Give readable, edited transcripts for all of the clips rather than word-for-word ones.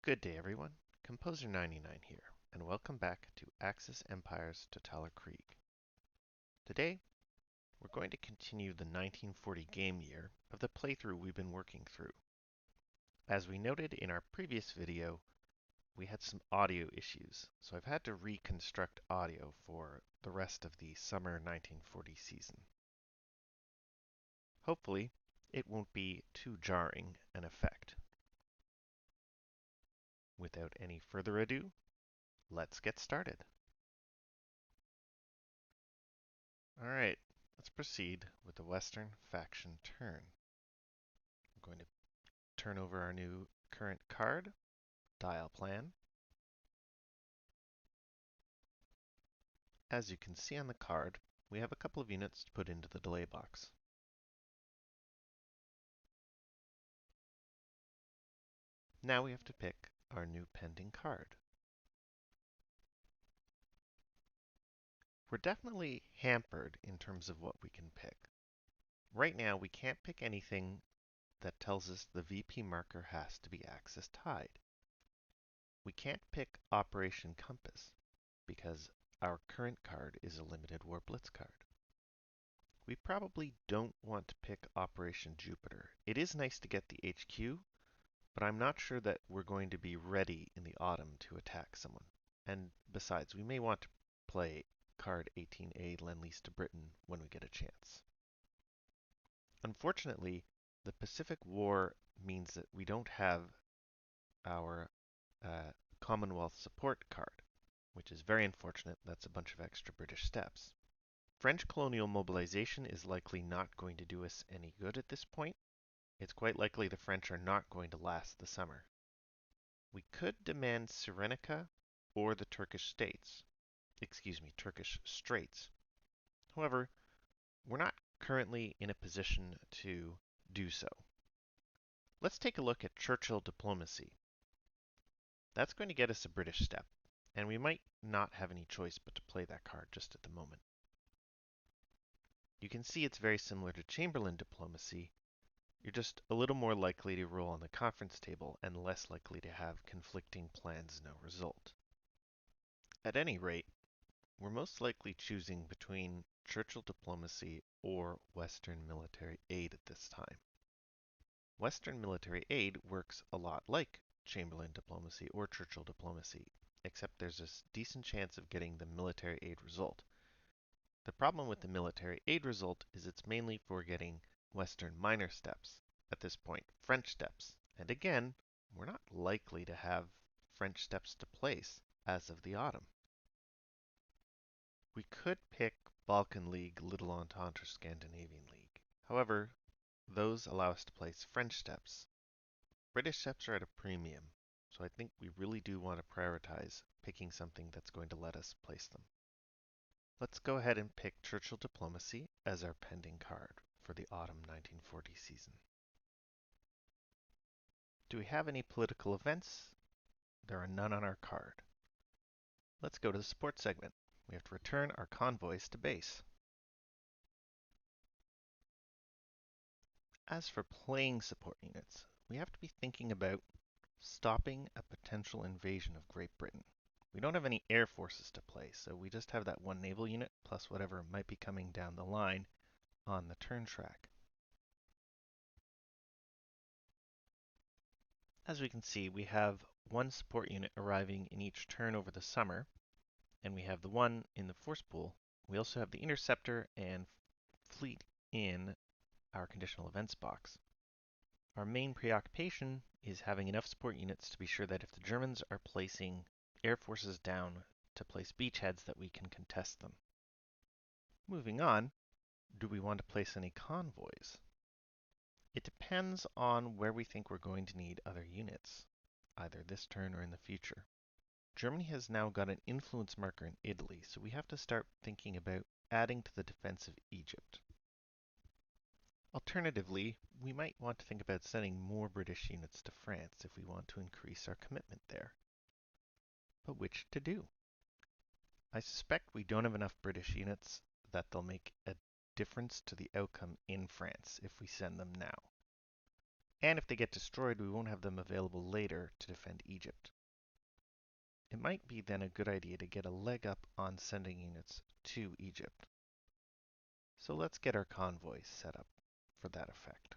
Good day, everyone. Composer99 here, and welcome back to Axis Empire's Totaler Krieg. Today, we're going to continue the 1940 game year of the playthrough we've been working through. As we noted in our previous video, we had some audio issues, so I've had to reconstruct audio for the rest of the summer 1940 season. Hopefully, it won't be too jarring an effect. Without any further ado, let's get started. Alright, let's proceed with the Western faction turn. I'm going to turn over our new current card, dial plan. As you can see on the card, we have a couple of units to put into the delay box. Now we have to pick our new pending card. We're definitely hampered in terms of what we can pick. Right now, we can't pick anything that tells us the VP marker has to be Axis tied. We can't pick Operation Compass because our current card is a limited war blitz card. We probably don't want to pick Operation Jupiter. It is nice to get the HQ, but I'm not sure that we're going to be ready in the autumn to attack someone. And besides, we may want to play card 18A Lend-Lease to Britain when we get a chance. Unfortunately, the Pacific War means that we don't have our Commonwealth support card, which is very unfortunate. That's a bunch of extra British steps. French colonial mobilization is likely not going to do us any good at this point. It's quite likely the French are not going to last the summer. We could demand Cyrenaica or the Turkish Straits. However, we're not currently in a position to do so. Let's take a look at Churchill diplomacy. That's going to get us a British step, and we might not have any choice but to play that card just at the moment. You can see it's very similar to Chamberlain diplomacy. You're just a little more likely to roll on the conference table and less likely to have conflicting plans no result. At any rate, we're most likely choosing between Churchill diplomacy or Western military aid at this time. Western military aid works a lot like Chamberlain diplomacy or Churchill diplomacy, except there's a decent chance of getting the military aid result. The problem with the military aid result is it's mainly for getting Western minor steps, at this point French steps, and again, we're not likely to have French steps to place as of the autumn. We could pick Balkan League, Little Entente, or Scandinavian League. However, those allow us to place French steps. British steps are at a premium, so I think we really do want to prioritize picking something that's going to let us place them. Let's go ahead and pick Churchill Diplomacy as our pending card for the autumn 1940 season. Do we have any political events? There are none on our card. Let's go to the support segment. We have to return our convoys to base. As for playing support units, we have to be thinking about stopping a potential invasion of Great Britain. We don't have any air forces to play, so we just have that one naval unit plus whatever might be coming down the line on the turn track. As we can see, we have one support unit arriving in each turn over the summer, and we have the one in the force pool. We also have the interceptor and fleet in our conditional events box. Our main preoccupation is having enough support units to be sure that if the Germans are placing air forces down to place beachheads that we can contest them. Moving on, do we want to place any convoys? It depends on where we think we're going to need other units, either this turn or in the future. Germany has now got an influence marker in Italy, so we have to start thinking about adding to the defense of Egypt. Alternatively, we might want to think about sending more British units to France if we want to increase our commitment there. But which to do? I suspect we don't have enough British units that they'll make a difference to the outcome in France if we send them now. And if they get destroyed, we won't have them available later to defend Egypt. It might be then a good idea to get a leg up on sending units to Egypt. So let's get our convoys set up for that effect.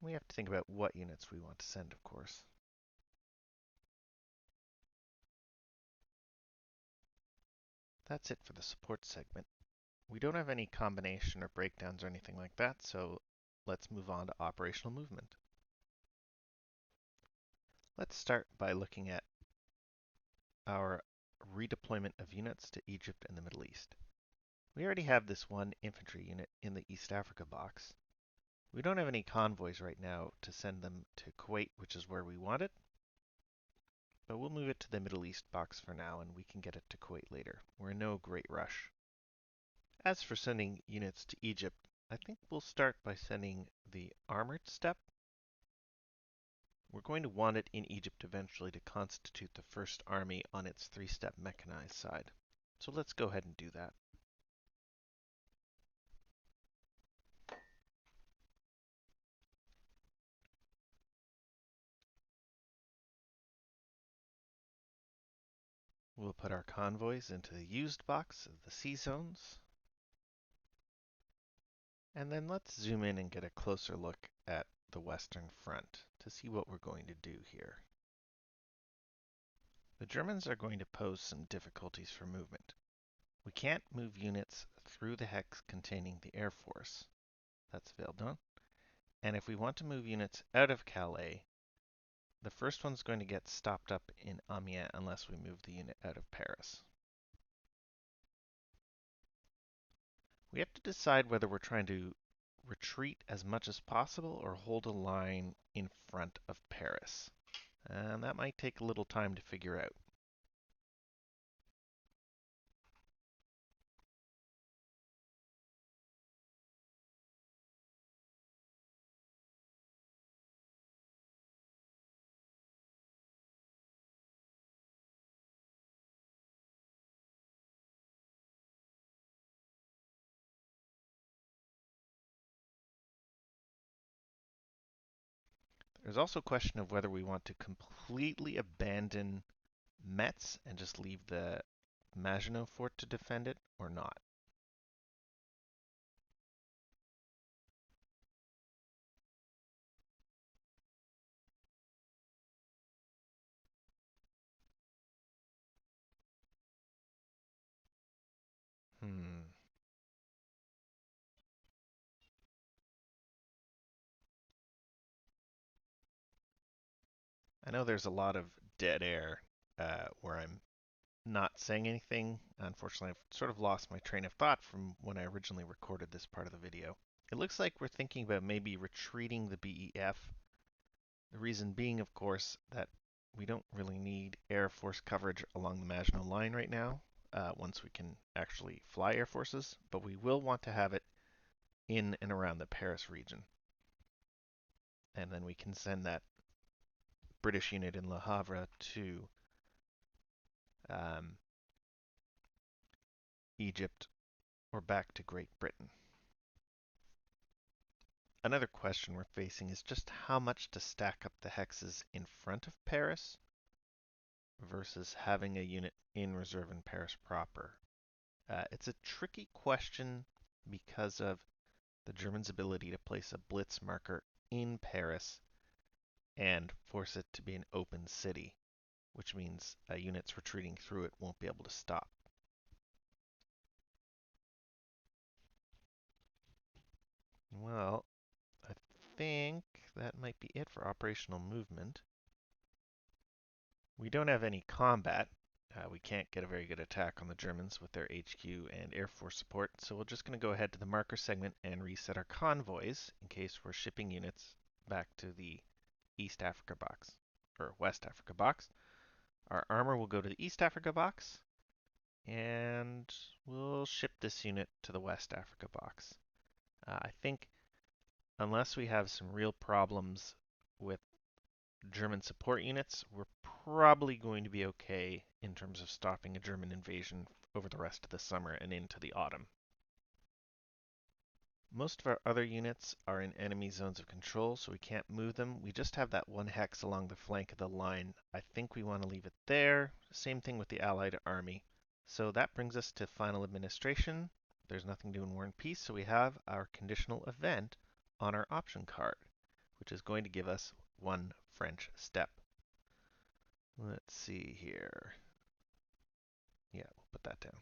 We have to think about what units we want to send, of course. That's it for the support segment. We don't have any combination or breakdowns or anything like that, so let's move on to operational movement. Let's start by looking at our redeployment of units to Egypt and the Middle East. We already have this one infantry unit in the East Africa box. We don't have any convoys right now to send them to Kuwait, which is where we want it, but we'll move it to the Middle East box for now, and we can get it to Kuwait later. We're in no great rush. As for sending units to Egypt, I think we'll start by sending the armored step. We're going to want it in Egypt eventually to constitute the first army on its three-step mechanized side. So let's go ahead and do that. We'll put our convoys into the used box of the sea zones. And then let's zoom in and get a closer look at the Western Front to see what we're going to do here. The Germans are going to pose some difficulties for movement. We can't move units through the hex containing the Air Force. That's Verdun. And if we want to move units out of Calais, the first one's going to get stopped up in Amiens unless we move the unit out of Paris. We have to decide whether we're trying to retreat as much as possible or hold a line in front of Paris. And that might take a little time to figure out. There's also a question of whether we want to completely abandon Metz and just leave the Maginot Fort to defend it or not. I know there's a lot of dead air where I'm not saying anything. Unfortunately, I've sort of lost my train of thought from when I originally recorded this part of the video. It looks like we're thinking about maybe retreating the BEF. The reason being, of course, that we don't really need Air Force coverage along the Maginot Line right now, once we can actually fly Air Forces, but we will want to have it in and around the Paris region. And then we can send that British unit in Le Havre to um, Egypt or back to Great Britain. Another question we're facing is just how much to stack up the hexes in front of Paris versus having a unit in reserve in Paris proper. It's a tricky question because of the Germans' ability to place a blitz marker in Paris and force it to be an open city, which means units retreating through it won't be able to stop. Well, I think that might be it for operational movement. We don't have any combat. We can't get a very good attack on the Germans with their HQ and Air Force support, so we're just going to go ahead to the marker segment and reset our convoys in case we're shipping units back to the East Africa box, or West Africa box. Our armor will go to the East Africa box, and we'll ship this unit to the West Africa box. I think unless we have some real problems with German support units, we're probably going to be okay in terms of stopping a German invasion over the rest of the summer and into the autumn. Most of our other units are in enemy zones of control, so we can't move them. We just have that one hex along the flank of the line. I think we want to leave it there. Same thing with the Allied army. So that brings us to final administration. There's nothing to do in War and Peace, so we have our conditional event on our option card, which is going to give us one French step. Let's see here. Yeah, we'll put that down.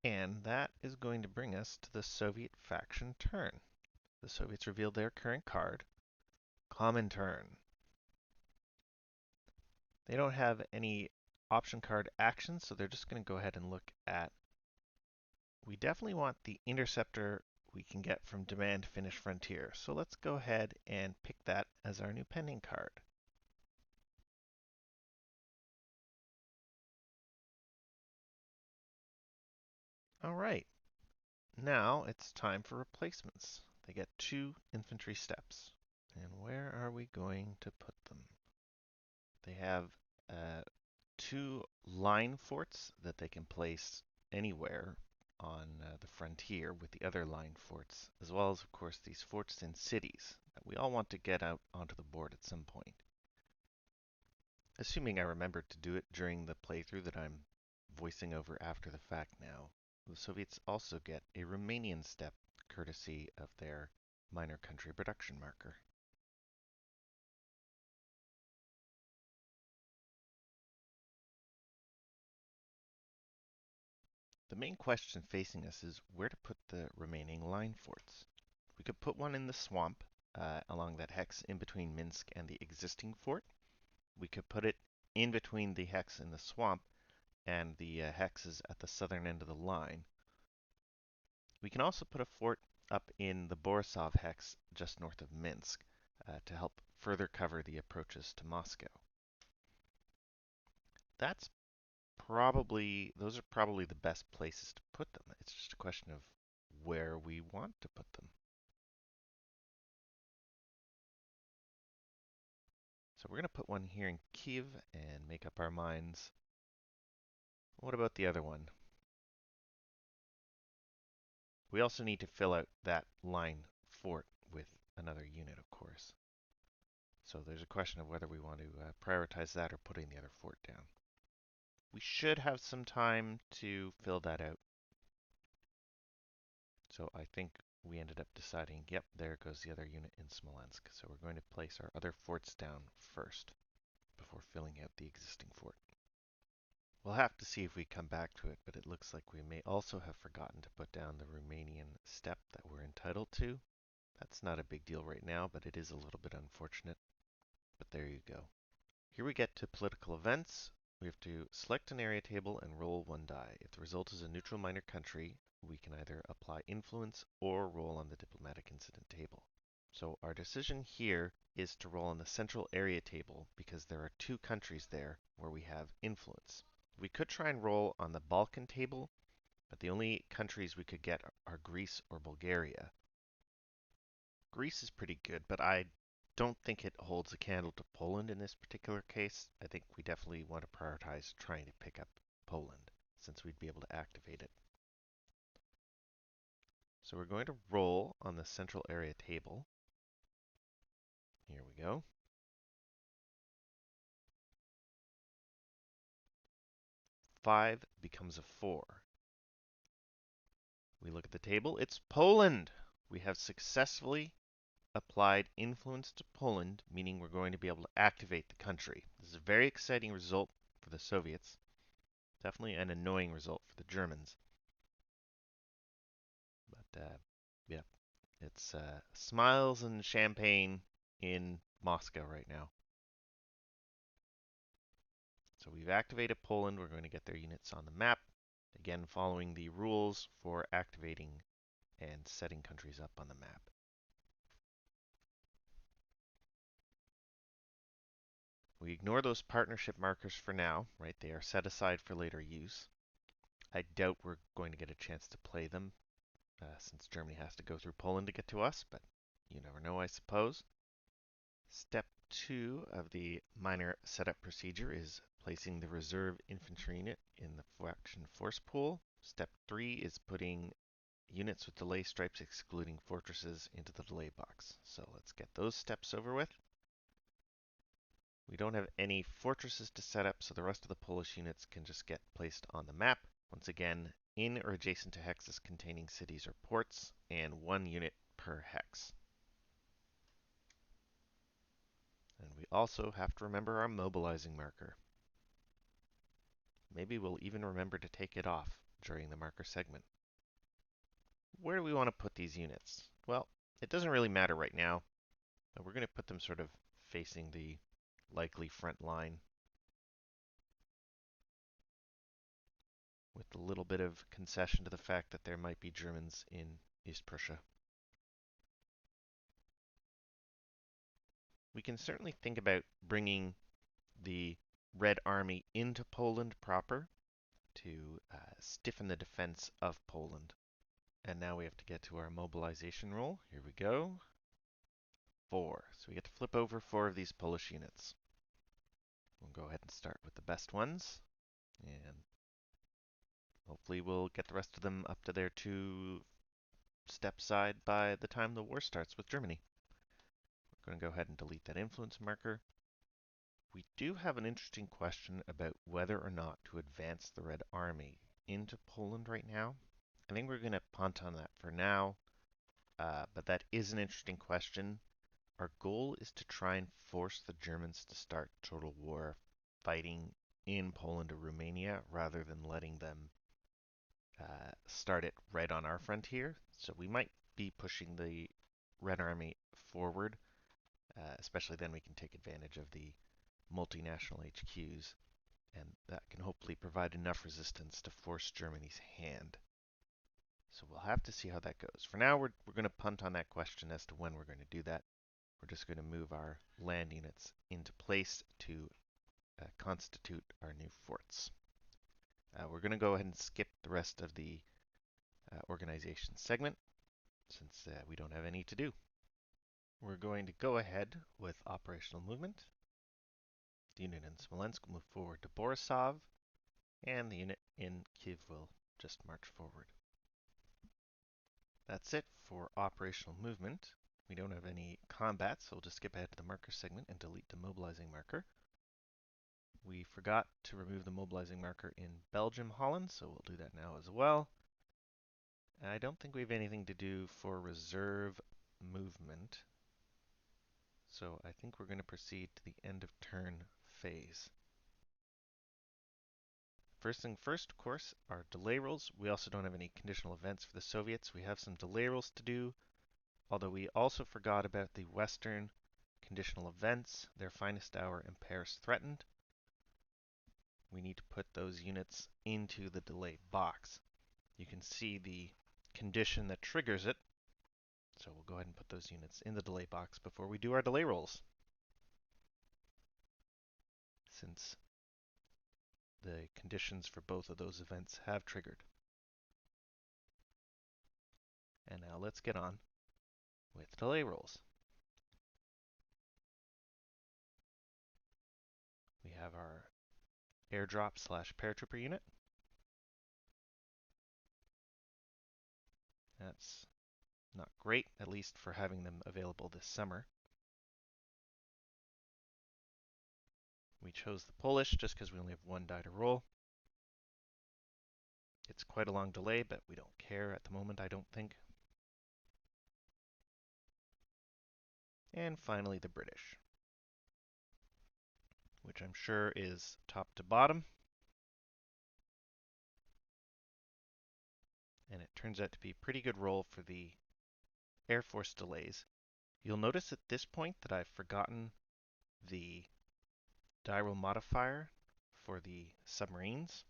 And that is going to bring us to the Soviet faction turn. The Soviets revealed their current card, Common Turn. They don't have any option card actions, so they're just going to go ahead and look at. We definitely want the interceptor we can get from Demand Finish Frontier. So let's go ahead and pick that as our new pending card. All right, now it's time for replacements. They get 2 infantry steps. And where are we going to put them? They have 2 line forts that they can place anywhere on the frontier with the other line forts, as well as, of course, these forts in cities that we all want to get out onto the board at some point. Assuming I remembered to do it during the playthrough that I'm voicing over after the fact now, the Soviets also get a Romanian step courtesy of their minor country production marker. The main question facing us is where to put the remaining line forts. We could put one in the swamp along that hex in between Minsk and the existing fort. We could put it in between the hex in the swamp and the hexes at the southern end of the line. We can also put a fort up in the Borisov hex just north of Minsk to help further cover the approaches to Moscow. Those are probably the best places to put them. It's just a question of where we want to put them. So we're going to put one here in Kiev and make up our minds. What about the other one? We also need to fill out that line fort with another unit, of course. So there's a question of whether we want to prioritize that or putting the other fort down. We should have some time to fill that out. So I think we ended up deciding, yep, there goes the other unit in Smolensk. So we're going to place our other forts down first before filling out the existing fort. We'll have to see if we come back to it, but it looks like we may also have forgotten to put down the Romanian step that we're entitled to. That's not a big deal right now, but it is a little bit unfortunate. But there you go. Here we get to political events. We have to select an area table and roll 1 die. If the result is a neutral minor country, we can either apply influence or roll on the diplomatic incident table. So our decision here is to roll on the central area table because there are 2 countries there where we have influence. We could try and roll on the Balkan table, but the only countries we could get are Greece or Bulgaria. Greece is pretty good, but I don't think it holds a candle to Poland in this particular case. I think we definitely want to prioritize trying to pick up Poland, since we'd be able to activate it. So we're going to roll on the central area table. Here we go. 5 becomes a 4. We look at the table. It's Poland! We have successfully applied influence to Poland, meaning we're going to be able to activate the country. This is a very exciting result for the Soviets. Definitely an annoying result for the Germans. But yeah, it's smiles and champagne in Moscow right now. So we've activated Poland. We're going to get their units on the map. Again, following the rules for activating and setting countries up on the map. We ignore those partnership markers for now, right? They are set aside for later use. I doubt we're going to get a chance to play them since Germany has to go through Poland to get to us, but you never know, I suppose. Step 2 of the minor setup procedure is placing the reserve infantry unit in the faction force pool. Step 3 is putting units with delay stripes excluding fortresses into the delay box. So let's get those steps over with. We don't have any fortresses to set up, so the rest of the Polish units can just get placed on the map. Once again, in or adjacent to hexes containing cities or ports, and 1 unit per hex. And we also have to remember our mobilizing marker. Maybe we'll even remember to take it off during the marker segment. Where do we want to put these units? Well, it doesn't really matter right now. We're going to put them sort of facing the likely front line with a little bit of concession to the fact that there might be Germans in East Prussia. We can certainly think about bringing the Red Army into Poland proper to stiffen the defense of Poland. And now we have to get to our mobilization roll. Here we go. 4. So we get to flip over 4 of these Polish units. We'll go ahead and start with the best ones. And hopefully we'll get the rest of them up to their 2-step side by the time the war starts with Germany. We're going to go ahead and delete that influence marker. We do have an interesting question about whether or not to advance the Red Army into Poland right now. I think we're going to punt on that for now, but that is an interesting question. Our goal is to try and force the Germans to start total war fighting in Poland or Romania rather than letting them start it right on our frontier. So we might be pushing the Red Army forward, especially then we can take advantage of the multinational HQs, and that can hopefully provide enough resistance to force Germany's hand. So we'll have to see how that goes. For now, we're going to punt on that question as to when we're going to do that. We're just going to move our land units into place to constitute our new forts. We're going to go ahead and skip the rest of the organization segment since we don't have any to do. We're going to go ahead with operational movement. The unit in Smolensk will move forward to Borisov, and the unit in Kiev will just march forward. That's it for operational movement. We don't have any combat, so we'll just skip ahead to the marker segment and delete the mobilizing marker. We forgot to remove the mobilizing marker in Belgium, Holland, so we'll do that now as well. I don't think we have anything to do for reserve movement, so I think we're going to proceed to the end of turn phase. First thing first, of course, are delay rolls. We also don't have any conditional events for the Soviets. We have some delay rolls to do, although we also forgot about the Western conditional events, their finest hour and Paris threatened. We need to put those units into the delay box. You can see the condition that triggers it, so we'll go ahead and put those units in the delay box before we do our delay rolls, since the conditions for both of those events have triggered. And now let's get on with delay rolls. We have our airdrop / paratrooper unit. That's not great, at least for having them available this summer. We chose the Polish just because we only have 1 die to roll. It's quite a long delay, but we don't care at the moment, I don't think. And finally, the British, which I'm sure is top to bottom. And it turns out to be a pretty good roll for the Air Force delays. You'll notice at this point that I've forgotten the die roll modifier for the submarines,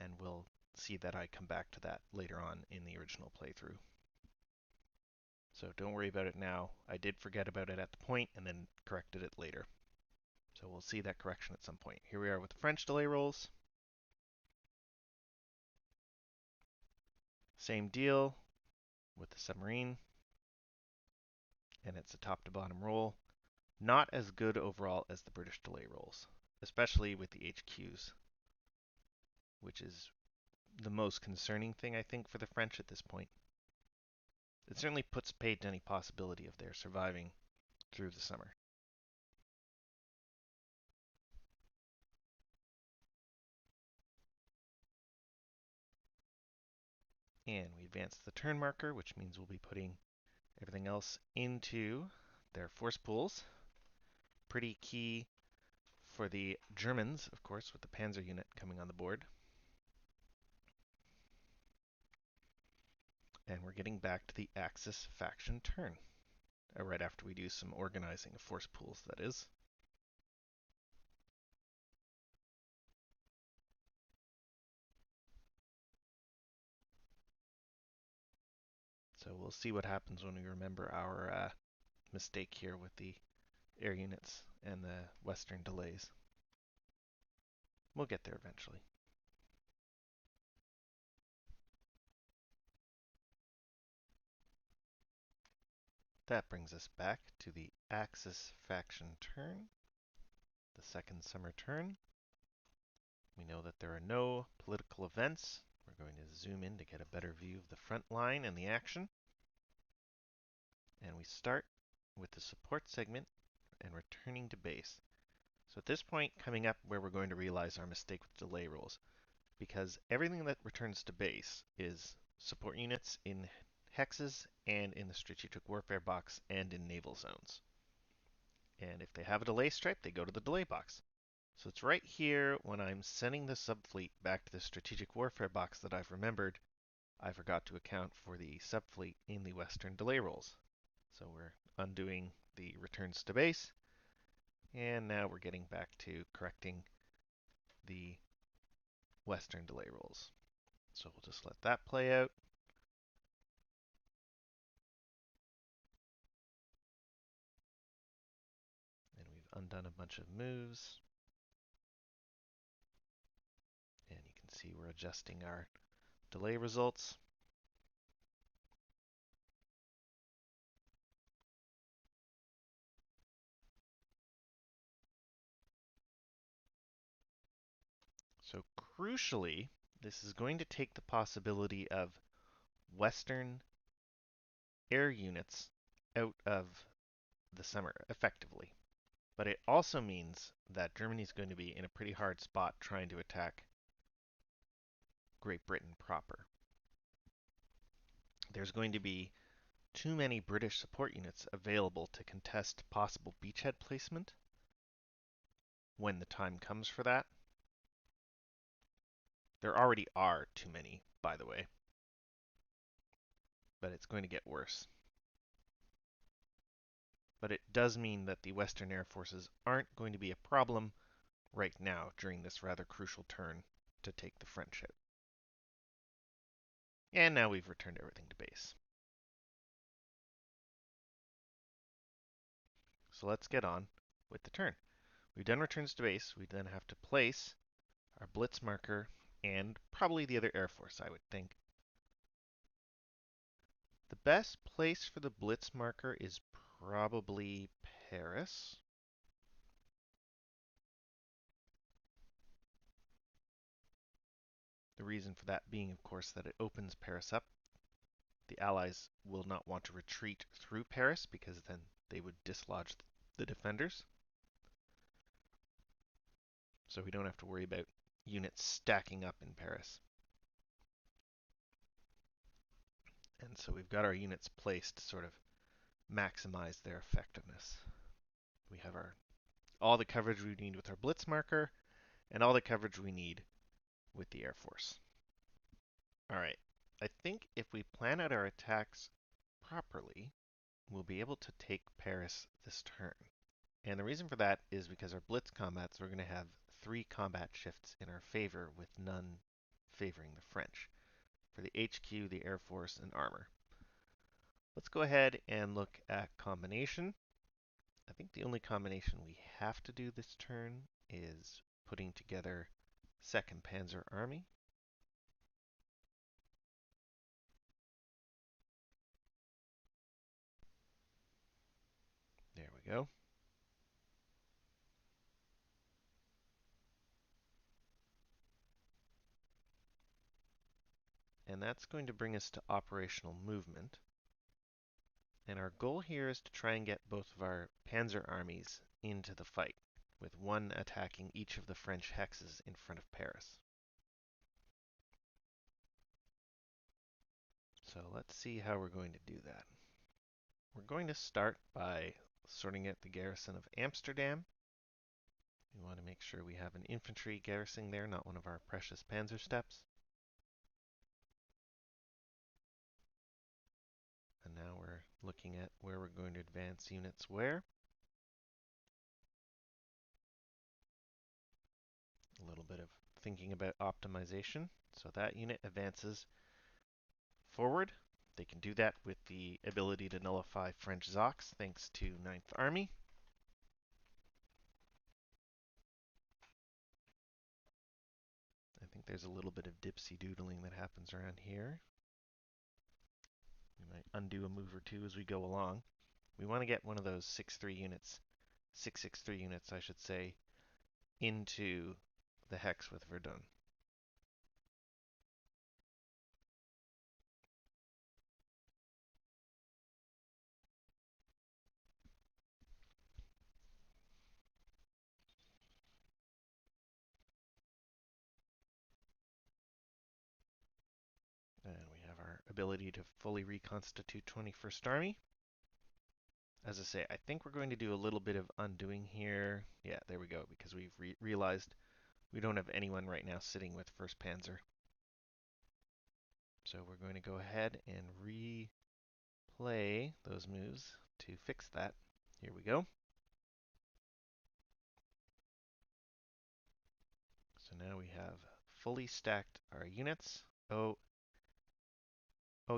and we'll see that I come back to that later on in the original playthrough. So don't worry about it now. I did forget about it at the point and then corrected it later. So we'll see that correction at some point. Here we are with the French delay rolls. Same deal with the submarine, and it's a top to bottom roll. not as good overall as the British delay rolls, especially with the HQs, which is the most concerning thing, I think, for the French at this point. It certainly puts paid to any possibility of their surviving through the summer. And we advance the turn marker, which means we'll be putting everything else into their force pools. Pretty key for the Germans, of course, with the Panzer unit coming on the board. And we're getting back to the Axis faction turn. Right after we do some organizing of force pools, that is. So we'll see what happens when we remember our mistake here with the air units and the Western delays. We'll get there eventually. That brings us back to the Axis faction turn, the second summer turn. We know that there are no political events. We're going to zoom in to get a better view of the front line and the action. And we start with the support segment and returning to base. So at this point, coming up where we're going to realize our mistake with delay rules, because everything that returns to base is support units in hexes and in the strategic warfare box and in naval zones. And if they have a delay stripe, they go to the delay box. So it's right here when I'm sending the subfleet back to the strategic warfare box that I've remembered I forgot to account for the subfleet in the Western delay rolls. So we're undoing the returns to base, and now we're getting back to correcting the Western delay rolls. So we'll just let that play out. And we've undone a bunch of moves. And you can see we're adjusting our delay results. So crucially, this is going to take the possibility of Western air units out of the summer effectively. But it also means that Germany's going to be in a pretty hard spot trying to attack Great Britain proper. There's going to be too many British support units available to contest possible beachhead placement when the time comes for that. There already are too many, by the way, but it's going to get worse. But it does mean that the Western Air Forces aren't going to be a problem right now during this rather crucial turn to take the French out. And now we've returned everything to base. So let's get on with the turn. We've done returns to base. We then have to place our blitz marker and probably the other air force, I would think. The best place for the blitz marker is probably Paris. The reason for that being, of course, that it opens Paris up. The Allies will not want to retreat through Paris because then they would dislodge the defenders. So we don't have to worry about units stacking up in Paris. And so we've got our units placed to sort of maximize their effectiveness. We have all the coverage we need with our blitz marker and all the coverage we need with the Air Force. All right, I think if we plan out our attacks properly, we'll be able to take Paris this turn. And the reason for that is because our blitz combats, we're going to have 3 combat shifts in our favor with none favoring the French. For the HQ, the Air Force, and armor. Let's go ahead and look at combination. I think the only combination we have to do this turn is putting together 2nd Panzer Army. There we go. and that's going to bring us to operational movement. And our goal here is to try and get both of our panzer armies into the fight, with one attacking each of the French hexes in front of Paris. So let's see how we're going to do that. We're going to start by sorting out the garrison of Amsterdam. We want to make sure we have an infantry garrison there, not one of our precious panzer steps. And now we're looking at where we're going to advance units where. A little bit of thinking about optimization. So that unit advances forward. They can do that with the ability to nullify French Zocs thanks to 9th Army. I think there's a little bit of dipsy doodling that happens around here. We might undo a move or two as we go along. We want to get one of those 6-3 units, 6-6-3 units, I should say, into the hex with Verdun. And we have our ability to fully reconstitute 21st Army. As I say, I think we're going to do a little bit of undoing here. Yeah, there we go, because we've realized we don't have anyone right now sitting with 1st Panzer. So we're going to go ahead and replay those moves to fix that. Here we go. So now we have fully stacked our units. Oh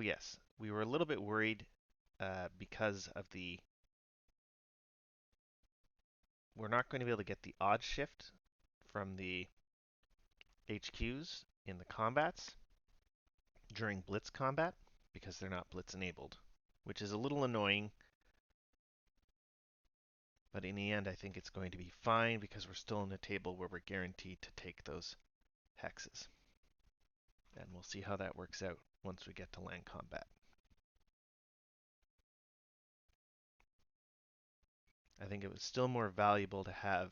yes, we were a little bit worried because of we're not going to be able to get the odd shift from the HQs in the combats during blitz combat because they're not blitz enabled, which is a little annoying. But in the end, I think it's going to be fine because we're still in a table where we're guaranteed to take those hexes. And we'll see how that works out once we get to land combat. I think it was still more valuable to have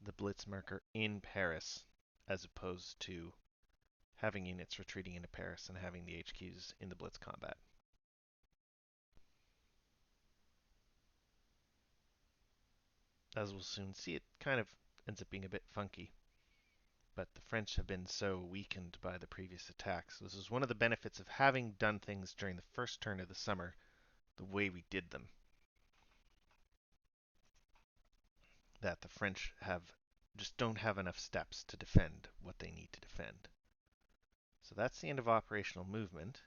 the blitz marker in Paris as opposed to having units retreating into Paris and having the HQs in the blitz combat. As we'll soon see, it kind of ends up being a bit funky. But the French have been so weakened by the previous attacks. This is one of the benefits of having done things during the first turn of the summer the way we did them. That the French just don't have enough steps to defend what they need to defend. So that's the end of operational movement.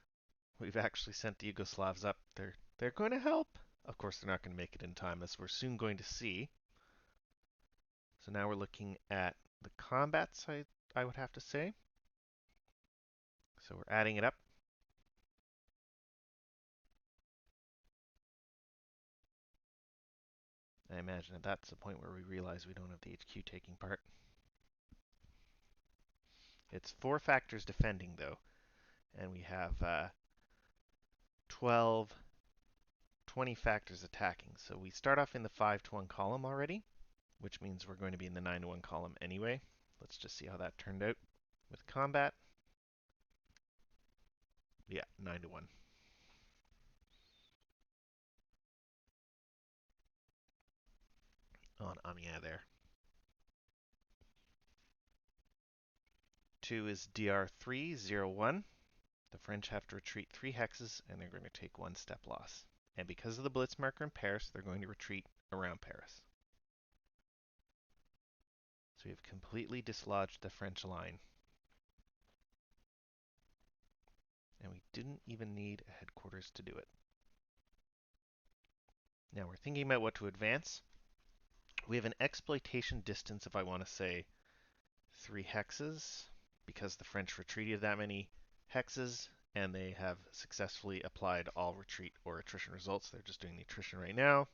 We've actually sent the Yugoslavs up. They're going to help. Of course, they're not going to make it in time, as we're soon going to see. So now we're looking at the combat side, I would have to say. So we're adding it up. I imagine that that's the point where we realize we don't have the HQ taking part. It's 4 factors defending, though, and we have 20 factors attacking. So we start off in the 5-1 column already, which means we're going to be in the 9-1 column anyway. Let's just see how that turned out with combat. Yeah, 9-1. On Amiens there. 2 is DR301. The French have to retreat 3 hexes, and they're going to take 1 step loss. And because of the blitz marker in Paris, they're going to retreat around Paris. So we have completely dislodged the French line. And we didn't even need a headquarters to do it. Now we're thinking about what to advance. We have an exploitation distance of, I want to say, 3 hexes, because the French retreated that many hexes, and they have successfully applied all retreat or attrition results. They're just doing the attrition right now.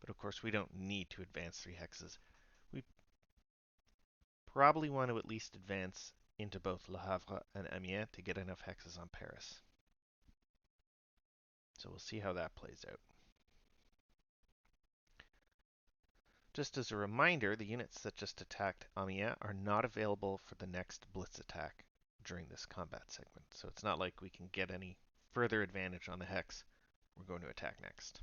But of course, we don't need to advance 3 hexes. We probably want to at least advance into both Le Havre and Amiens to get enough hexes on Paris. So we'll see how that plays out. Just as a reminder, the units that just attacked Amiens are not available for the next blitz attack during this combat segment. So it's not like we can get any further advantage on the hex we're going to attack next.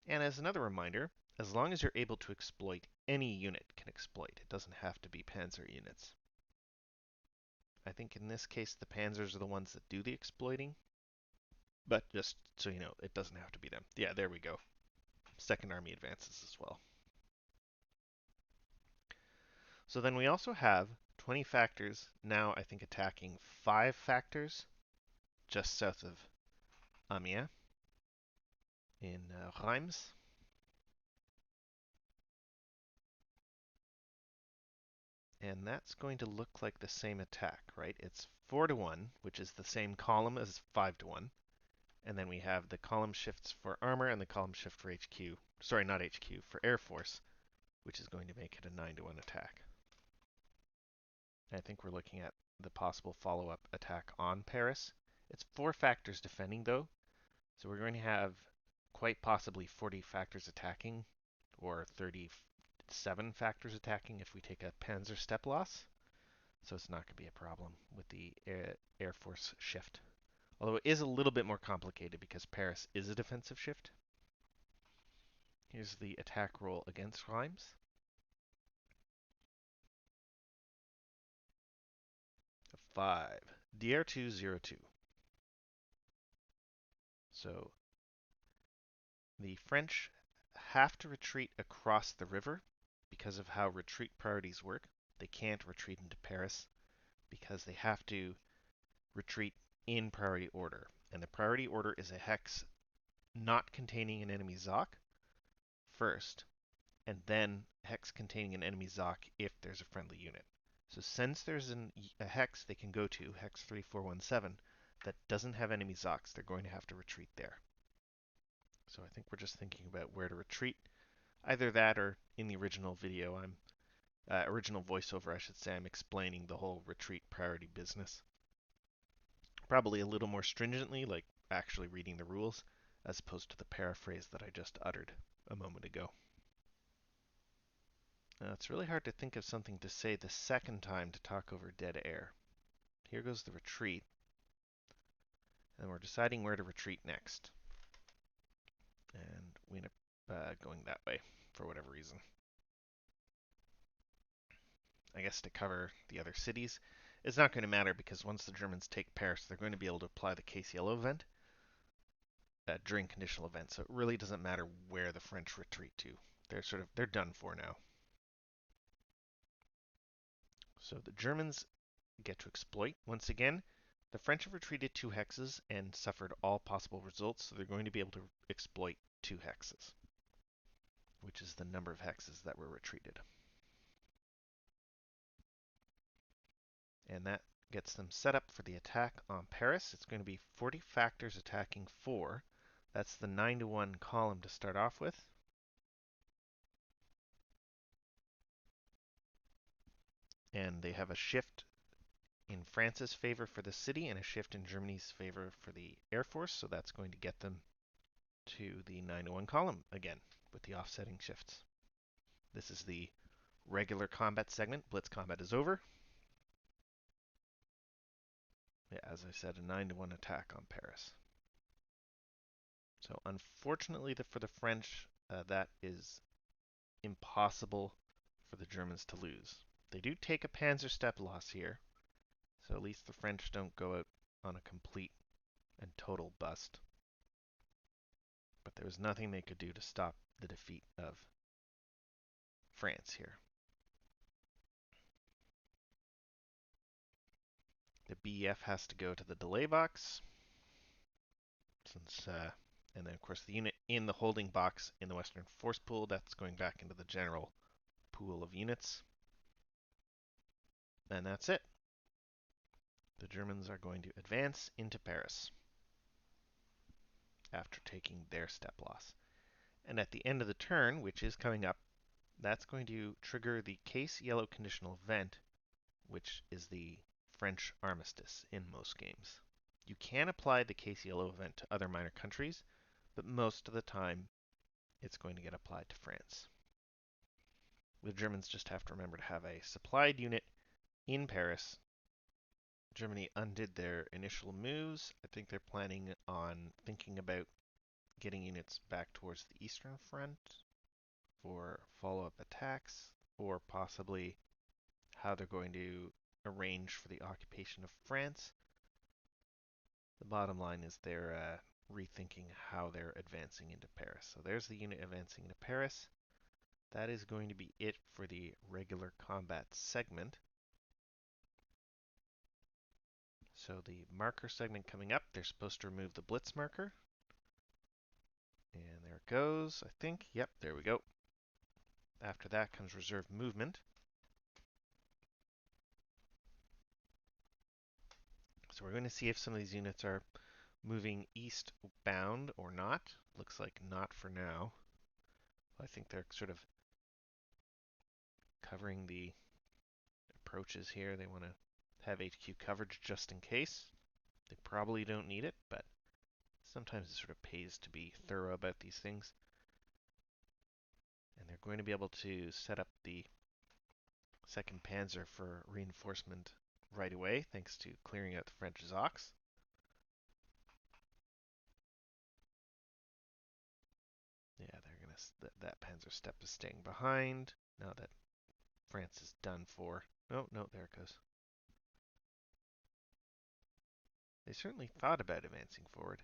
And as another reminder, as long as you're able to exploit, any unit can exploit. It doesn't have to be panzer units. I think in this case the panzers are the ones that do the exploiting. But just so you know, it doesn't have to be them. Yeah, there we go. Second Army advances as well. So then we also have 20 factors now, I think, attacking 5 factors just south of Amiens in Reims. And that's going to look like the same attack, right? It's 4 to 1, which is the same column as 5 to 1. And then we have the column shifts for armor and the column shift for HQ. Sorry, not HQ, for Air Force, which is going to make it a 9 to 1 attack. I think we're looking at the possible follow-up attack on Paris. It's 4 factors defending, though, so we're going to have quite possibly 40 factors attacking, or 37 factors attacking if we take a Panzer step loss. So it's not going to be a problem with the Air Force shift. Although it is a little bit more complicated because Paris is a defensive shift. Here's the attack roll against Reims. A 5. DR202. So the French have to retreat across the river because of how retreat priorities work. They can't retreat into Paris because they have to retreat in priority order. And the priority order is a hex not containing an enemy ZOC first, and then hex containing an enemy ZOC if there's a friendly unit. So since there's a hex they can go to, hex 3417, that doesn't have enemy ZOCs, they're going to have to retreat there. So I think we're just thinking about where to retreat. Either that or in the original video, original voiceover, I should say, I'm explaining the whole retreat priority business. Probably a little more stringently, like actually reading the rules, as opposed to the paraphrase that I just uttered a moment ago. It's really hard to think of something to say the second time to talk over dead air. Here goes the retreat, and we're deciding where to retreat next. And we end up going that way for whatever reason. I guess to cover the other cities. It's not going to matter because once the Germans take Paris, they're going to be able to apply the case yellow event during conditional events. So it really doesn't matter where the French retreat to. They're done for now. So the Germans get to exploit once again. The French have retreated 2 hexes and suffered all possible results, so they're going to be able to exploit 2 hexes, which is the number of hexes that were retreated. And that gets them set up for the attack on Paris. It's going to be 40 factors attacking 4. That's the 9 to 1 column to start off with. And they have a shift in France's favor for the city and a shift in Germany's favor for the Air Force, so that's going to get them to the 9 to 1 column again with the offsetting shifts. This is the regular combat segment. Blitz combat is over. Yeah, as I said, a 9 to 1 attack on Paris. So unfortunately for the French, that is impossible for the Germans to lose. They do take a panzer step loss here, so at least the French don't go out on a complete and total bust. But there was nothing they could do to stop the defeat of France here. The BEF has to go to the delay box, and then of course the unit in the holding box in the Western Force Pool, that's going back into the general pool of units. And that's it. The Germans are going to advance into Paris after taking their step loss. And at the end of the turn, which is coming up, that's going to trigger the case yellow conditional event which is the French armistice in most games. You can apply the case yellow event to other minor countries, but most of the time it's going to get applied to France. The Germans just have to remember to have a supplied unit in Paris. Germany undid their initial moves. I think they're planning on thinking about getting units back towards the Eastern Front for follow-up attacks, or possibly how they're going to arrange for the occupation of France. The bottom line is they're rethinking how they're advancing into Paris. So there's the unit advancing into Paris. That is going to be it for the regular combat segment. So the marker segment coming up, they're supposed to remove the blitz marker. And there it goes, I think. Yep, there we go. After that comes reserve movement. So we're going to see if some of these units are moving eastbound or not. Looks like not for now. I think they're sort of covering the approaches here. They want to have HQ coverage just in case. They probably don't need it, but sometimes it sort of pays to be thorough about these things. And they're going to be able to set up the 2nd Panzer for reinforcement right away, thanks to clearing out the French Zocs. Yeah, they're gonna that Panzer step is staying behind now that France is done for. Oh no, there it goes. They certainly thought about advancing forward.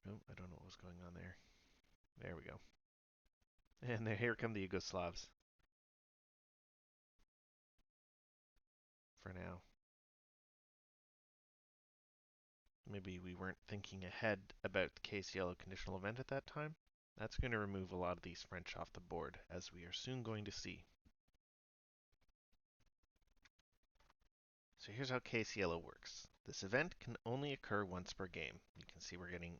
Oh, I don't know what was going on there. There we go. And here come the Yugoslavs. For now. Maybe we weren't thinking ahead about the case yellow conditional event at that time. That's going to remove a lot of these French off the board, as we are soon going to see. So here's how case yellow works. This event can only occur once per game. You can see we're getting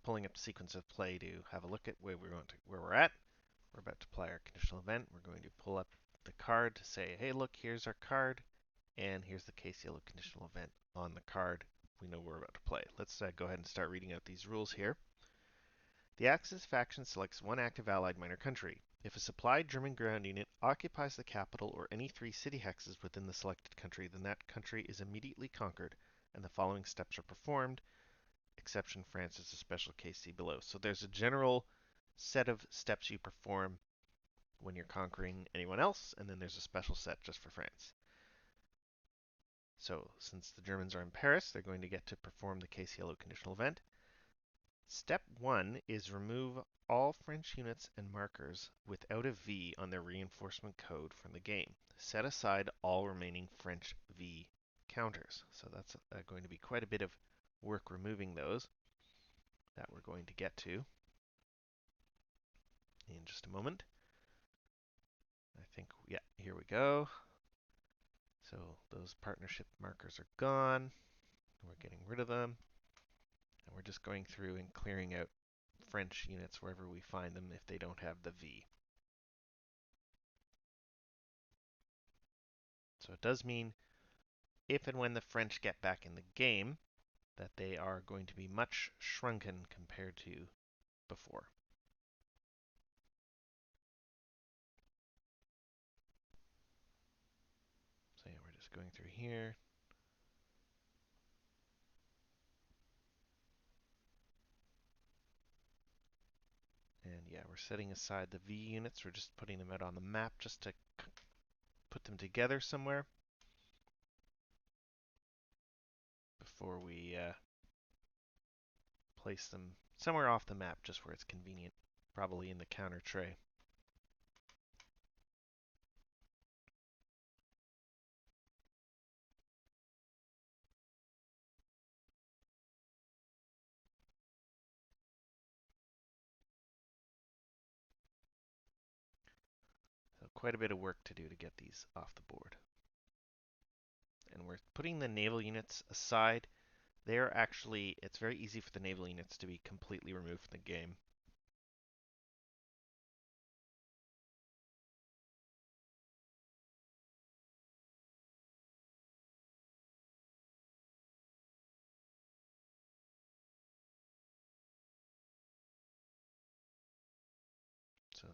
pulling up the sequence of play to have a look at where we're at. We're about to apply our conditional event. We're going to pull up the card to say, hey, look, here's our card, and here's the case yellow conditional event on the card. We know we're about to play. Let's go ahead and start reading out these rules here. The Axis faction selects one active allied minor country. If a supplied German ground unit occupies the capital or any 3 city hexes within the selected country, then that country is immediately conquered, and the following steps are performed. Exception France is a special case, see below. So there's a general set of steps you perform when you're conquering anyone else, and then there's a special set just for France. So since the Germans are in Paris, they're going to get to perform the case yellow conditional event. Step 1 is remove all French units and markers without a V on their reinforcement code from the game. Set aside all remaining French V counters. So that's going to be quite a bit of work removing those that we're going to get to in just a moment. I think, yeah, here we go. So those partnership markers are gone. We're getting rid of them. And we're just going through and clearing out French units wherever we find them if they don't have the V. So it does mean if and when the French get back in the game, that they are going to be much shrunken compared to before. So yeah, we're just going through here. And yeah, we're setting aside the V units. We're just putting them out on the map just to put them together somewhere before we place them somewhere off the map, just where it's convenient, probably in the counter tray. So quite a bit of work to do to get these off the board. And we're putting the naval units aside. They're actually, it's very easy for the naval units to be completely removed from the game.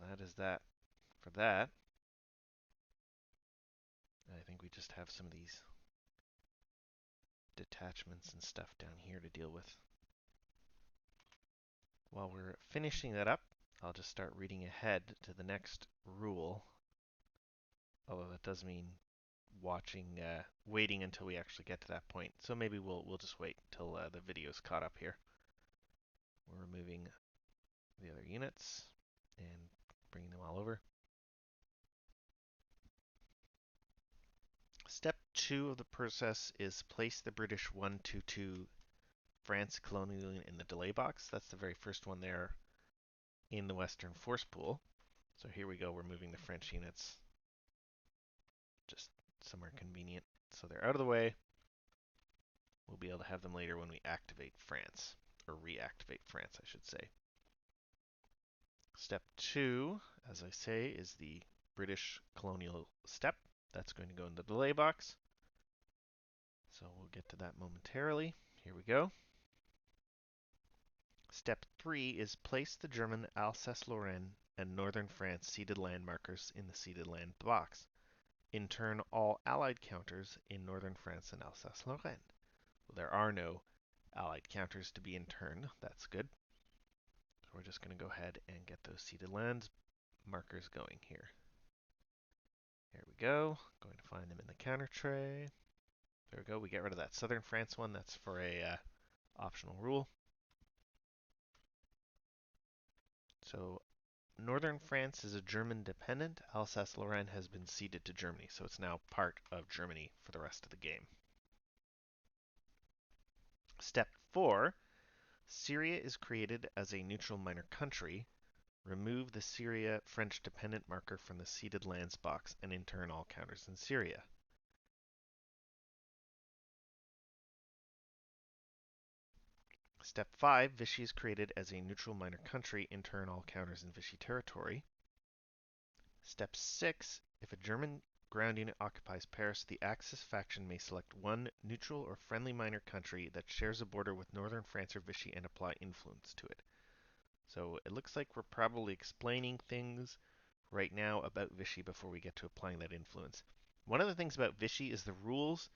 that is that for that. I think we just have some of these detachments and stuff down here to deal with. While we're finishing that up, I'll just start reading ahead to the next rule. Although that does mean waiting until we actually get to that point. So maybe we'll just wait until the video's caught up here. We're removing the other units and bringing them all over. Step 2 of the process is place the British 122 France colonial unit in the delay box. That's the very first one there in the Western force pool. So here we go, we're moving the French units just somewhere convenient so they're out of the way. We'll be able to have them later when we activate France, or reactivate France, I should say. Step 2, as I say, is the British colonial step. That's going to go in the delay box. So we'll get to that momentarily. Here we go. Step 3 is place the German Alsace-Lorraine and northern France ceded land markers in the ceded land box. In turn, all Allied counters in northern France and Alsace-Lorraine. Well, there are no Allied counters to be interned. That's good. So we're just going to go ahead and get those ceded lands markers going here. There we go. Going to find them in the counter tray. There we go. We get rid of that southern France one. That's for a optional rule. So northern France is a German dependent. Alsace-Lorraine has been ceded to Germany, so it's now part of Germany for the rest of the game. Step 4, Syria is created as a neutral minor country. Remove the Syria French dependent marker from the ceded lands box and intern all counters in Syria. Step 5, Vichy is created as a neutral minor country. Intern all counters in Vichy territory. Step 6, if a German ground unit occupies Paris, the Axis faction may select one neutral or friendly minor country that shares a border with northern France or Vichy and apply influence to it. So it looks like we're probably explaining things right now about Vichy before we get to applying that influence. One of the things about Vichy is the rules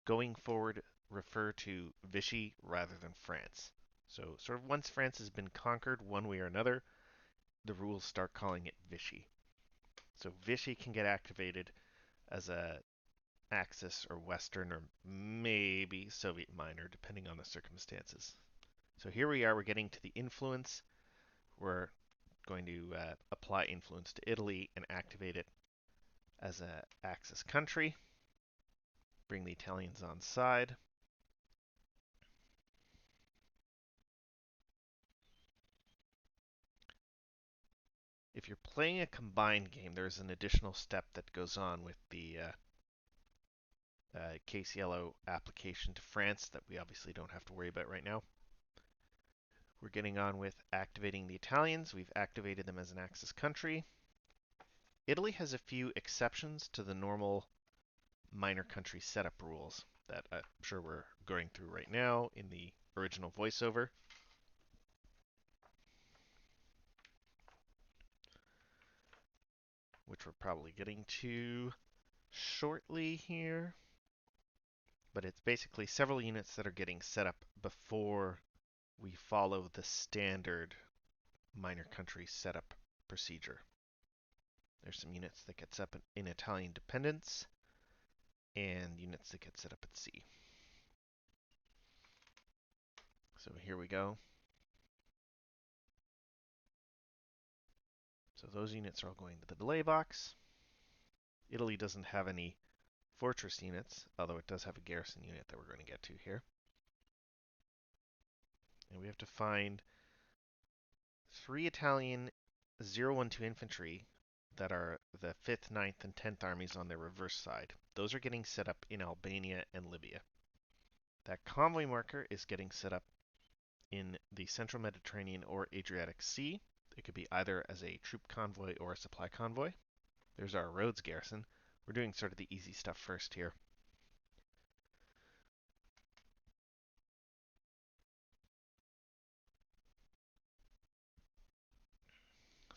going forward refer to Vichy rather than France. So sort of once France has been conquered one way or another, the rules start calling it Vichy. So Vichy can get activated as a Axis or Western or maybe Soviet minor, depending on the circumstances. So here we are, we're getting to the influence. We're going to apply influence to Italy and activate it as an Axis country. Bring the Italians on side. If you're playing a combined game, there's an additional step that goes on with the Case Yellow application to France that we obviously don't have to worry about right now. We're getting on with activating the Italians. We've activated them as an Axis country. Italy has a few exceptions to the normal minor country setup rules that I'm sure we're going through right now in the original voiceover. Which we're probably getting to shortly here. But it's basically several units that are getting set up before we follow the standard minor country setup procedure. There's some units that get set up in Italian dependence and units that get set up at sea. So here we go. So those units are all going to the delay box. Italy doesn't have any fortress units, although it does have a garrison unit that we're going to get to here. And we have to find 3 Italian 012 infantry that are the 5th, 9th, and 10th armies on their reverse side. Those are getting set up in Albania and Libya. That convoy marker is getting set up in the central Mediterranean or Adriatic Sea. It could be either as a troop convoy or a supply convoy. There's our Rhodes garrison. We're doing sort of the easy stuff first here.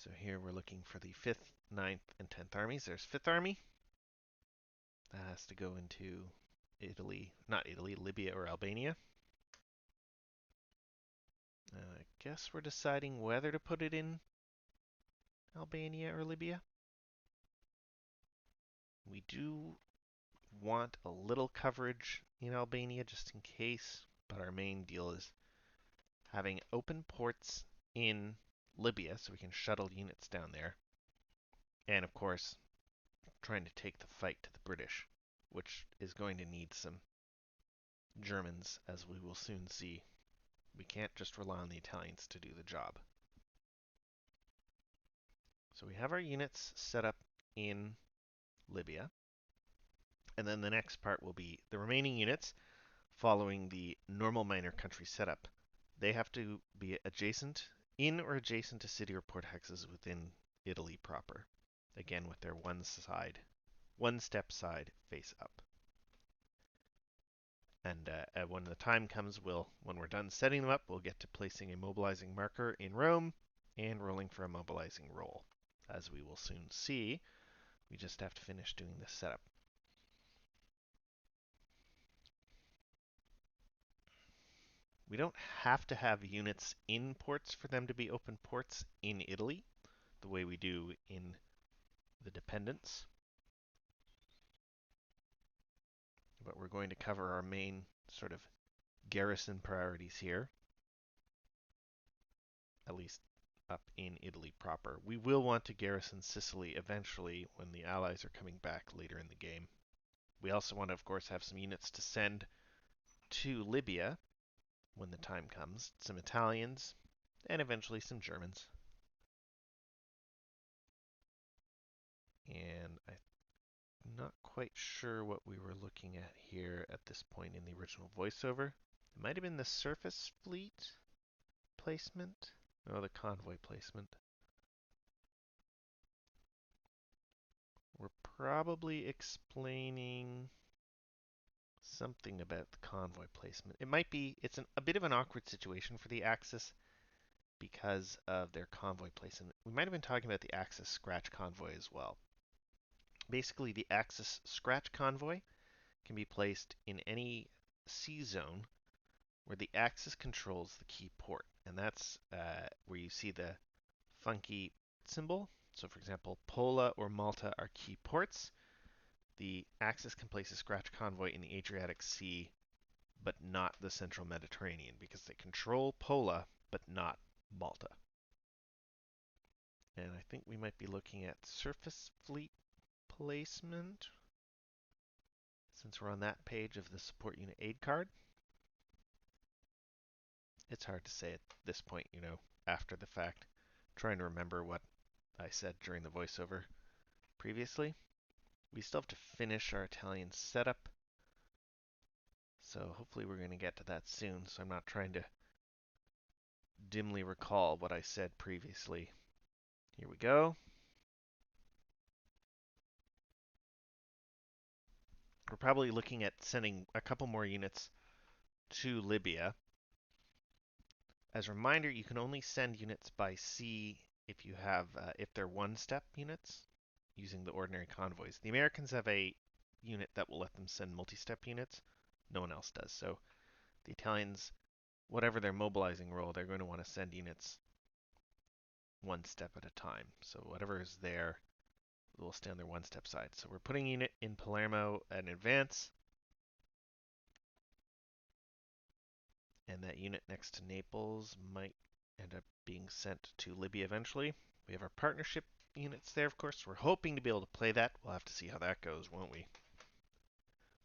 So here we're looking for the 5th, 9th, and 10th armies. There's 5th Army. That has to go into Italy, not Italy, Libya or Albania. I guess we're deciding whether to put it in Albania or Libya. We do want a little coverage in Albania just in case, but our main deal is having open ports in Libya so we can shuttle units down there. And of course, trying to take the fight to the British, which is going to need some Germans, as we will soon see. We can't just rely on the Italians to do the job. So we have our units set up in Libya. And then the next part will be the remaining units following the normal minor country setup. They have to be adjacent, in or adjacent to city or port hexes within Italy proper. Again, with their one step side face up. And when the time comes, when we're done setting them up, we'll get to placing a mobilizing marker in Rome and rolling for a mobilizing roll. As we will soon see, we just have to finish doing this setup. We don't have to have units in ports for them to be open ports in Italy, the way we do in the dependents. But we're going to cover our main sort of garrison priorities here, at least up in Italy proper. We will want to garrison Sicily eventually when the Allies are coming back later in the game. We also want to, of course, have some units to send to Libya when the time comes, some Italians, and eventually some Germans. And I'm not quite sure what we were looking at here at this point in the original voiceover. It might have been the surface fleet placement. Oh, the convoy placement. We're probably explaining something about the convoy placement. It might be, it's a bit of an awkward situation for the Axis because of their convoy placement. We might have been talking about the Axis scratch convoy as well. Basically, the Axis scratch convoy can be placed in any sea zone where the Axis controls the key port. And that's where you see the funky symbol. So for example, Pola or Malta are key ports. The Axis can place a scratch convoy in the Adriatic Sea, but not the central Mediterranean, because they control Pola, but not Malta. And I think we might be looking at surface fleet placement, since we're on that page of the support unit aid card. It's hard to say at this point, after the fact, trying to remember what I said during the voiceover previously. We still have to finish our Italian setup, so hopefully we're going to get to that soon, so I'm not trying to dimly recall what I said previously. Here we go. We're probably looking at sending a couple more units to Libya. As a reminder, you can only send units by sea if they're one-step units using the ordinary convoys. The Americans have a unit that will let them send multi-step units. No one else does. So the Italians, whatever their mobilizing role, they're going to want to send units one step at a time. So whatever is there will stay on their one-step side. So we're putting a unit in Palermo in advance. And that unit next to Naples might end up being sent to Libya eventually. We have our partnership units there, of course. We're hoping to be able to play that. We'll have to see how that goes, won't we?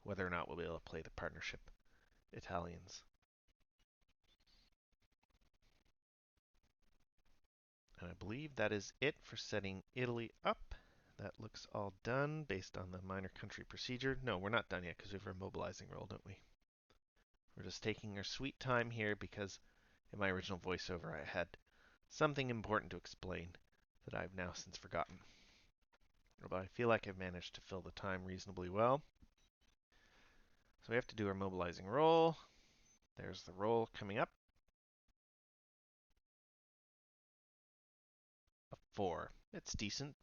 Whether or not we'll be able to play the partnership Italians. And I believe that is it for setting Italy up. That looks all done based on the minor country procedure. No, we're not done yet because we have our mobilizing roll, don't we? We're just taking our sweet time here because in my original voiceover I had something important to explain that I've now since forgotten. Although I feel like I've managed to fill the time reasonably well. So we have to do our mobilizing roll. There's the roll coming up. 4. It's decent.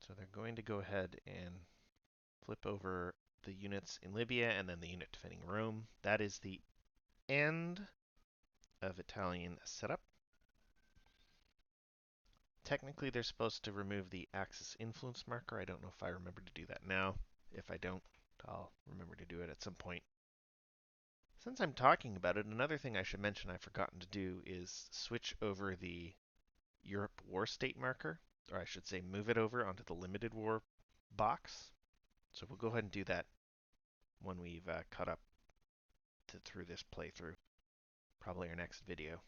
So they're going to go ahead and flip over the units in Libya and then the unit defending Rome. That is the end of Italian setup. Technically, they're supposed to remove the Axis influence marker. I don't know if I remember to do that now. If I don't, I'll remember to do it at some point. Since I'm talking about it, another thing I should mention I've forgotten to do is switch over the Europe War State marker, or I should say move it over onto the Limited War box. So we'll go ahead and do that when we've caught up through this playthrough, probably our next video.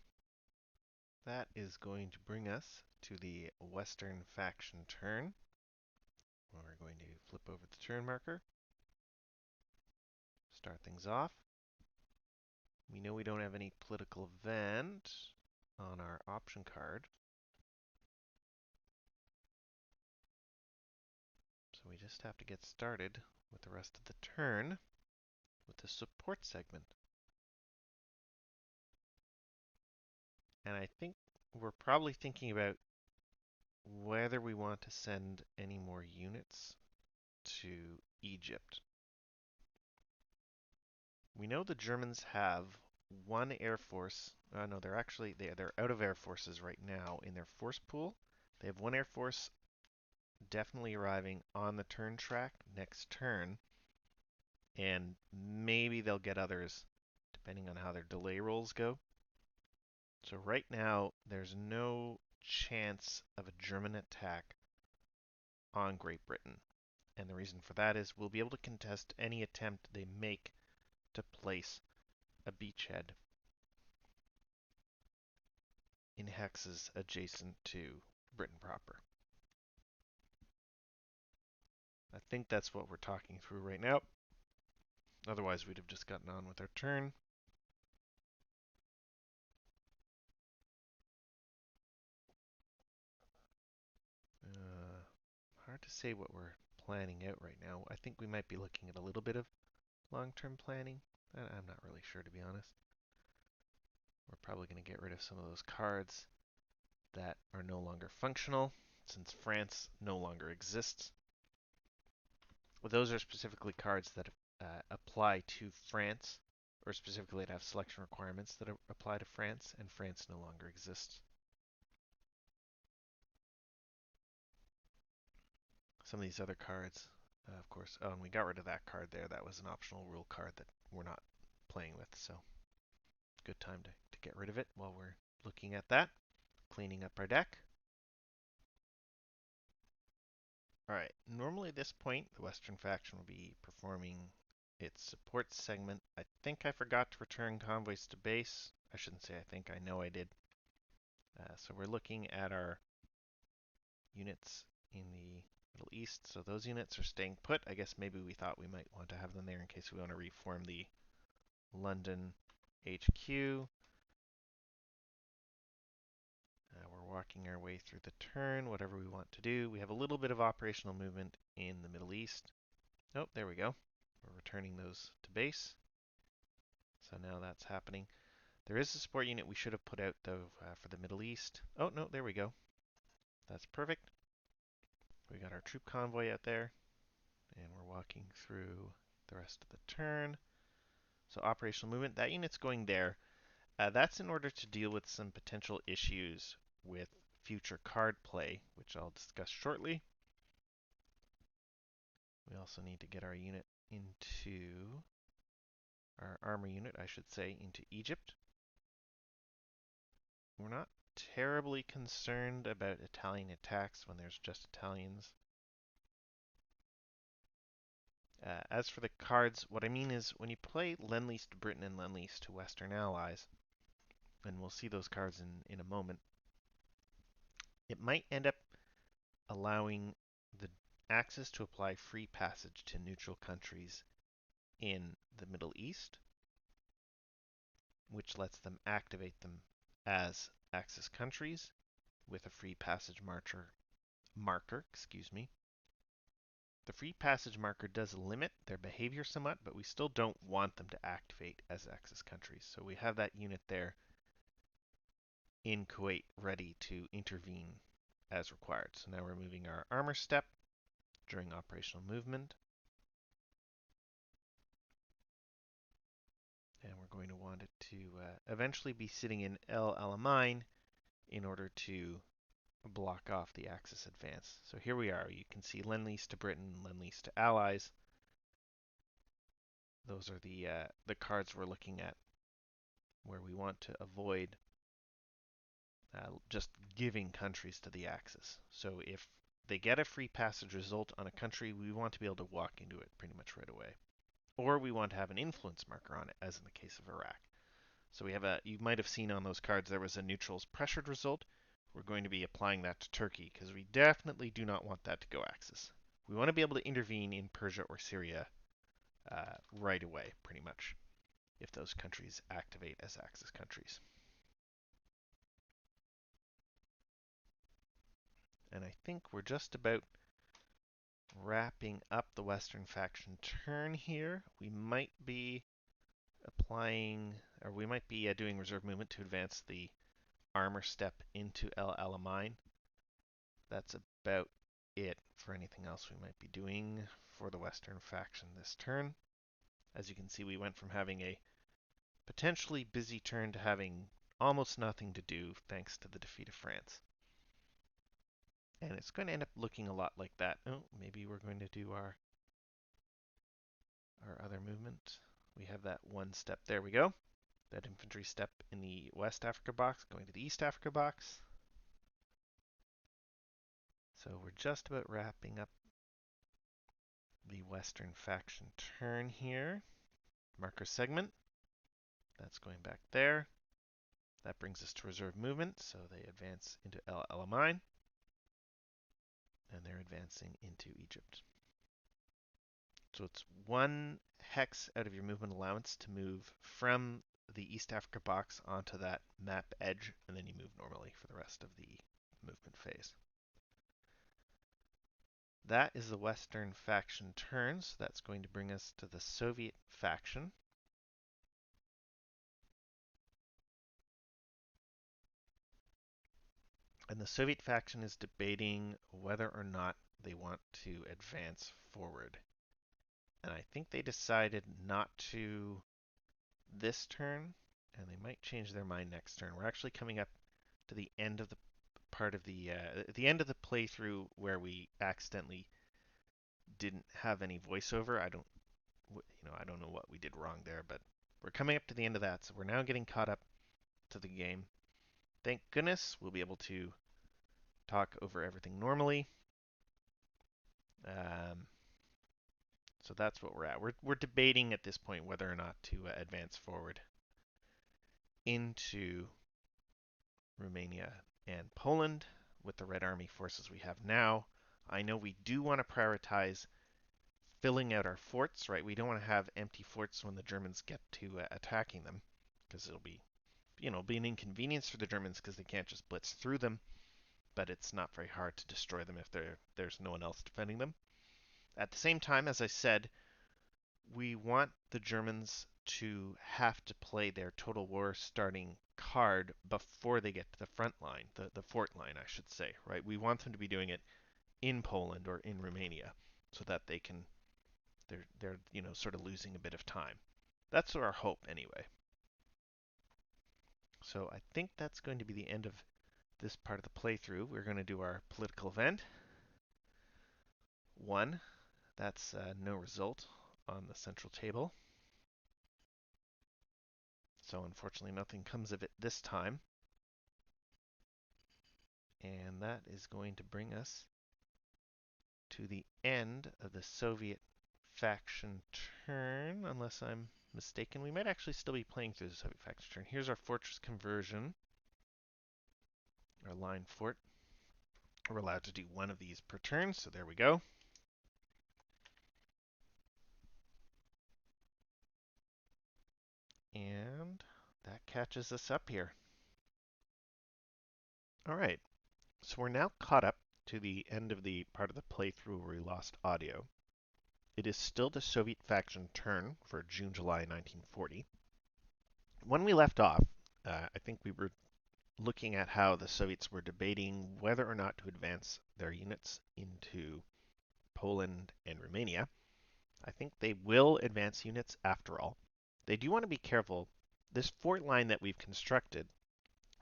That is going to bring us to the Western faction turn. We're going to flip over the turn marker, start things off. We know we don't have any political event on our option card, so we just have to get started with the rest of the turn with the support segment. And I think we're probably thinking about whether we want to send any more units to Egypt. We know the Germans have one air force. No, they're out of air forces right now in their force pool. They have one air force definitely arriving on the turn track next turn, and maybe they'll get others depending on how their delay rolls go. So right now, there's no chance of a German attack on Great Britain. And the reason for that is we'll be able to contest any attempt they make to place a beachhead in hexes adjacent to Britain proper. I think that's what we're talking through right now. Otherwise, we'd have just gotten on with our turn. Hard to say what we're planning out right now. I think we might be looking at a little bit of long-term planning. I'm not really sure, to be honest. We're probably going to get rid of some of those cards that are no longer functional, since France no longer exists. Well, those are specifically cards that apply to France, or specifically that have selection requirements that apply to France, and France no longer exists. Some of these other cards, of course. Oh, and we got rid of that card there. That was an optional rule card that we're not playing with, so good time to get rid of it while we're looking at that, cleaning up our deck. Alright, normally at this point, the Western faction will be performing its support segment. I think I forgot to return convoys to base. I shouldn't say I think, I know I did. So we're looking at our units in the Middle East. So those units are staying put. I guess maybe we thought we might want to have them there in case we want to reform the London HQ. We're walking our way through the turn, whatever we want to do. We have a little bit of operational movement in the Middle East. Oh, there we go. We're returning those to base. So now that's happening. There is a support unit we should have put out, though, for the Middle East. Oh, no, there we go. That's perfect. We got our troop convoy out there, and we're walking through the rest of the turn. So operational movement, that unit's going there. That's in order to deal with some potential issues with future card play, which I'll discuss shortly. We also need to get our unit into, our armor unit, I should say, into Egypt. We're not terribly concerned about Italian attacks when there's just Italians. As for the cards, what I mean is when you play Lend-Lease to Britain and Lend-Lease to Western allies, and we'll see those cards in a moment, it might end up allowing the Axis to apply free passage to neutral countries in the Middle East, which lets them activate them as Axis countries with a free passage marker, The free passage marker does limit their behavior somewhat, but we still don't want them to activate as Axis countries. So we have that unit there in Kuwait ready to intervene as required. So now we're moving our armor step during operational movement. And we're going to want it to eventually be sitting in El Alamein in order to block off the Axis advance. So here we are. You can see Lend-Lease to Britain, Lend-Lease to Allies. Those are the cards we're looking at where we want to avoid just giving countries to the Axis. So if they get a free passage result on a country, we want to be able to walk into it pretty much right away. Or we want to have an influence marker on it, as in the case of Iraq. So we have you might have seen on those cards there was a neutrals pressured result. We're going to be applying that to Turkey because we definitely do not want that to go Axis. We want to be able to intervene in Persia or Syria right away, pretty much, if those countries activate as Axis countries. And I think we're just about wrapping up the Western faction turn here. We might be applying, or we might be doing reserve movement to advance the armor step into El Alamein. That's about it for anything else we might be doing for the Western faction this turn. As you can see, we went from having a potentially busy turn to having almost nothing to do thanks to the defeat of France. And it's going to end up looking a lot like that. Oh, maybe we're going to do our other movement. We have that one step. There we go. That infantry step in the West Africa box going to the East Africa box. So we're just about wrapping up the Western faction turn here. Marker segment. That's going back there. That brings us to reserve movement. So they advance into El Alamein. And they're advancing into Egypt. So it's one hex out of your movement allowance to move from the East Africa box onto that map edge, and then you move normally for the rest of the movement phase. That is the Western faction turns. That's going to bring us to the Soviet faction. And the Soviet faction is debating whether or not they want to advance forward. And I think they decided not to this turn, and they might change their mind next turn. We're actually coming up to the end of the part of the playthrough where we accidentally didn't have any voiceover. I don't know what we did wrong there, but we're coming up to the end of that, so we're now getting caught up to the game. Thank goodness we'll be able to talk over everything normally. So that's what we're at. We're debating at this point whether or not to advance forward into Romania and Poland with the Red Army forces we have now. I know we do want to prioritize filling out our forts, right? We don't want to have empty forts when the Germans get to attacking them, because it'll be, be an inconvenience for the Germans because they can't just blitz through them, but it's not very hard to destroy them if there's no one else defending them. At the same time, as I said, we want the Germans to have to play their total war starting card before they get to the front line, the fort line, I should say, right? We want them to be doing it in Poland or in Romania so that they're sort of losing a bit of time. That's our hope anyway. So I think that's going to be the end of this part of the playthrough. We're going to do our political event. 1. That's no result on the central table. So unfortunately nothing comes of it this time. And that is going to bring us to the end of the Soviet faction turn, unless I'm mistaken. We might actually still be playing through the Soviet faction turn. Here's our fortress conversion, our line fort. We're allowed to do one of these per turn, so there we go. And that catches us up here. All right, so we're now caught up to the end of the part of the playthrough where we lost audio. It is still the Soviet faction turn for June-July 1940. When we left off, I think we were looking at how the Soviets were debating whether or not to advance their units into Poland and Romania. I think they will advance units after all. They do want to be careful. This fort line that we've constructed,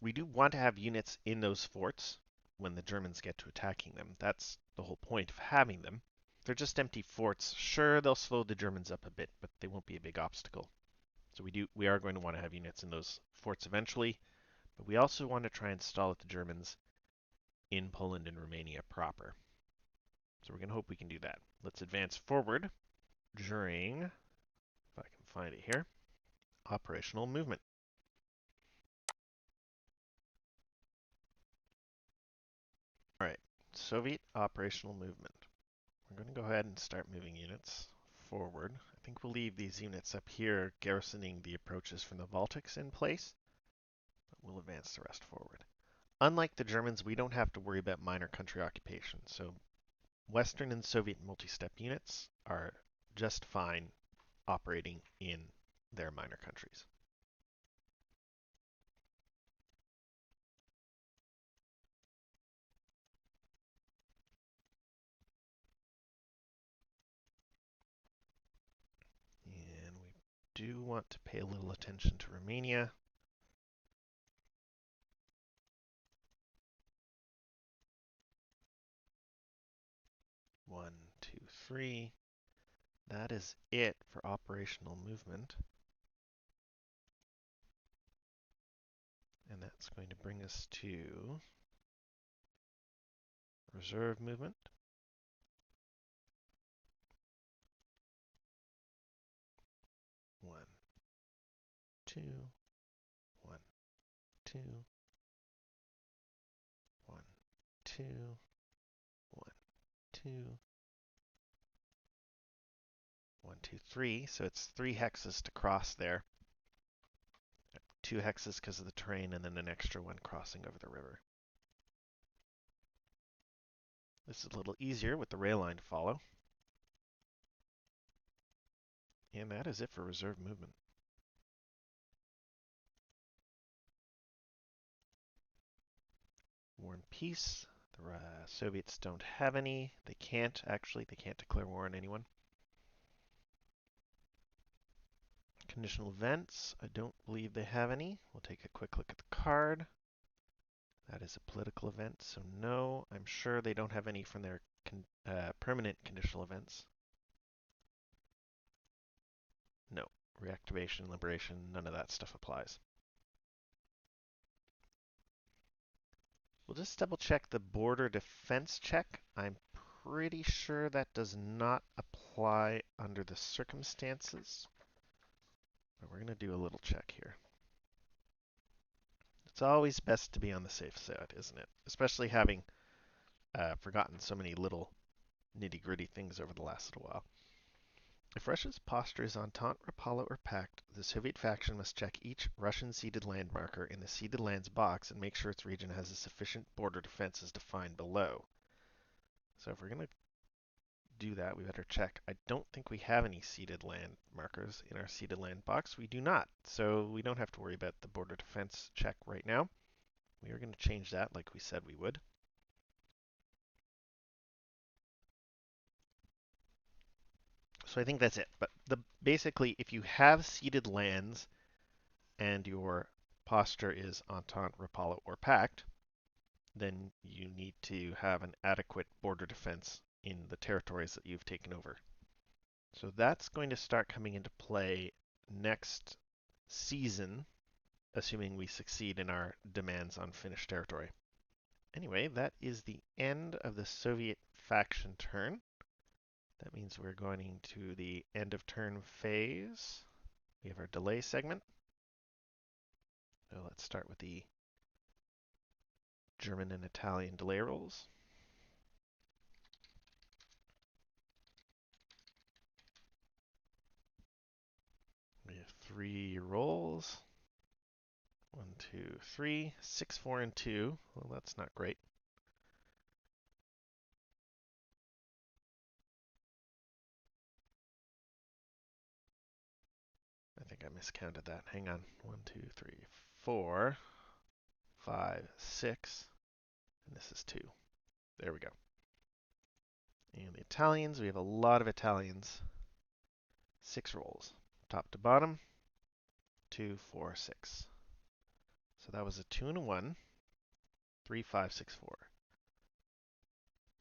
we do want to have units in those forts when the Germans get to attacking them. That's the whole point of having them. If they're just empty forts, sure, they'll slow the Germans up a bit, but they won't be a big obstacle. So we are going to want to have units in those forts eventually, but we also want to try and stall at the Germans in Poland and Romania proper. So we're going to hope we can do that. Let's advance forward during, if I can find it here, operational movement. All right, Soviet operational movement. We're going to go ahead and start moving units forward. I think we'll leave these units up here garrisoning the approaches from the Baltics in place, but we'll advance the rest forward. Unlike the Germans, we don't have to worry about minor country occupation, so Western and Soviet multi-step units are just fine operating in their minor countries. And we do want to pay a little attention to Romania. One, two, three. That is it for operational movement. And that's going to bring us to reserve movement. One, two, one, two, one, two, one, two, one, two, three. So it's 3 hexes to cross there. 2 hexes because of the terrain, and then an extra one crossing over the river. This is a little easier with the rail line to follow. And that is it for reserve movement. War and peace. The Soviets don't have any. They can't, actually. They can't declare war on anyone. Conditional events. I don't believe they have any. We'll take a quick look at the card. That is a political event, so no. I'm sure they don't have any from their permanent conditional events. No. Reactivation, liberation, none of that stuff applies. We'll just double check the border defense check. I'm pretty sure that does not apply under the circumstances. But we're going to do a little check here. It's always best to be on the safe side, isn't it? Especially having forgotten so many little nitty-gritty things over the last little while. If Russia's posture is Entente, Rapallo, or Pact, the Soviet faction must check each Russian ceded land marker in the ceded lands box and make sure its region has a sufficient border defense as defined below. So if we're going to do that, we better check. I don't think we have any ceded land markers in our ceded land box. We do not, so we don't have to worry about the border defense check right now. We are going to change that like we said we would. So I think that's it. But basically, if you have ceded lands and your posture is Entente, Rapallo, or Pact, then you need to have an adequate border defense in the territories that you've taken over. So that's going to start coming into play next season, assuming we succeed in our demands on Finnish territory. Anyway, that is the end of the Soviet faction turn. That means we're going to the end of turn phase. We have our delay segment. So let's start with the German and Italian delay rolls. We have 3 rolls. 1, 2, 3, 6, 4, and 2. Well, that's not great. I miscounted that. Hang on. 1, 2, 3, 4, 5, 6, and this is 2. There we go. And the Italians, we have a lot of Italians. 6 rolls. Top to bottom, 2, 4, 6. So that was a 2 and a 1. 3, 5, 6, 4.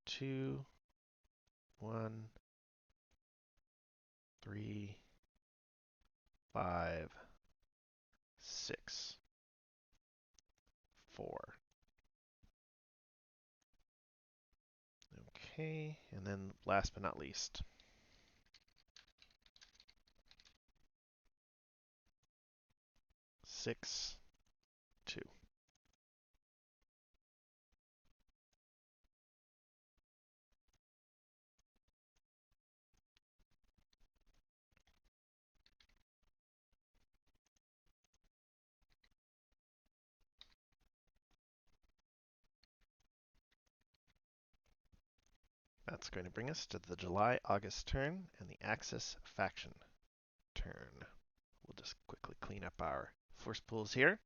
2, 1, 3, 5, 6, 4. Okay, and then last but not least, 6, 2. That's going to bring us to the July-August turn and the Axis faction turn. We'll just quickly clean up our force pools here.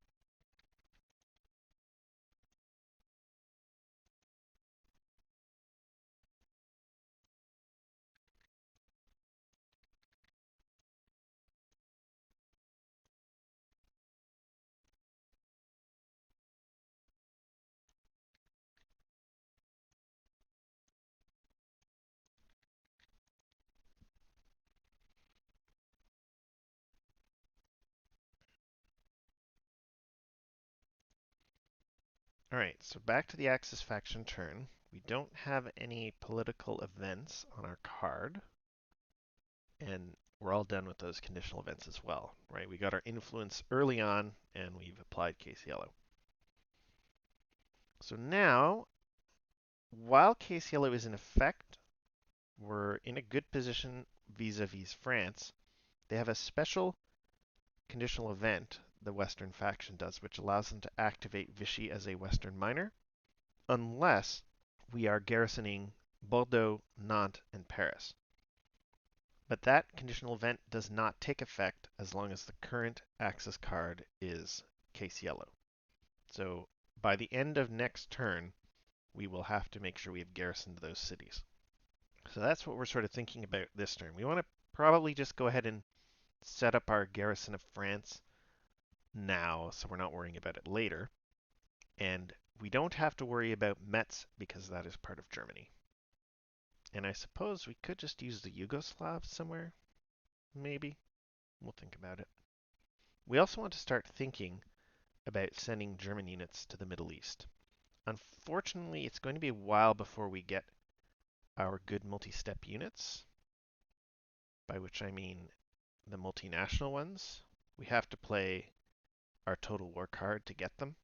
All right, so back to the Axis faction turn. We don't have any political events on our card, and we're all done with those conditional events as well, right? We got our influence early on, and we've applied case yellow. So now, while case yellow is in effect, we're in a good position vis-a-vis France. They have a special conditional event the Western faction does, which allows them to activate Vichy as a Western minor, unless we are garrisoning Bordeaux, Nantes, and Paris. But that conditional event does not take effect as long as the current Axis card is case yellow. So by the end of next turn, we will have to make sure we have garrisoned those cities. So that's what we're sort of thinking about this turn. We want to probably just go ahead and set up our garrison of France now, so we're not worrying about it later. And we don't have to worry about Metz because that is part of Germany. And I suppose we could just use the Yugoslavs somewhere. Maybe. We'll think about it. We also want to start thinking about sending German units to the Middle East. Unfortunately, it's going to be a while before we get our good multi-step units, by which I mean the multinational ones. We have to play our total war card to get them.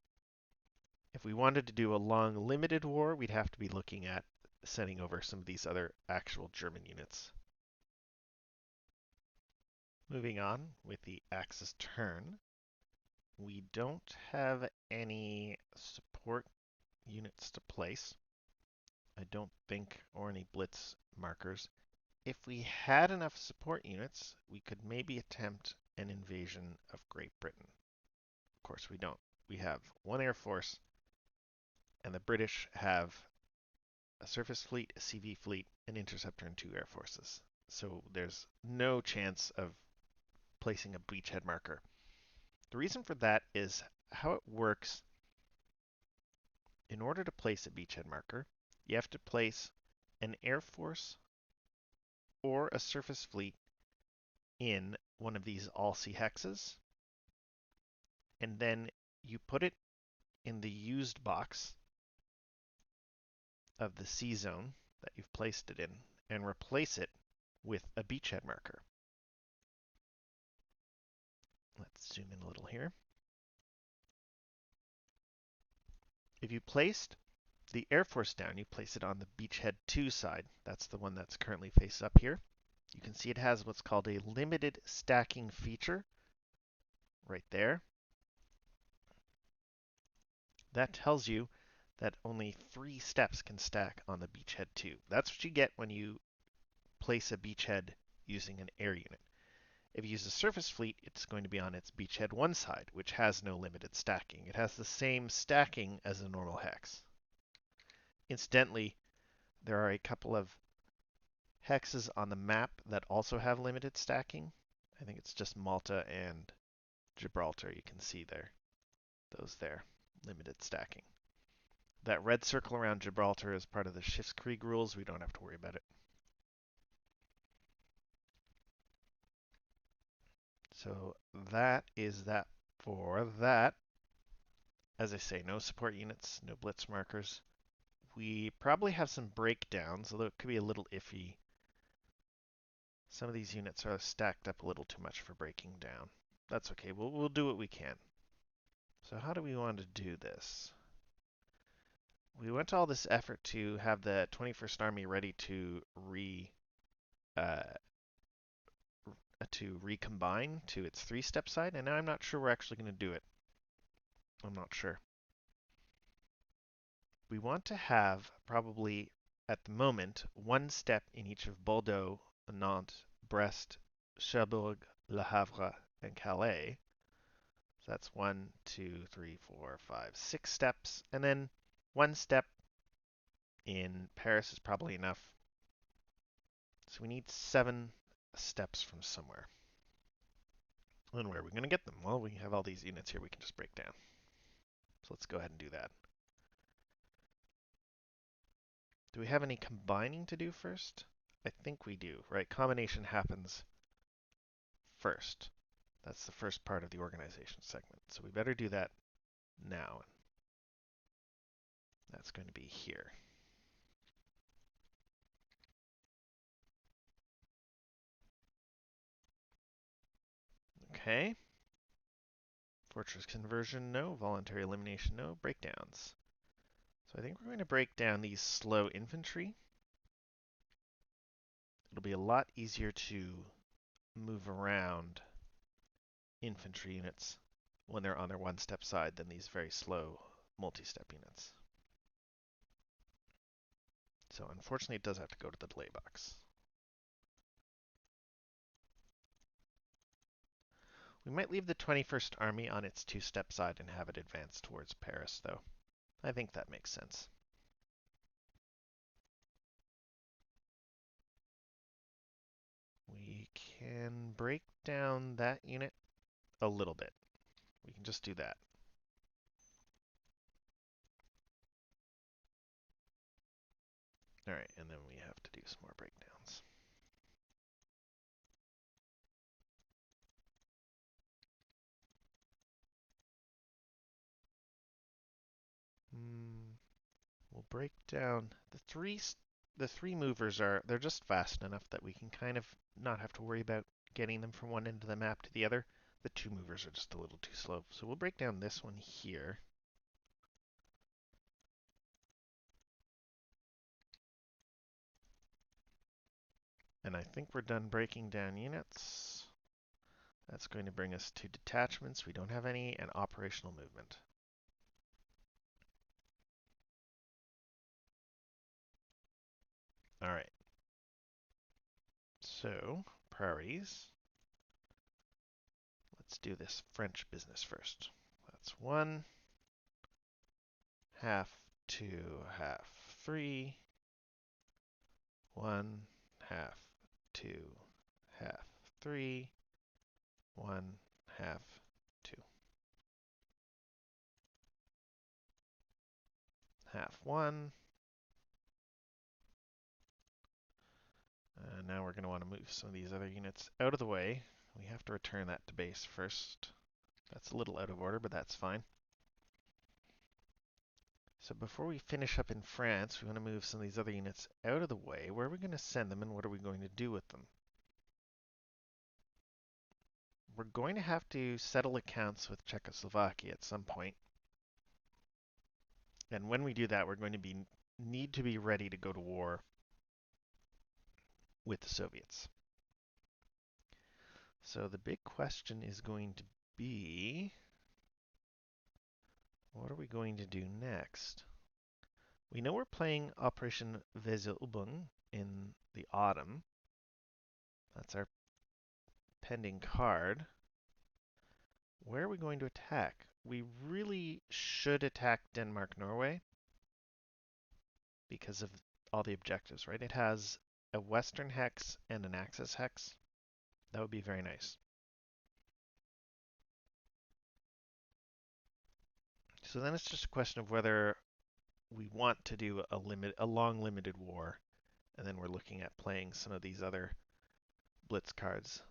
If we wanted to do a long limited war, we'd have to be looking at sending over some of these other actual German units. Moving on with the Axis turn, we don't have any support units to place, I don't think, or any blitz markers. If we had enough support units, we could maybe attempt an invasion of Great Britain. Of course, we don't. We have one air force, and the British have a surface fleet, a CV fleet, an interceptor, and 2 air forces. So there's no chance of placing a beachhead marker. The reason for that is how it works. In order to place a beachhead marker, you have to place an air force or a surface fleet in one of these all-sea hexes, and then you put it in the used box of the C zone that you've placed it in, and replace it with a beachhead marker. Let's zoom in a little here. If you placed the Air Force down, you place it on the beachhead 2 side. That's the one that's currently faced up here. You can see it has what's called a limited stacking feature right there. That tells you that only 3 steps can stack on the beachhead 2. That's what you get when you place a beachhead using an air unit. If you use a surface fleet, it's going to be on its beachhead 1 side, which has no limited stacking. It has the same stacking as a normal hex. Incidentally, there are a couple of hexes on the map that also have limited stacking. I think it's just Malta and Gibraltar you can see there. Those there, limited stacking. That red circle around Gibraltar is part of the Krieg rules. We don't have to worry about it. So that is that for that. As I say, no support units, no blitz markers. We probably have some breakdowns, although it could be a little iffy. Some of these units are stacked up a little too much for breaking down. That's okay, we'll do what we can. So how do we want to do this? We went to all this effort to have the 21st Army ready uh, to recombine to its 3-step side, and now I'm not sure we're actually going to do it. I'm not sure. We want to have probably, at the moment, 1 step in each of Bordeaux, Nantes, Brest, Cherbourg, Le Havre, and Calais. So that's 1, 2, 3, 4, 5, 6 steps, and then 1 step in Paris is probably enough. So we need 7 steps from somewhere. And where are we going to get them? Well, we have all these units here we can just break down. So let's go ahead and do that. Do we have any combining to do first? I think we do, right? Combination happens first. That's the first part of the organization segment. So we better do that now. That's going to be here. Okay. Fortress conversion, no. Voluntary elimination, no. Breakdowns. So I think we're going to break down these slow infantry. It'll be a lot easier to move around infantry units when they're on their 1-step side than these very slow multi-step units. So unfortunately it does have to go to the delay box. We might leave the 21st Army on its 2-step side and have it advance towards Paris, though. I think that makes sense. We can break down that unit a little bit. We can just do that. All right, and then we have to do some more breakdowns. We'll break down the three movers they're just fast enough that we can kind of not have to worry about getting them from one end of the map to the other. The 2 movers are just a little too slow. So we'll break down this one here. And I think we're done breaking down units. That's going to bring us to detachments. We don't have any, and operational movement. All right. So, priorities. Let's do this French business first. That's 1, half 2, half 3, 1, half 2, half 3, 1, half 2. Half 1. Now we're going to want to move some of these other units out of the way. We have to return that to base first. That's a little out of order, but that's fine. So before we finish up in France, we want to move some of these other units out of the way. Where are we going to send them and what are we going to do with them? We're going to have to settle accounts with Czechoslovakia at some point. And when we do that, we're going to need to be ready to go to war with the Soviets. So the big question is going to be, what are we going to do next? We know we're playing Operation Weserübung in the autumn. That's our pending card. Where are we going to attack? We really should attack Denmark-Norway because of all the objectives, right? It has a Western hex and an Axis hex. That would be very nice. So then it's just a question of whether we want to do a long limited war, and then we're looking at playing some of these other blitz cards.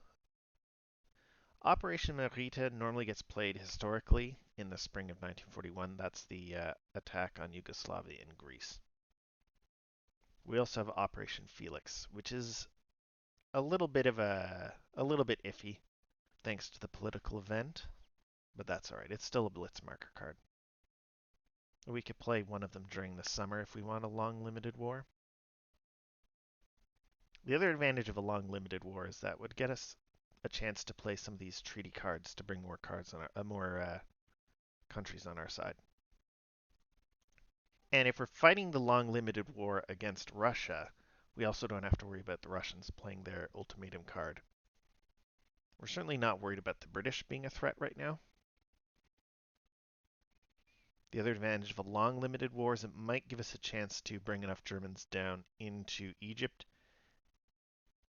Operation Merita normally gets played historically in the spring of 1941. That's the attack on Yugoslavia and Greece. We also have Operation Felix, which is a little bit iffy, thanks to the political event, but that's all right. It's still a blitz marker card. We could play one of them during the summer if we want a long limited war. The other advantage of a long limited war is that would get us a chance to play some of these treaty cards to bring more cards on more countries on our side. And if we're fighting the long limited war against Russia, we also don't have to worry about the Russians playing their ultimatum card. We're certainly not worried about the British being a threat right now. The other advantage of a long limited war is it might give us a chance to bring enough Germans down into Egypt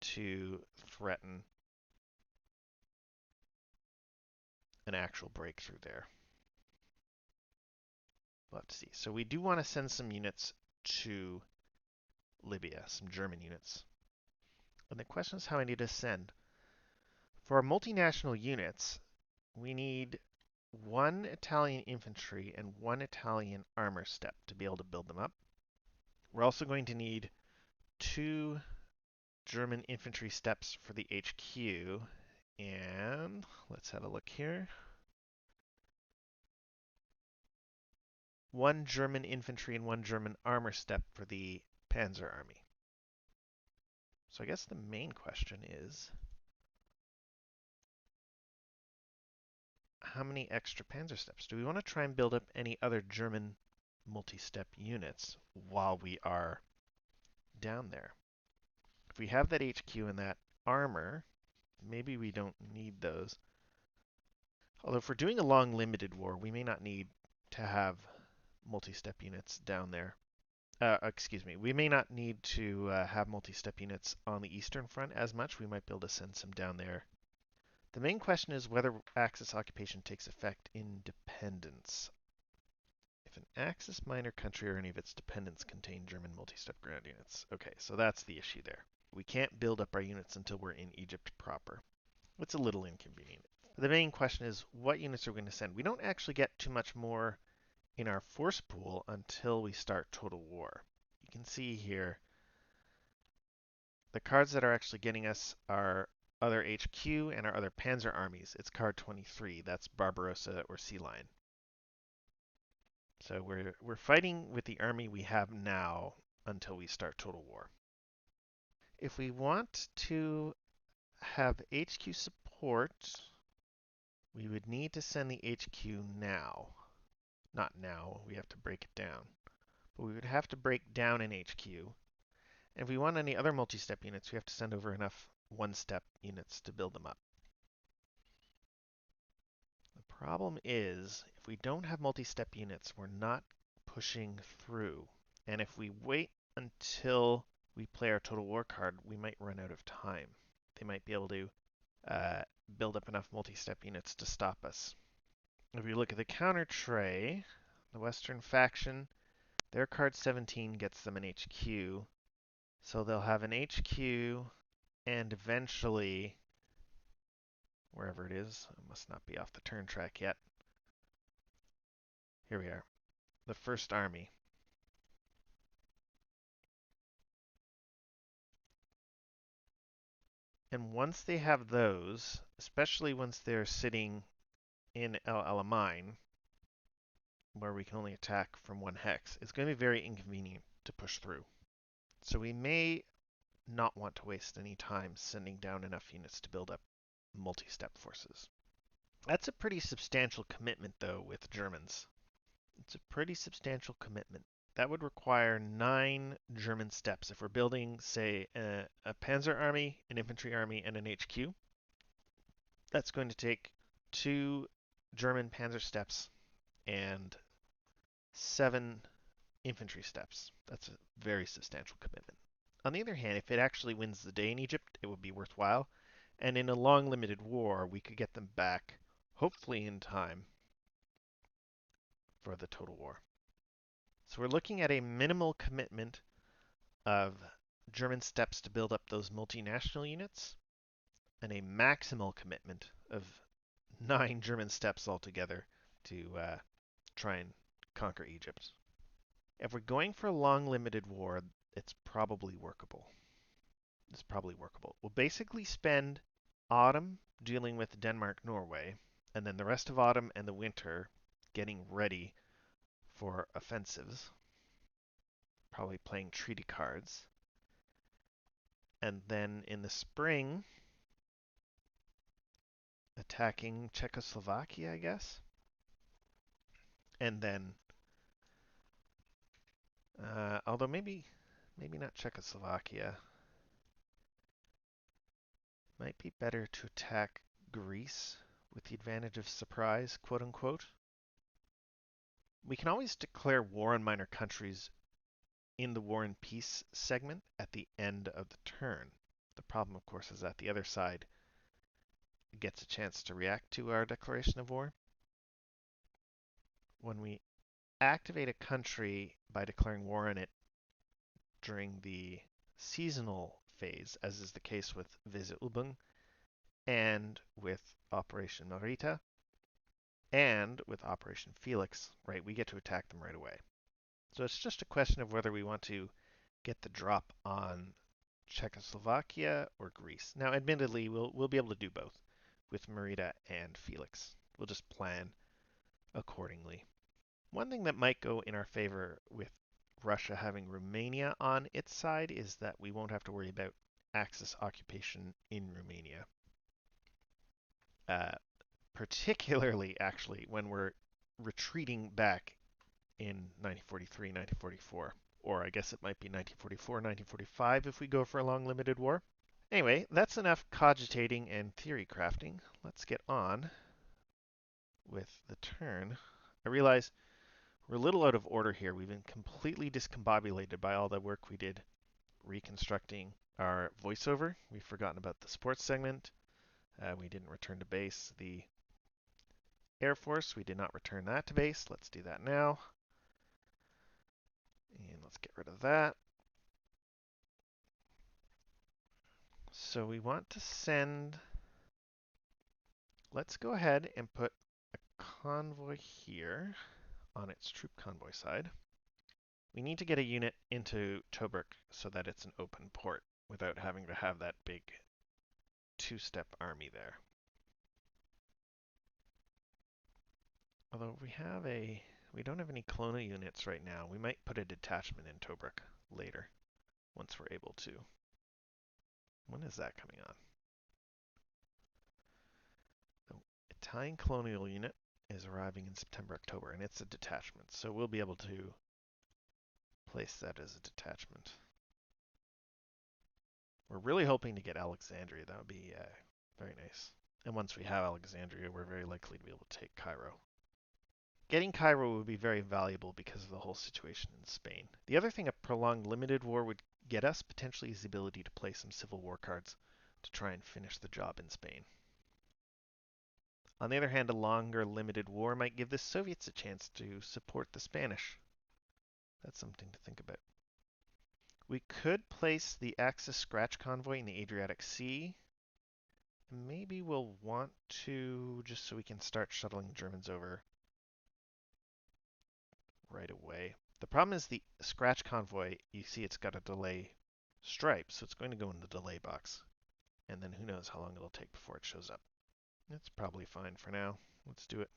to threaten an actual breakthrough there. We'll have to see. So we do want to send some units to Libya, some German units. And the question is how many to send. For our multinational units, we need one Italian infantry and one Italian armor step to be able to build them up. We're also going to need 2 German infantry steps for the HQ. And let's have a look here. 1 German infantry and 1 German armor step for the Panzer Army. So I guess the main question is, how many extra Panzer steps? Do we want to try and build up any other German multi-step units while we are down there? If we have that HQ and that armor, maybe we don't need those. Although if we're doing a long limited war, we may not need to have multi-step units down there. Excuse me, we may not need to have multi-step units on the Eastern Front as much. We might be able to send some down there. The main question is whether Axis occupation takes effect in dependence. If an Axis minor country or any of its dependents contain German multi-step ground units. Okay, so that's the issue there. We can't build up our units until we're in Egypt proper. It's a little inconvenient. The main question is what units are we going to send? We don't actually get too much more in our force pool until we start Total War. You can see here the cards that are actually getting us our other HQ and our other Panzer armies. It's card 23. That's Barbarossa or Sea Lion. So we're fighting with the army we have now until we start Total War. If we want to have HQ support, we would need to send the HQ now. Not now, we have to break it down. But we would have to break down an HQ. And if we want any other multi-step units, we have to send over enough one-step units to build them up. The problem is, if we don't have multi-step units, we're not pushing through. And if we wait until we play our Total War card, we might run out of time. They might be able to build up enough multi-step units to stop us. If you look at the counter tray, the Western faction, their card 17 gets them an HQ. So they'll have an HQ and eventually, wherever it is, it must not be off the turn track yet. Here we are, the First Army. And once they have those, especially once they're sitting in El Alamein, where we can only attack from 1 hex, it's going to be very inconvenient to push through. So we may not want to waste any time sending down enough units to build up multi-step forces. That's a pretty substantial commitment, though, with Germans. It's a pretty substantial commitment. That would require 9 German steps if we're building, say, a Panzer army, an infantry army, and an HQ. That's going to take 2 German panzer steps and 7 infantry steps. That's a very substantial commitment. On the other hand, if it actually wins the day in Egypt, it would be worthwhile. And in a long limited war, we could get them back, hopefully in time, for the total war. So we're looking at a minimal commitment of German steps to build up those multinational units, and a maximal commitment of 9 German steps altogether to try and conquer Egypt. If we're going for a long limited war, it's probably workable. We'll basically spend autumn dealing with Denmark, Norway, and then the rest of autumn and the winter getting ready for offensives, probably playing treaty cards. And then in the spring, attacking Czechoslovakia, I guess. And then, although maybe not Czechoslovakia. Might be better to attack Greece with the advantage of surprise, quote unquote. We can always declare war on minor countries in the War and Peace segment at the end of the turn. The problem, of course, is that the other side gets a chance to react to our declaration of war. When we activate a country by declaring war on it during the seasonal phase, as is the case with Weserübung and with Operation Marita and with Operation Felix, right, we get to attack them right away. So it's just a question of whether we want to get the drop on Czechoslovakia or Greece. Now, admittedly, we'll be able to do both with Merida and Felix. We'll just plan accordingly. One thing that might go in our favor with Russia having Romania on its side is that we won't have to worry about Axis occupation in Romania. Particularly, actually, when we're retreating back in 1943, 1944. Or I guess it might be 1944, 1945 if we go for a long limited war. Anyway, that's enough cogitating and theory crafting. Let's get on with the turn. I realize we're a little out of order here. We've been completely discombobulated by all the work we did reconstructing our voiceover. We've forgotten about the sports segment. We didn't return to base the Air Force. We did not return that to base. Let's do that now. And let's get rid of that. So we want to send, let's go ahead and put a convoy here on its troop convoy side. We need to get a unit into Tobruk so that it's an open port without having to have that big 2-step army there. Although we don't have any colonial units right now. We might put a detachment in Tobruk later once we're able to. When is that coming on? The Italian colonial unit is arriving in September, October, and it's a detachment. So we'll be able to place that as a detachment. We're really hoping to get Alexandria. That would be very nice. And once we have Alexandria, we're very likely to be able to take Cairo. Getting Cairo would be very valuable because of the whole situation in Spain. The other thing a prolonged limited war would get us potentially is the ability to play some civil war cards to try and finish the job in Spain. On the other hand, a longer limited war might give the Soviets a chance to support the Spanish. That's something to think about. We could place the Axis Scratch convoy in the Adriatic Sea. Maybe we'll want to, just so we can start shuttling Germans over right away. The problem is the Scratch convoy, you see it's got a delay stripe, so it's going to go in the delay box. And then who knows how long it'll take before it shows up. It's probably fine for now. Let's do it.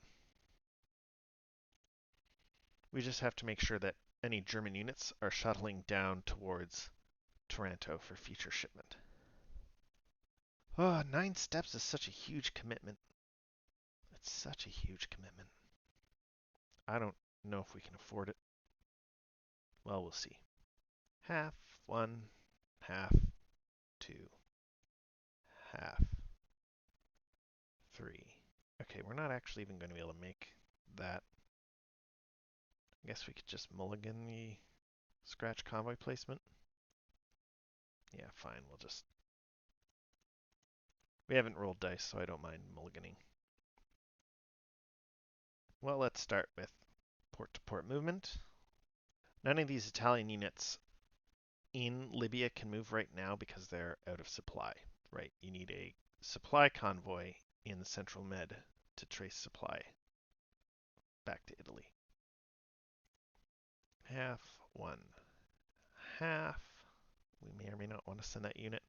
We just have to make sure that any German units are shuttling down towards Taranto for future shipment. Oh, 9 steps is such a huge commitment. It's such a huge commitment. I don't know if we can afford it. Well, we'll see. Half, 1, half, 2, half, 3. Okay, we're not actually even going to be able to make that. I guess we could just mulligan the scratch convoy placement. Yeah, fine. We'll just... We haven't rolled dice, so I don't mind mulliganing. Well, let's start with port-to-port movement. None of these Italian units in Libya can move right now because they're out of supply, right? You need a supply convoy in the Central Med to trace supply back to Italy. Half, 1, half. We may or may not want to send that unit.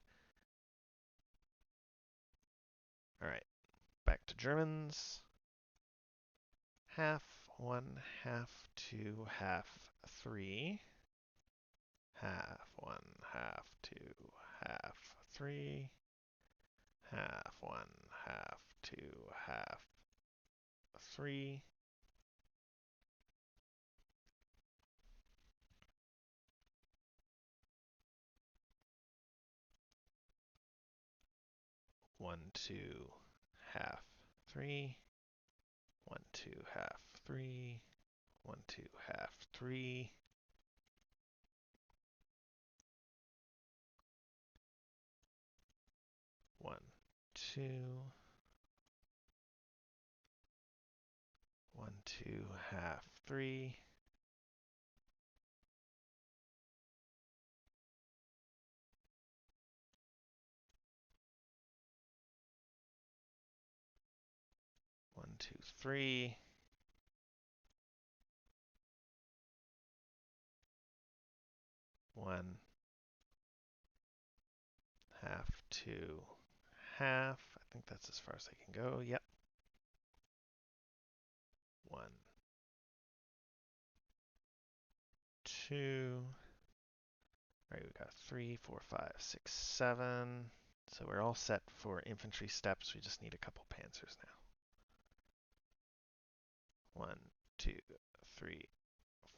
All right, back to Germans. Half, 1, half, 2, half, 3. Half, 1, half, 2, half, 3. Half, 1, half, 2, half, 3. One, 2, half, 3. 1, 2, half, 3. 1, 2, half, 3. 1, 2. 1, 2, half, 3. 1, 2, 3. 1, half, 2, half. I think that's as far as I can go. Yep. 1, 2. All right, we got 3, 4, 5, 6, 7. So we're all set for infantry steps. We just need a couple panzers now. 1, 2, 3,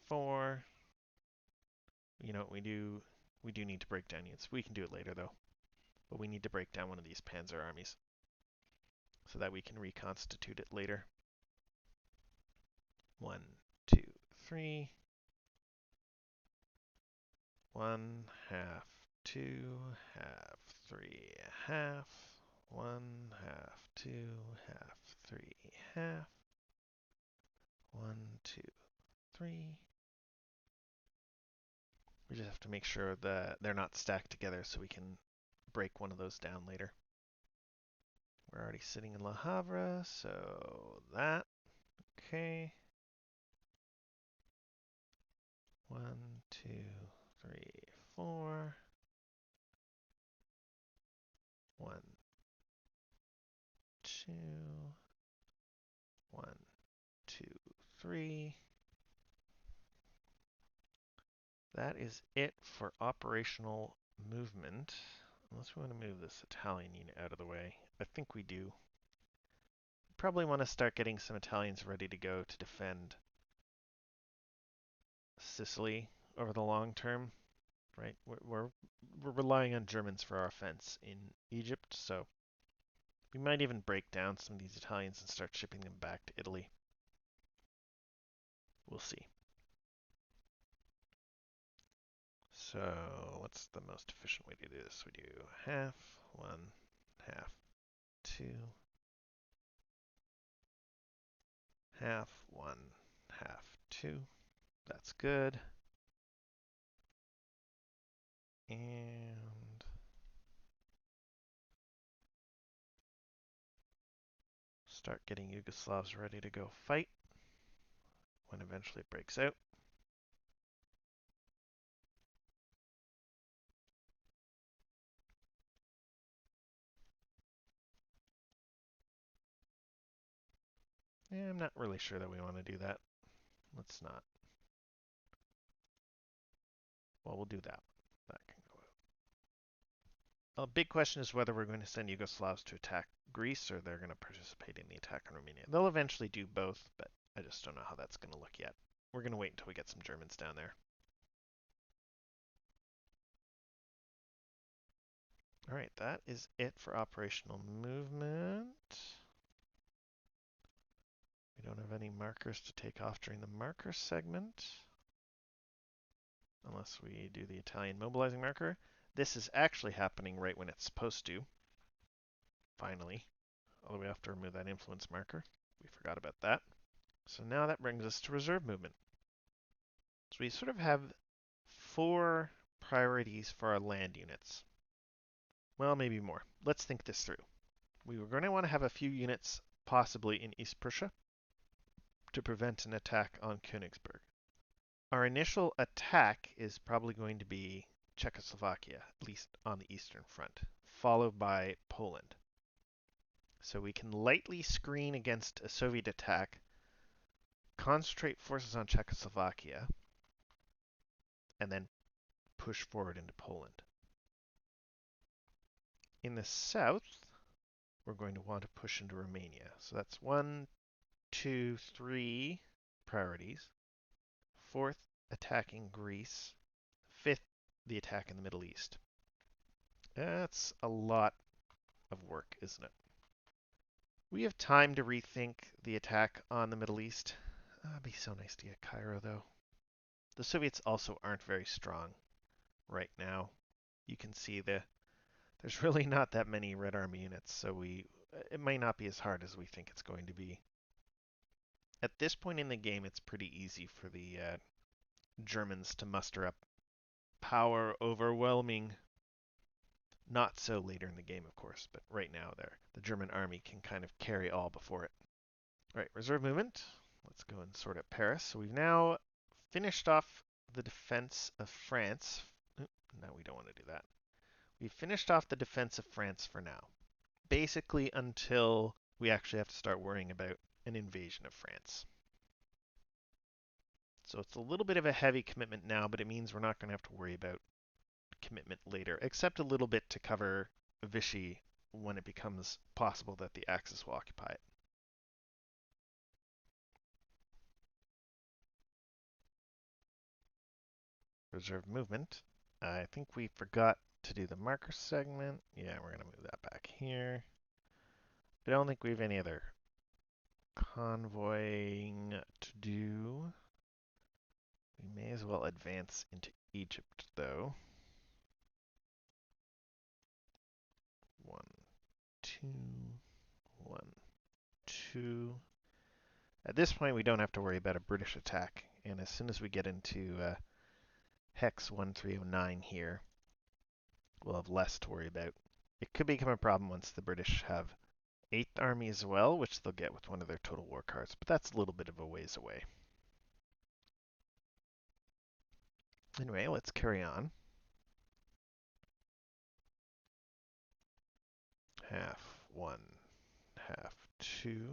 4. You know what we do? We do need to break down units. We can do it later though. But we need to break down one of these panzer armies so that we can reconstitute it later. 1, 2, 3. 1, half, 2, half, 3, half. 1, half, 2, half, 3, half. 1, 2, 3. We just have to make sure that they're not stacked together so we can break one of those down later. We're already sitting in Le Havre, so that. Okay. 1, 2, 3, 4. 1, 2. 1, 2, 3. That is it for operational movement. Unless we want to move this Italian unit out of the way. I think we do. Probably want to start getting some Italians ready to go to defend Sicily over the long term, right? We're relying on Germans for our offense in Egypt, so we might even break down some of these Italians and start shipping them back to Italy. We'll see. So what's the most efficient way to do this? We do half, 1, half, 2, half, 1, half, 2. That's good. And start getting Yugoslavs ready to go fight when eventually it breaks out. Yeah, I'm not really sure that we want to do that. Let's not. Well, we'll do that. That can go out. A big question is whether we're going to send Yugoslavs to attack Greece or they're going to participate in the attack on Romania. They'll eventually do both, but I just don't know how that's going to look yet. We're going to wait until we get some Germans down there. All right, that is it for operational movement. We don't have any markers to take off during the marker segment, unless we do the Italian mobilizing marker. This is actually happening right when it's supposed to, finally. Although we have to remove that influence marker. We forgot about that. So now that brings us to reserve movement. So we sort of have 4 priorities for our land units. Well, maybe more. Let's think this through. We were going to want to have a few units possibly in East Prussia to prevent an attack on Königsberg. Our initial attack is probably going to be Czechoslovakia, at least on the Eastern Front, followed by Poland. So we can lightly screen against a Soviet attack, concentrate forces on Czechoslovakia, and then push forward into Poland. In the south, we're going to want to push into Romania. So that's 1, 2, 3 priorities. 4th, attacking Greece. 5th, the attack in the Middle East. That's a lot of work, isn't it? We have time to rethink the attack on the Middle East. It'd be so nice to get Cairo, though. The Soviets also aren't very strong right now. You can see there's really not that many Red Army units, so it might not be as hard as we think it's going to be. At this point in the game, it's pretty easy for the Germans to muster up power overwhelming. Not so later in the game, of course, but right now the German army can kind of carry all before it. All right, reserve movement. Let's go and sort out Paris. So we've now finished off the defense of France. No, we don't want to do that. We've finished off the defense of France for now. Basically until we actually have to start worrying about an invasion of France. So it's a little bit of a heavy commitment now, but it means we're not going to have to worry about commitment later, except a little bit to cover Vichy when it becomes possible that the Axis will occupy it. Reserve movement. I think we forgot to do the marker segment. Yeah, we're going to move that back here. I don't think we have any other convoying to do. We may as well advance into Egypt, though. 1, 2, 1, 2. At this point, we don't have to worry about a British attack. And as soon as we get into Hex 1309 here, we'll have less to worry about. It could become a problem once the British have 8th Army as well, which they'll get with one of their total war cards, but that's a little bit of a ways away. Anyway, let's carry on. Half 1, half 2.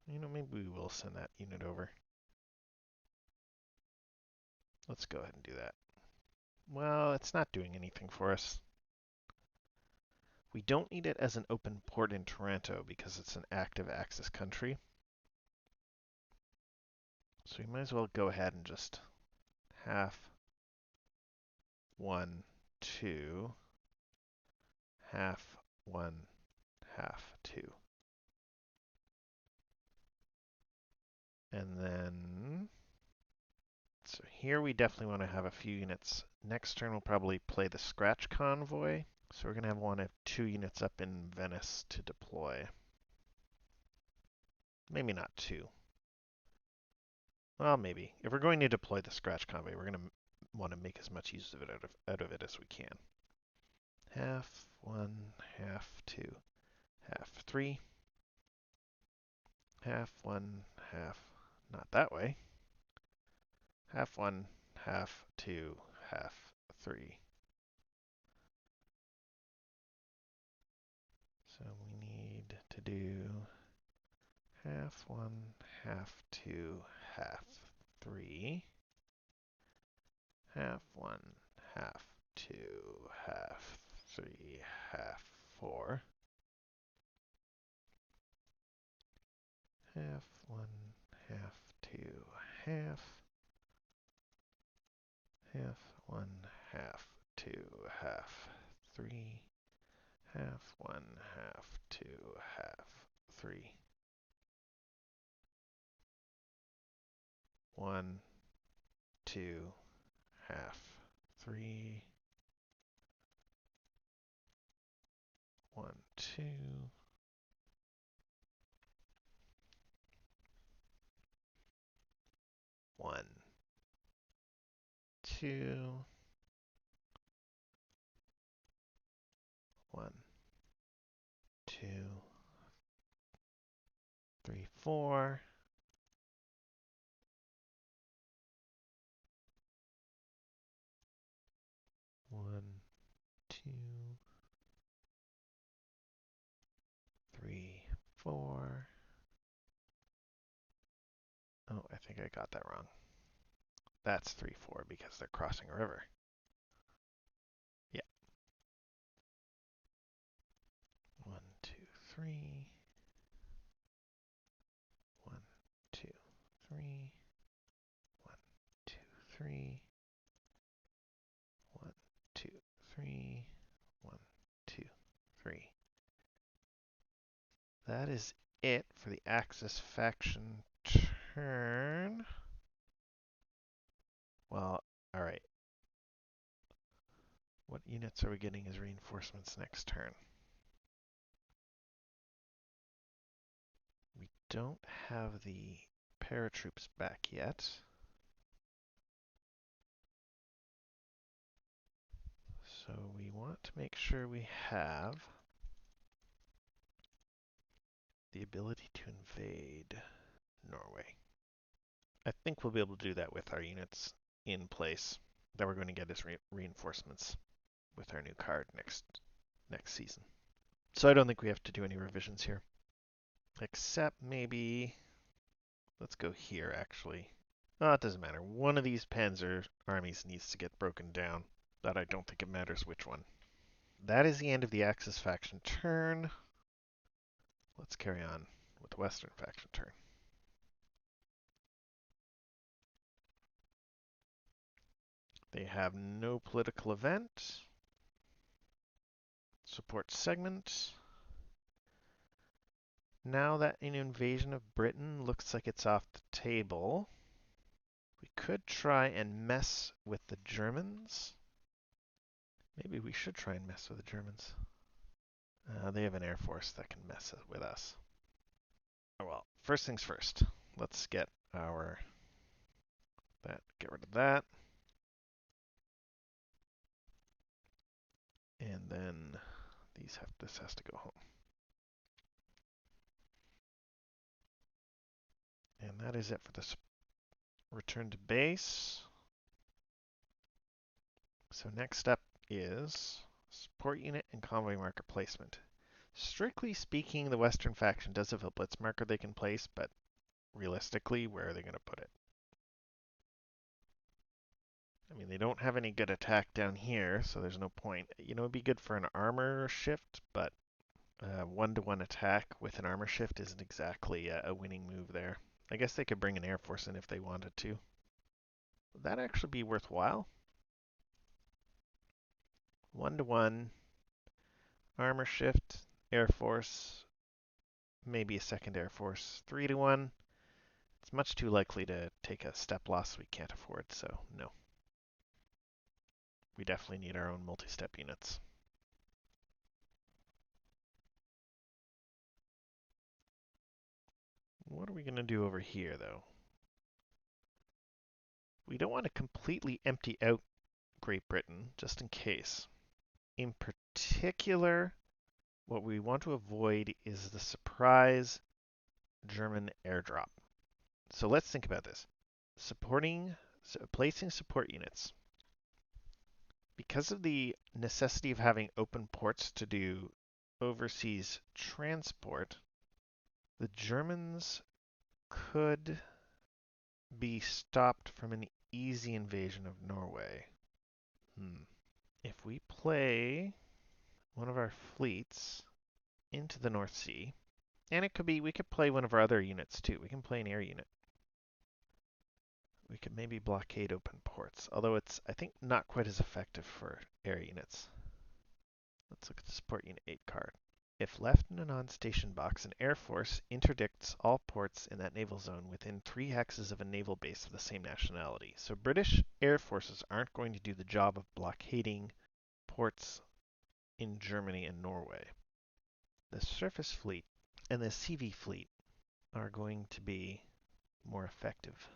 Maybe we will send that unit over. Let's go ahead and do that. Well, it's not doing anything for us. We don't need it as an open port in Taranto because it's an active Axis country. So we might as well go ahead and just half 1, 2, half 1, half 2. And then, so here we definitely want to have a few units. Next turn we'll probably play the Scratch Convoy. So we're going to have 1 of 2 units up in Venice to deploy. Maybe not 2. Well, maybe. If we're going to deploy the Scratch Convoy, we're going to want to make as much use of it out of it as we can. Half 1, half 2, half 3. Half 1, half, not that way. Half 1, half 2, half 3. So we need to do half 1, half 2, half 3. Half 1, half 2, half 3, half 4. Half 1, half 2, half. Half 1, half 2, half 3. Half 1, half 2, half 3. 1, 2, half, 3, 1, 2, 1, 2, 1, 2, 3, 4, 1, 2, 3, 4. Oh, I think I got that wrong. That's 3, 4 because they're crossing a river. Yeah. 1, 2, 3. 1, 2, 3. 1, 2, 3. 1, 2, 3. 1, 2, 3. That is it for the Axis faction turn. Well, alright. What units are we getting as reinforcements next turn? We don't have the paratroops back yet. So we want to make sure we have the ability to invade Norway. I think we'll be able to do that with our units in place that we're going to get as reinforcements with our new card next season. So I don't think we have to do any revisions here. Except maybe, let's go here actually. Oh, it doesn't matter. One of these panzer armies needs to get broken down. That I don't think it matters which one. That is the end of the Axis faction turn. Let's carry on with the Western faction turn. They have no political event. Support segment. Now that an invasion of Britain looks like it's off the table, we could try and mess with the Germans. Maybe we should try and mess with the Germans. They have an air force that can mess with us. Oh well, first things first. Let's get our get rid of that. And then this has to go home. And that is it for this return to base. So next up is support unit and convoy marker placement. Strictly speaking, the Western faction does have a blitz marker they can place, but realistically, where are they going to put it? I mean, they don't have any good attack down here, so there's no point. You know, it'd be good for an armor shift, but one-to-one attack with an armor shift isn't exactly a winning move there. I guess they could bring an air force in if they wanted to. Would that actually be worthwhile? One-to-one, armor shift, air force, maybe a second air force. 3-to-1, it's much too likely to take a step loss we can't afford, so no. We definitely need our own multi-step units. What are we going to do over here, though? We don't want to completely empty out Great Britain, just in case. In particular, what we want to avoid is the surprise German airdrop. So let's think about this. Placing support units. Because of the necessity of having open ports to do overseas transport, the Germans could be stopped from an easy invasion of Norway. If we play one of our fleets into the North Sea, and we could play one of our other units too. We can play an air unit. We could maybe blockade open ports, although it's, I think, not quite as effective for air units. Let's look at the support unit 8 card. If left in a non-station box, an air force interdicts all ports in that naval zone within 3 hexes of a naval base of the same nationality. So British air forces aren't going to do the job of blockading ports in Germany and Norway. The surface fleet and the CV fleet are going to be more effective.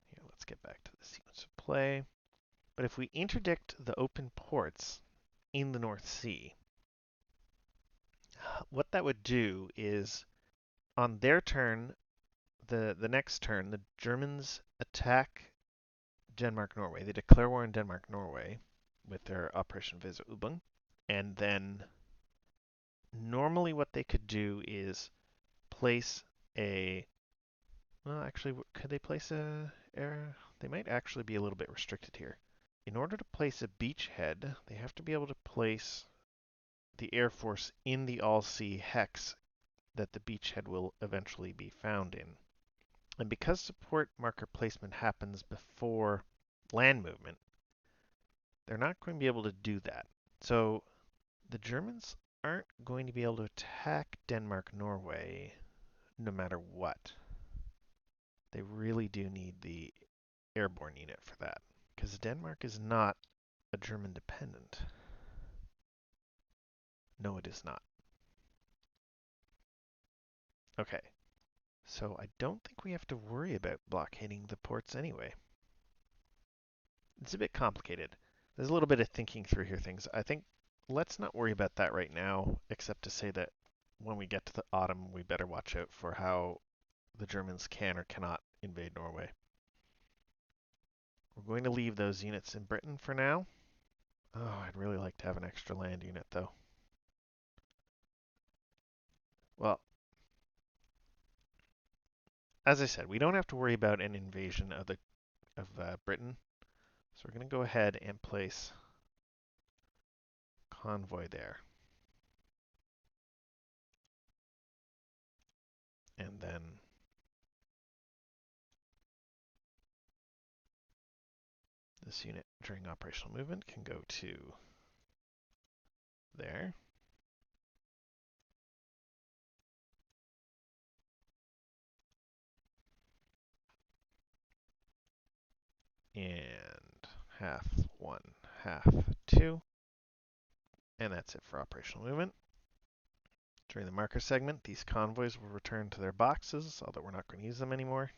Here, let's get back to the sequence of play. But if we interdict the open ports in the North Sea, what that would do is on their turn, the next turn, the Germans attack Denmark-Norway. They declare war on Denmark-Norway with their Operation Weserübung. And then normally what they could do is place a, well, actually, could they place a air? They might actually be a little bit restricted here. In order to place a beachhead, they have to be able to place the Air Force in the all-sea hex that the beachhead will eventually be found in. And because support marker placement happens before land movement, they're not going to be able to do that. So the Germans aren't going to be able to attack Denmark-Norway no matter what. They really do need the airborne unit for that, because Denmark is not a German dependent. No, it is not. Okay, so I don't think we have to worry about blockading the ports anyway. It's a bit complicated. There's a little bit of thinking through here things. I think let's not worry about that right now, except to say that when we get to the autumn, we better watch out for how the Germans can or cannot invade Norway. We're going to leave those units in Britain for now. Oh, I'd really like to have an extra land unit, though. Well, as I said, we don't have to worry about an invasion of Britain. So we're going to go ahead and place convoy there. And then this unit during operational movement can go to there. And half 1, half 2. And that's it for operational movement. During the marker segment, these convoys will return to their boxes, although we're not going to use them anymore.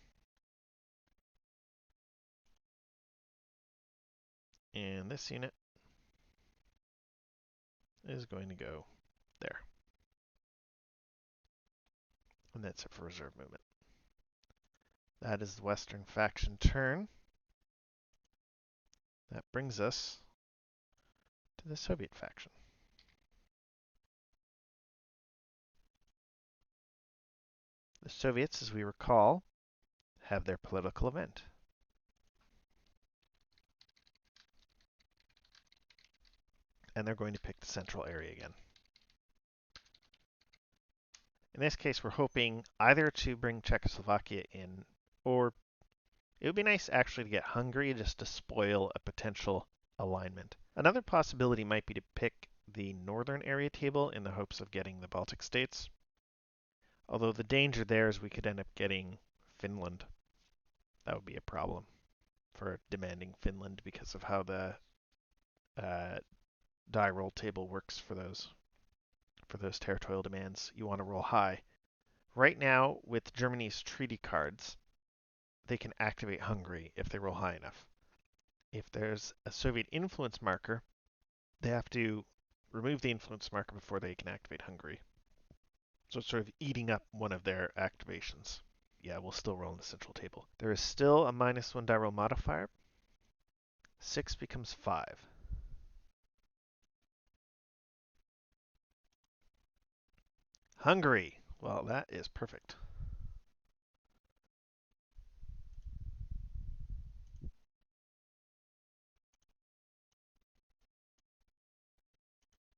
And this unit is going to go there. And that's it for reserve movement. That is the Western faction turn. That brings us to the Soviet faction. The Soviets, as we recall, have their political event. And they're going to pick the central area again. In this case, we're hoping either to bring Czechoslovakia in, or it would be nice actually to get Hungary just to spoil a potential alignment. Another possibility might be to pick the northern area table in the hopes of getting the Baltic states. Although the danger there is we could end up getting Finland. That would be a problem for demanding Finland because of how the die roll table works for those territorial demands. You want to roll high. Right now, with Germany's treaty cards, they can activate Hungary if they roll high enough. If there's a Soviet influence marker, they have to remove the influence marker before they can activate Hungary. So it's sort of eating up one of their activations. Yeah, we'll still roll in the central table. There is still a -1 die roll modifier. 6 becomes 5. Hungary. Well, that is perfect.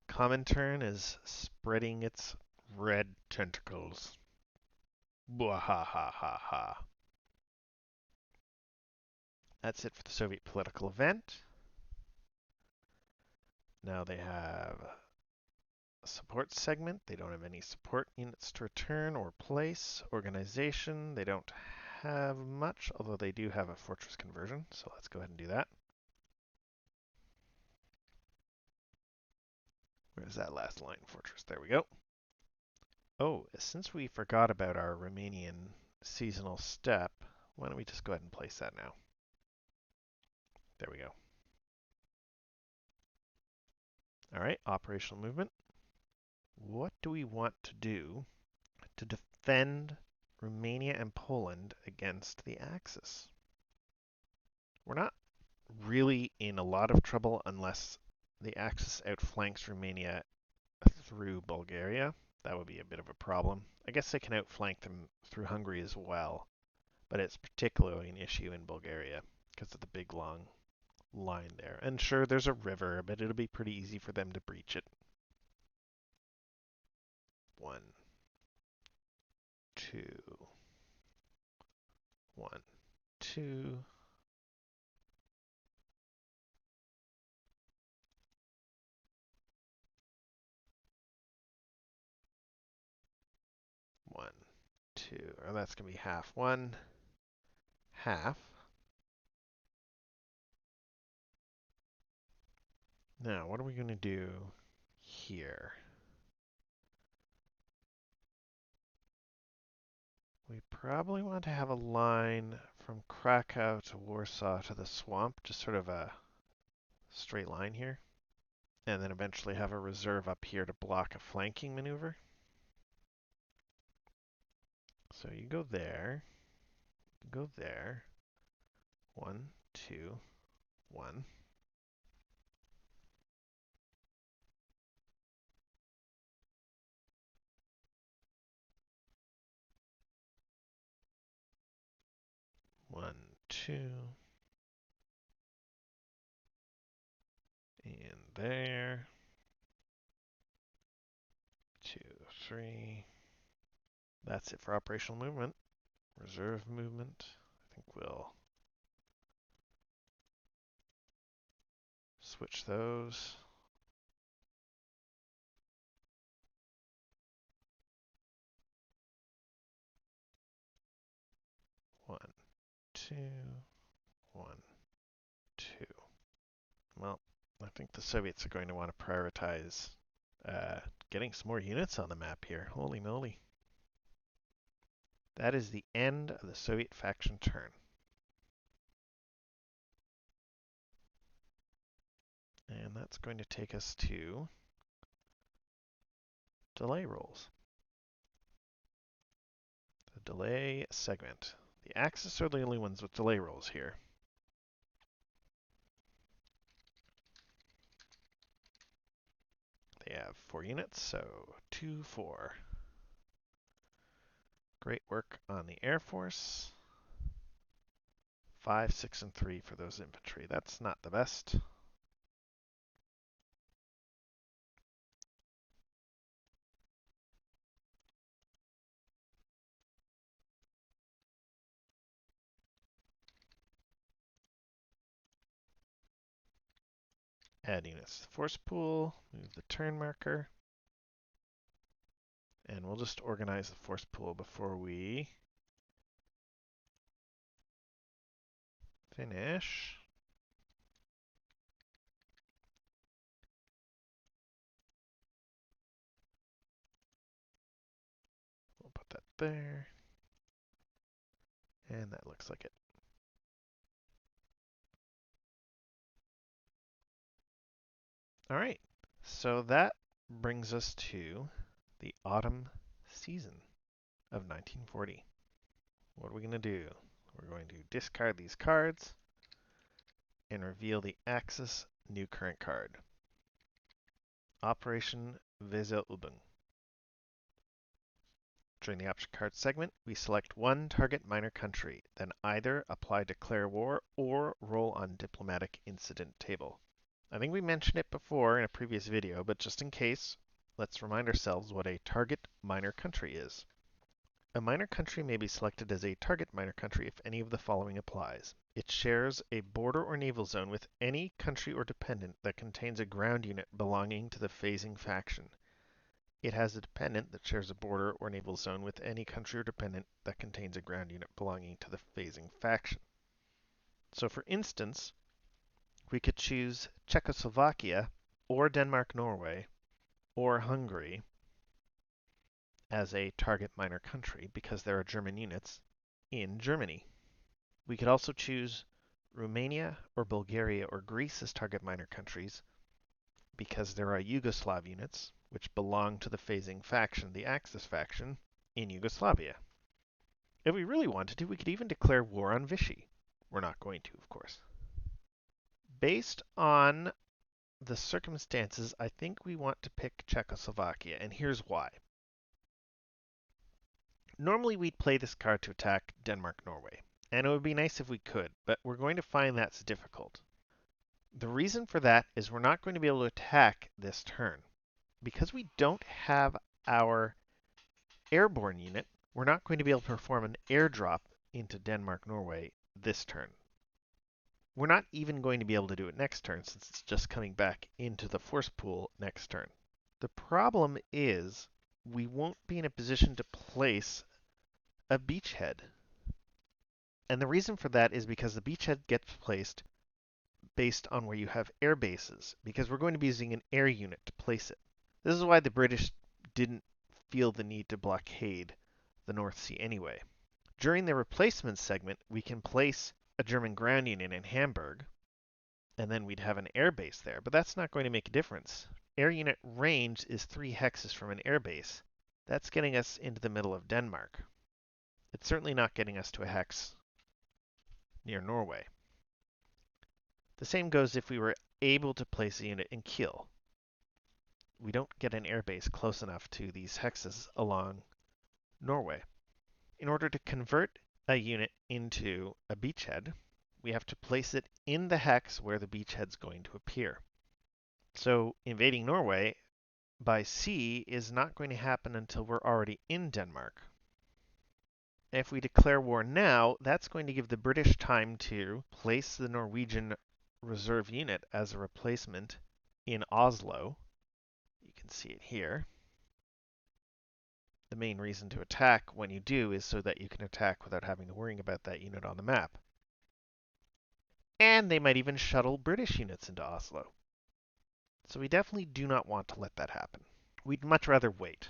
Comintern is spreading its red tentacles. Bwahahaha. That's it for the Soviet political event. Now they have Support segment, they don't have any support units to return or place. Organization, they don't have much, although they do have a fortress conversion, so let's go ahead and do that. Where's that last line? Fortress, there we go. Oh, since we forgot about our Romanian seasonal step, why don't we just go ahead and place that now? There we go. All right, operational movement. What do we want to do to defend Romania and Poland against the Axis? We're not really in a lot of trouble unless the Axis outflanks Romania through Bulgaria. That would be a bit of a problem. I guess they can outflank them through Hungary as well, but it's particularly an issue in Bulgaria because of the big long line there. And sure, there's a river, but it'll be pretty easy for them to breach it. 1, 2, 1, 2. One, two, or that's going to be half. 1, half. Now, what are we going to do here? We probably want to have a line from Krakow to Warsaw to the swamp, just sort of a straight line here. And then eventually have a reserve up here to block a flanking maneuver. So you go there, go there. 1, 2, 1. One, two, and there. 2, 3. That's it for operational movement. Reserve movement. I think we'll switch those. One, two, 1, 2. Well, I think the Soviets are going to want to prioritize getting some more units on the map here. Holy moly. That is the end of the Soviet faction turn. And that's going to take us to delay rolls. The delay segment. The Axis are the only ones with delay rolls here. They have 4 units, so 2, 4. Great work on the Air Force. 5, 6, and 3 for those infantry. That's not the best. Add units to the force pool, move the turn marker, and we'll just organize the force pool before we finish. We'll put that there, and that looks like it. All right, so that brings us to the autumn season of 1940. What are we going to do? We're going to discard these cards and reveal the Axis new current card. Operation Weserübung. During the option card segment, we select one target minor country, then either apply declare war or roll on diplomatic incident table. I think we mentioned it before in a previous video, but just in case, let's remind ourselves what a target minor country is. A minor country may be selected as a target minor country if any of the following applies. It shares a border or naval zone with any country or dependent that contains a ground unit belonging to the phasing faction. it has a dependent that shares a border or naval zone with any country or dependent that contains a ground unit belonging to the phasing faction. So for instance, we could choose Czechoslovakia or Denmark-Norway or Hungary as a target minor country because there are German units in Germany. We could also choose Romania or Bulgaria or Greece as target minor countries because there are Yugoslav units which belong to the phasing faction, the Axis faction, in Yugoslavia. If we really wanted to, we could even declare war on Vichy. We're not going to, of course. Based on the circumstances, I think we want to pick Czechoslovakia, and here's why. Normally we'd play this card to attack Denmark-Norway, and it would be nice if we could, but we're going to find that's difficult. The reason for that is we're not going to be able to attack this turn. Because we don't have our airborne unit, we're not going to be able to perform an airdrop into Denmark-Norway this turn. We're not even going to be able to do it next turn since it's just coming back into the force pool next turn. The problem is we won't be in a position to place a beachhead. And the reason for that is because the beachhead gets placed based on where you have air bases, because we're going to be using an air unit to place it. This is why the British didn't feel the need to blockade the North Sea anyway. During the replacement segment, we can place a German ground unit in Hamburg, and then we'd have an air base there, but that's not going to make a difference. Air unit range is 3 hexes from an air base. That's getting us into the middle of Denmark. It's certainly not getting us to a hex near Norway. The same goes if we were able to place a unit in Kiel. We don't get an airbase close enough to these hexes along Norway. In order to convert a unit into a beachhead, we have to place it in the hex where the beachhead's going to appear. So invading Norway by sea is not going to happen until we're already in Denmark. If we declare war now, that's going to give the British time to place the Norwegian reserve unit as a replacement in Oslo. You can see it here. The main reason to attack when you do is so that you can attack without having to worry about that unit on the map. And they might even shuttle British units into Oslo. So we definitely do not want to let that happen. We'd much rather wait.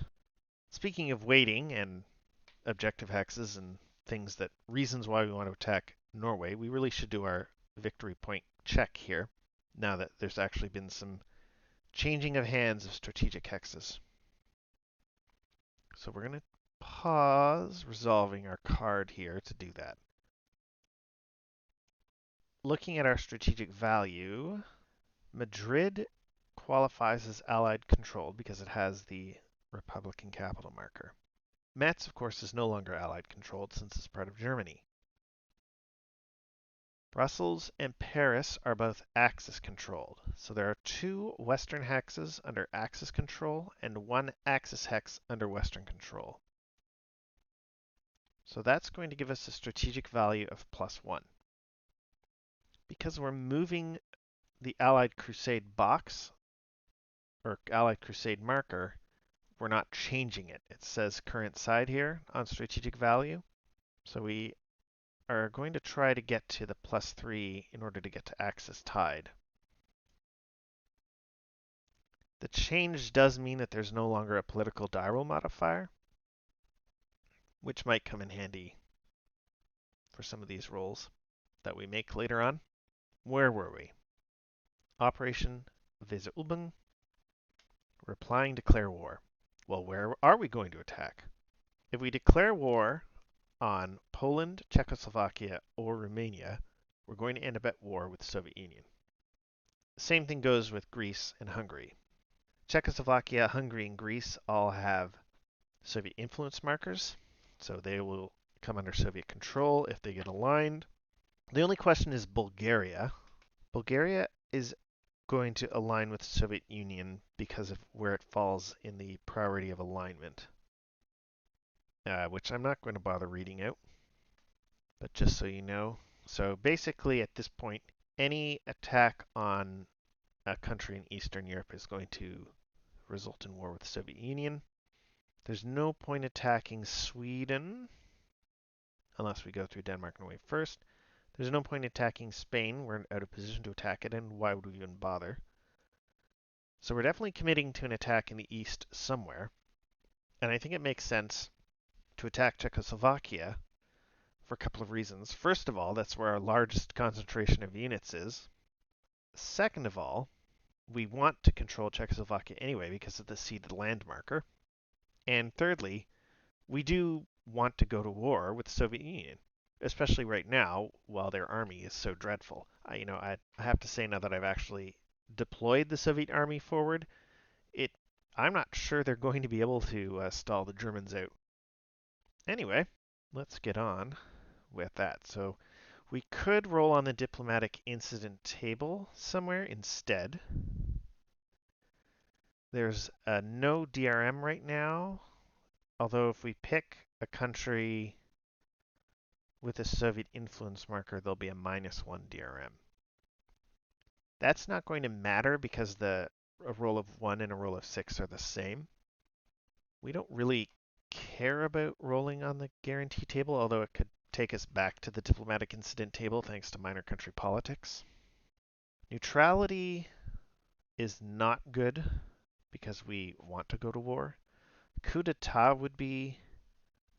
Speaking of waiting and objective hexes and reasons why we want to attack Norway, we really should do our victory point check here, now that there's actually been some changing of hands of strategic hexes. So we're going to pause resolving our card here to do that. Looking at our strategic value, Madrid qualifies as Allied controlled because it has the Republican capital marker. Metz, of course, is no longer Allied controlled since it's part of Germany. Brussels and Paris are both Axis controlled. So there are 2 Western hexes under Axis control and 1 Axis hex under Western control. So that's going to give us a strategic value of +1. Because we're moving the Allied Crusade box, or Allied Crusade marker, we're not changing it. It says current side here on strategic value. So we are going to try to get to the +3 in order to get to Axis tied. The change does mean that there's no longer a political die roll modifier, which might come in handy for some of these rolls that we make later on. Where were we? Operation Weserübung. We're applying declare war. Well, where are we going to attack? If we declare war on Poland, Czechoslovakia, or Romania, we're going to end up at war with the Soviet Union. Same thing goes with Greece and Hungary. Czechoslovakia, Hungary, and Greece all have Soviet influence markers, so they will come under Soviet control if they get aligned. The only question is Bulgaria. Bulgaria is going to align with the Soviet Union because of where it falls in the priority of alignment, which I'm not going to bother reading out, but just so you know. So basically at this point, any attack on a country in Eastern Europe is going to result in war with the Soviet Union. There's no point attacking Sweden unless we go through Denmark and Norway first. There's no point attacking Spain. We're out of position to attack it, and why would we even bother? So we're definitely committing to an attack in the east somewhere. And I think it makes sense to attack Czechoslovakia for a couple of reasons. First of all, that's where our largest concentration of units is. Second of all, we want to control Czechoslovakia anyway because of the ceded land marker. And thirdly, we do want to go to war with the Soviet Union, especially right now while their army is so dreadful. I have to say now that I've actually deployed the Soviet army forward, I'm not sure they're going to be able to stall the Germans out. Anyway, let's get on with that. So we could roll on the diplomatic incident table somewhere instead. There's no DRM right now, although if we pick a country with a Soviet influence marker, there'll be a -1 DRM. That's not going to matter because a roll of 1 and a roll of 6 are the same. We don't really care about rolling on the guarantee table, although it could take us back to the diplomatic incident table thanks to minor country politics. Neutrality is not good because we want to go to war. Coup d'etat would be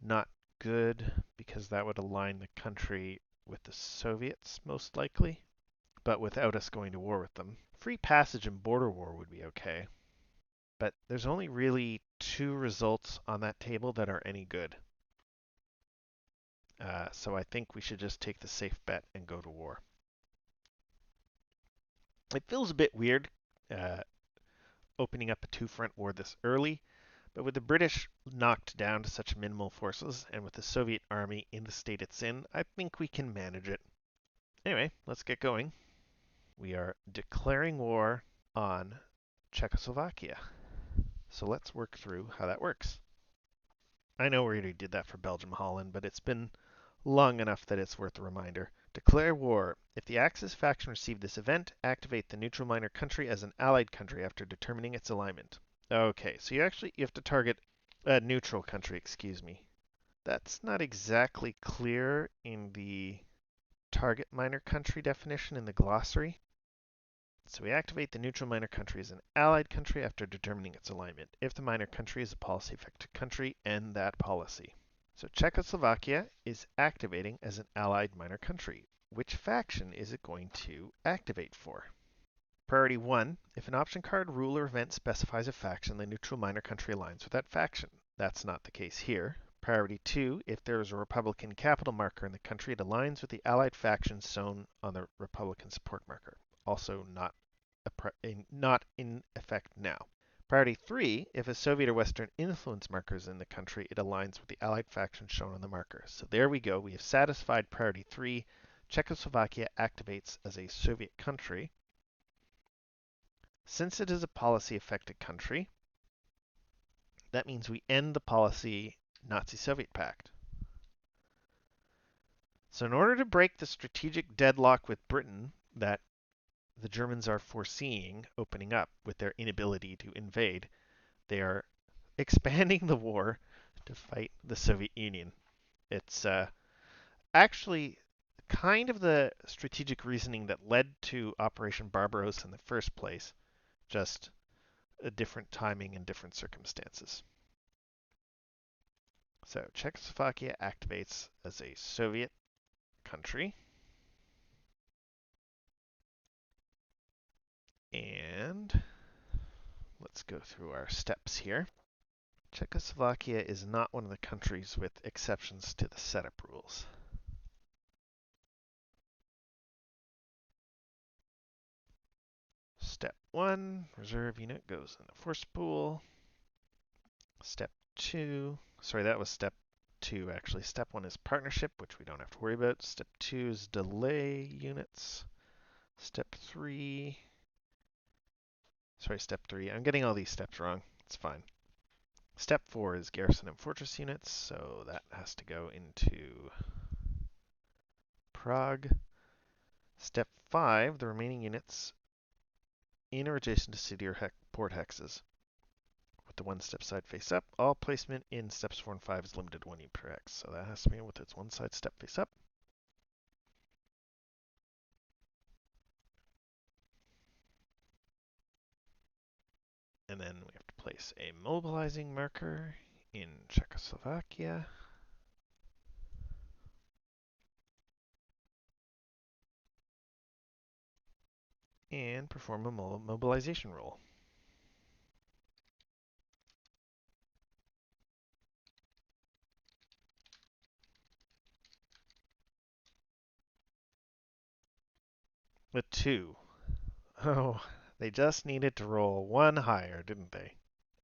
not good because that would align the country with the Soviets most likely, but without us going to war with them. Free passage and border war would be okay, but there's only really 2 results on that table that are any good. So I think we should just take the safe bet and go to war. It feels a bit weird opening up a 2-front war this early, but with the British knocked down to such minimal forces and with the Soviet army in the state it's in, I think we can manage it. Anyway, let's get going. We are declaring war on Czechoslovakia. So let's work through how that works. I know we already did that for Belgium, Holland, but it's been long enough that it's worth a reminder. Declare war. If the Axis faction received this event, activate the neutral minor country as an allied country after determining its alignment. Okay, so you have to target a neutral country, excuse me. That's not exactly clear in the target minor country definition in the glossary. So we activate the neutral minor country as an allied country after determining its alignment. If the minor country is a policy affected country, end that policy. So Czechoslovakia is activating as an allied minor country. Which faction is it going to activate for? Priority 1, if an option card, rule, or event specifies a faction, the neutral minor country aligns with that faction. That's not the case here. Priority 2, if there is a Republican capital marker in the country, it aligns with the allied faction shown on the Republican support marker. Also not in effect now. Priority 3, if a Soviet or Western influence marker is in the country, it aligns with the allied faction shown on the marker. So there we go. We have satisfied priority 3. Czechoslovakia activates as a Soviet country. Since it is a policy-affected country, that means we end the policy Nazi-Soviet pact. So in order to break the strategic deadlock with Britain that the Germans are foreseeing opening up with their inability to invade, they are expanding the war to fight the Soviet Union. It's actually kind of the strategic reasoning that led to Operation Barbarossa in the first place, just a different timing and different circumstances. So Czechoslovakia activates as a Soviet country. And let's go through our steps here. Czechoslovakia is not one of the countries with exceptions to the setup rules. Step 1, reserve unit goes in the force pool. Step 2, sorry, that was step 2 actually. Step 1 is partnership, which we don't have to worry about. Step 2 is delay units. Step 3, step 3. I'm getting all these steps wrong. It's fine. Step 4 is garrison and fortress units, so that has to go into Prague. Step 5, the remaining units in or adjacent to city or port hexes. to one step side face up. All placement in steps 4 and 5 is limited to 1 unit per X. So that has to be with its one side step face up. And then we have to place a mobilizing marker in Czechoslovakia. And perform a mobilization roll. A 2. Oh, they just needed to roll 1 higher, didn't they?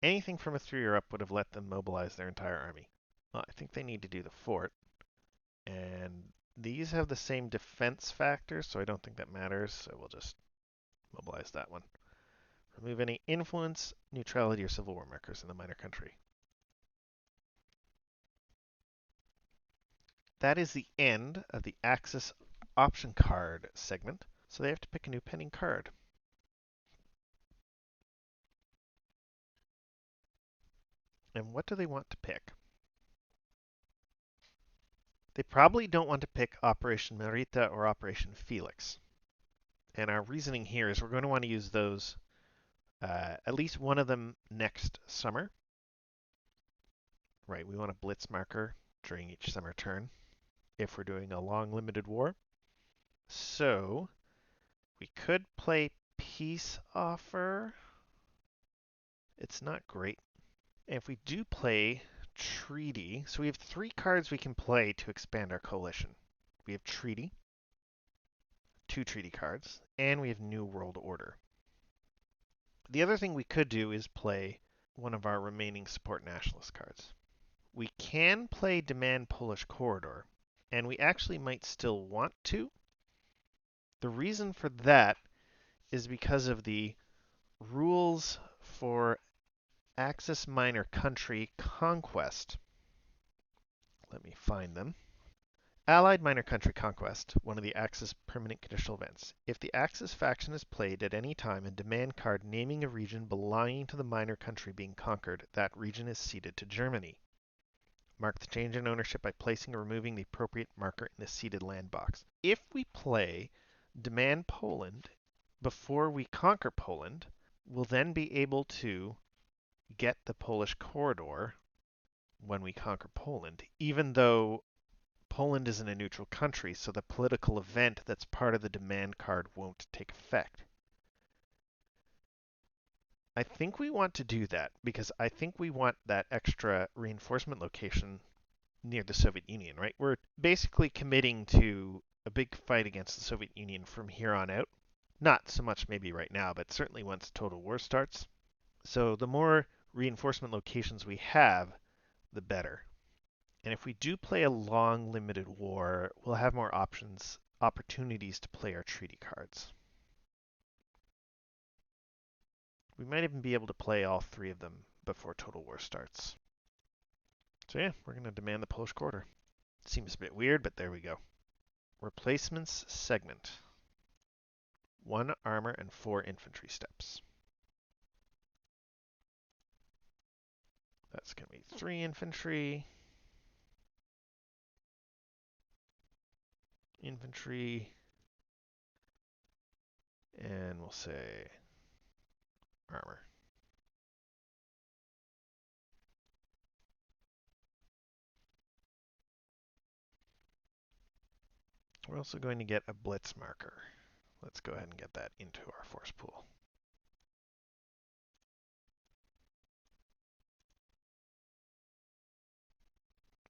Anything from a 3 or up would have let them mobilize their entire army. Well, I think they need to do the fort. And these have the same defense factor, so I don't think that matters. So we'll just mobilize that one. Remove any influence, neutrality, or civil war markers in the minor country. That is the end of the Axis option card segment, so they have to pick a new pending card. And what do they want to pick? They probably don't want to pick Operation Merita or Operation Felix. And our reasoning here is we're going to want to use those, at least one of them next summer. Right, we want a blitz marker during each summer turn if we're doing a long limited war. So we could play peace offer. It's not great. And if we do play treaty, so we have 3 cards we can play to expand our coalition. We have treaty, 2 treaty cards, and we have New World Order. The other thing we could do is play one of our remaining support nationalist cards. We can play Demand Polish Corridor, and we actually might still want to. The reason for that is because of the rules for Axis minor country conquest. Let me find them. Allied minor country conquest, one of the Axis permanent conditional events. If the Axis faction is played at any time, a demand card naming a region belonging to the minor country being conquered, that region is ceded to Germany. Mark the change in ownership by placing or removing the appropriate marker in the ceded land box. If we play demand Poland before we conquer Poland, we'll then be able to get the Polish corridor when we conquer Poland, even though Poland isn't a neutral country, so the political event that's part of the demand card won't take effect. I think we want to do that because I think we want that extra reinforcement location near the Soviet Union, right? We're basically committing to a big fight against the Soviet Union from here on out. Not so much maybe right now, but certainly once total war starts. So the more reinforcement locations we have, the better. And if we do play a long limited war, we'll have more opportunities to play our treaty cards. We might even be able to play all 3 of them before total war starts. So yeah, we're going to demand the Polish quarter. Seems a bit weird, but there we go. Replacements segment. 1 armor and 4 infantry steps. That's going to be 3 infantry. Infantry. And we'll say armor. We're also going to get a blitz marker. Let's go ahead and get that into our force pool.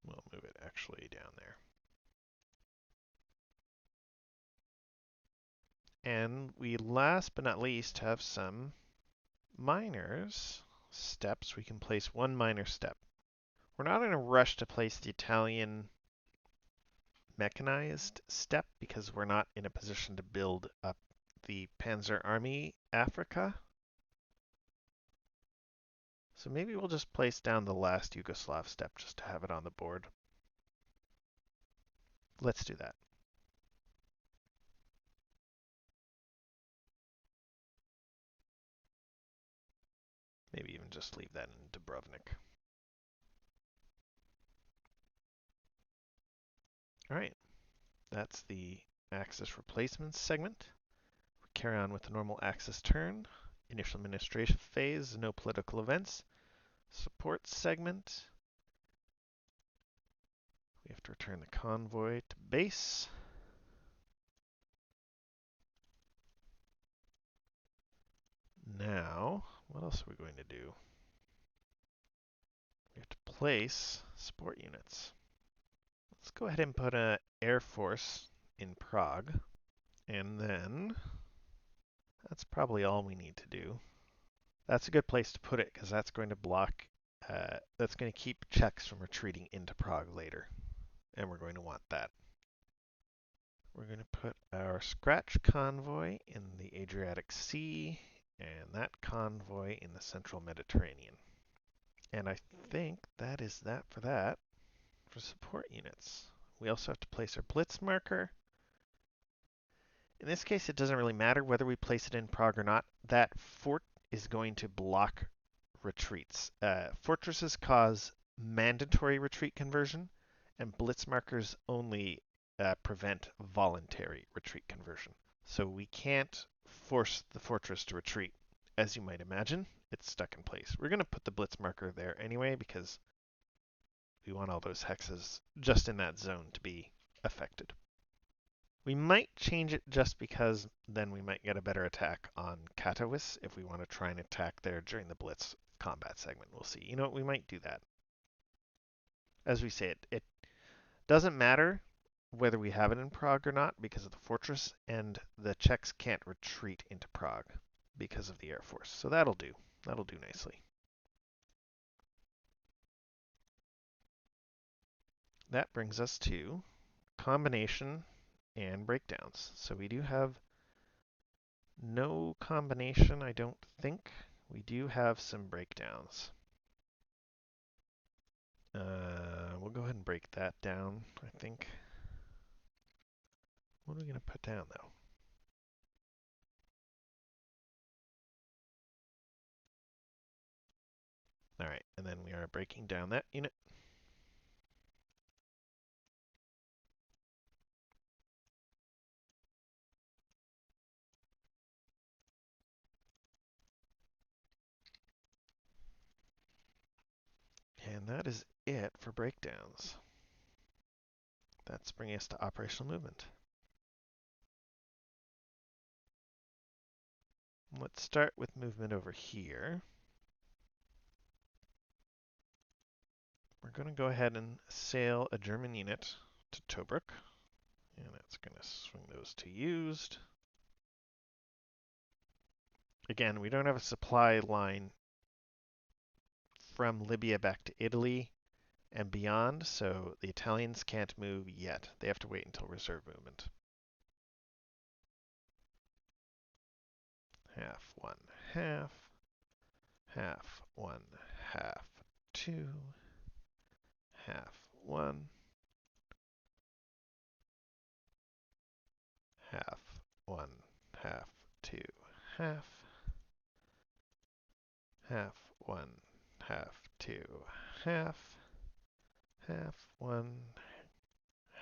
We'll move it actually down there. And we last but not least have some minors steps. We can place 1 minor step. We're not in a rush to place the Italian mechanized step because we're not in a position to build up the Panzer Army Africa. So maybe we'll just place down the last Yugoslav step just to have it on the board. Let's do that. Maybe even just leave that in Dubrovnik. All right, that's the Axis replacements segment. We carry on with the normal Axis turn. Initial administration phase, no political events. Support segment. We have to return the convoy to base. Now, what else are we going to do? We have to place support units. Let's go ahead and put an Air Force in Prague. And then, that's probably all we need to do. That's a good place to put it because that's going to block, that's going to keep Czechs from retreating into Prague later. And we're going to want that. We're going to put our Scratch convoy in the Adriatic Sea and that convoy in the central Mediterranean. And I think that is that for support units. We also have to place our Blitz marker. In this case, it doesn't really matter whether we place it in Prague or not. That fort is going to block retreats. Fortresses cause mandatory retreat conversion, and Blitz markers only prevent voluntary retreat conversion. So we can't force the fortress to retreat. As you might imagine, it's stuck in place. We're going to put the Blitz marker there anyway because we want all those hexes just in that zone to be affected. We might change it just because then we might get a better attack on Katowice if we want to try and attack there during the Blitz combat segment. We'll see. You know what? We might do that. As we say, it doesn't matter whether we have it in Prague or not because of the fortress, and the Czechs can't retreat into Prague because of the Air Force. So that'll do. That'll do nicely. That brings us to combination and breakdowns. So we do have no combination, I don't think. We do have some breakdowns. We'll go ahead and break that down, I think. What are we going to put down, though? All right, and then we are breaking down that unit. And that is it for breakdowns. That's bringing us to operational movement. Let's start with movement over here. We're going to go ahead and sail a German unit to Tobruk. And that's going to swing those to used. Again, we don't have a supply line from Libya back to Italy and beyond, so the Italians can't move yet. They have to wait until reserve movement. Half, one, half, half, one, half, two, half, one, half, one, half, two, half, half, one, half, two, half, half, one,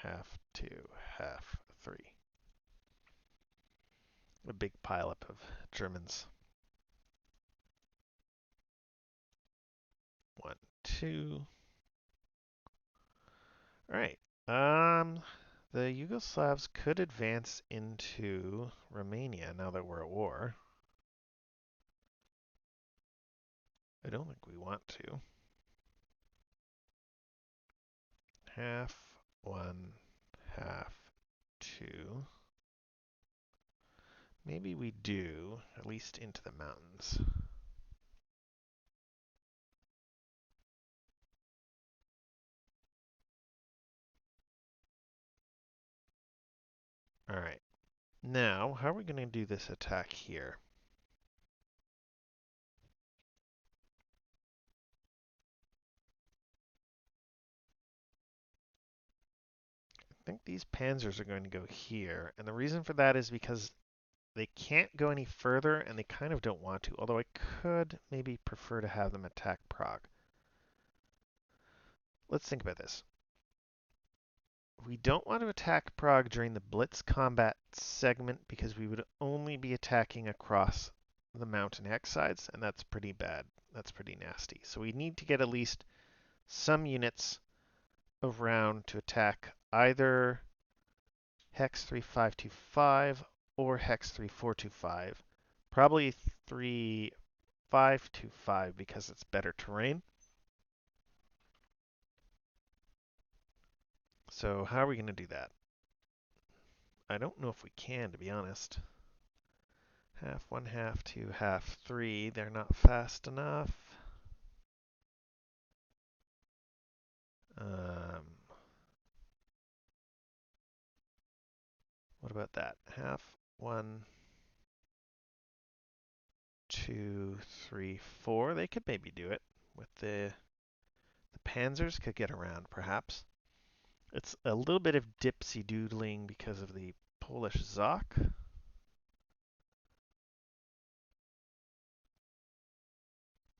half, two, half, three. A big pileup of Germans. 1, 2. All right. The Yugoslavs could advance into Romania now that we're at war. I don't think we want to. Half, one, half, two. Maybe we do, at least into the mountains. All right. Now, how are we going to do this attack here? I think these panzers are going to go here, and the reason for that is because They can't go any further, and they kind of don't want to, although I could maybe prefer to have them attack Prague. Let's think about this. We don't want to attack Prague during the Blitz combat segment because we would only be attacking across the mountain hex sides, and that's pretty bad. That's pretty nasty. So we need to get at least some units around to attack either hex 3525 or hex 3425. Probably 3525 because it's better terrain. So how are we going to do that? I don't know if we can, to be honest. Half 1, half 2, half 3. They're not fast enough. Um, what about that? Half 1, 2, 3, 4. They could maybe do it with the Panzers could get around, perhaps. It's a little bit of dipsy doodling because of the Polish Zoc.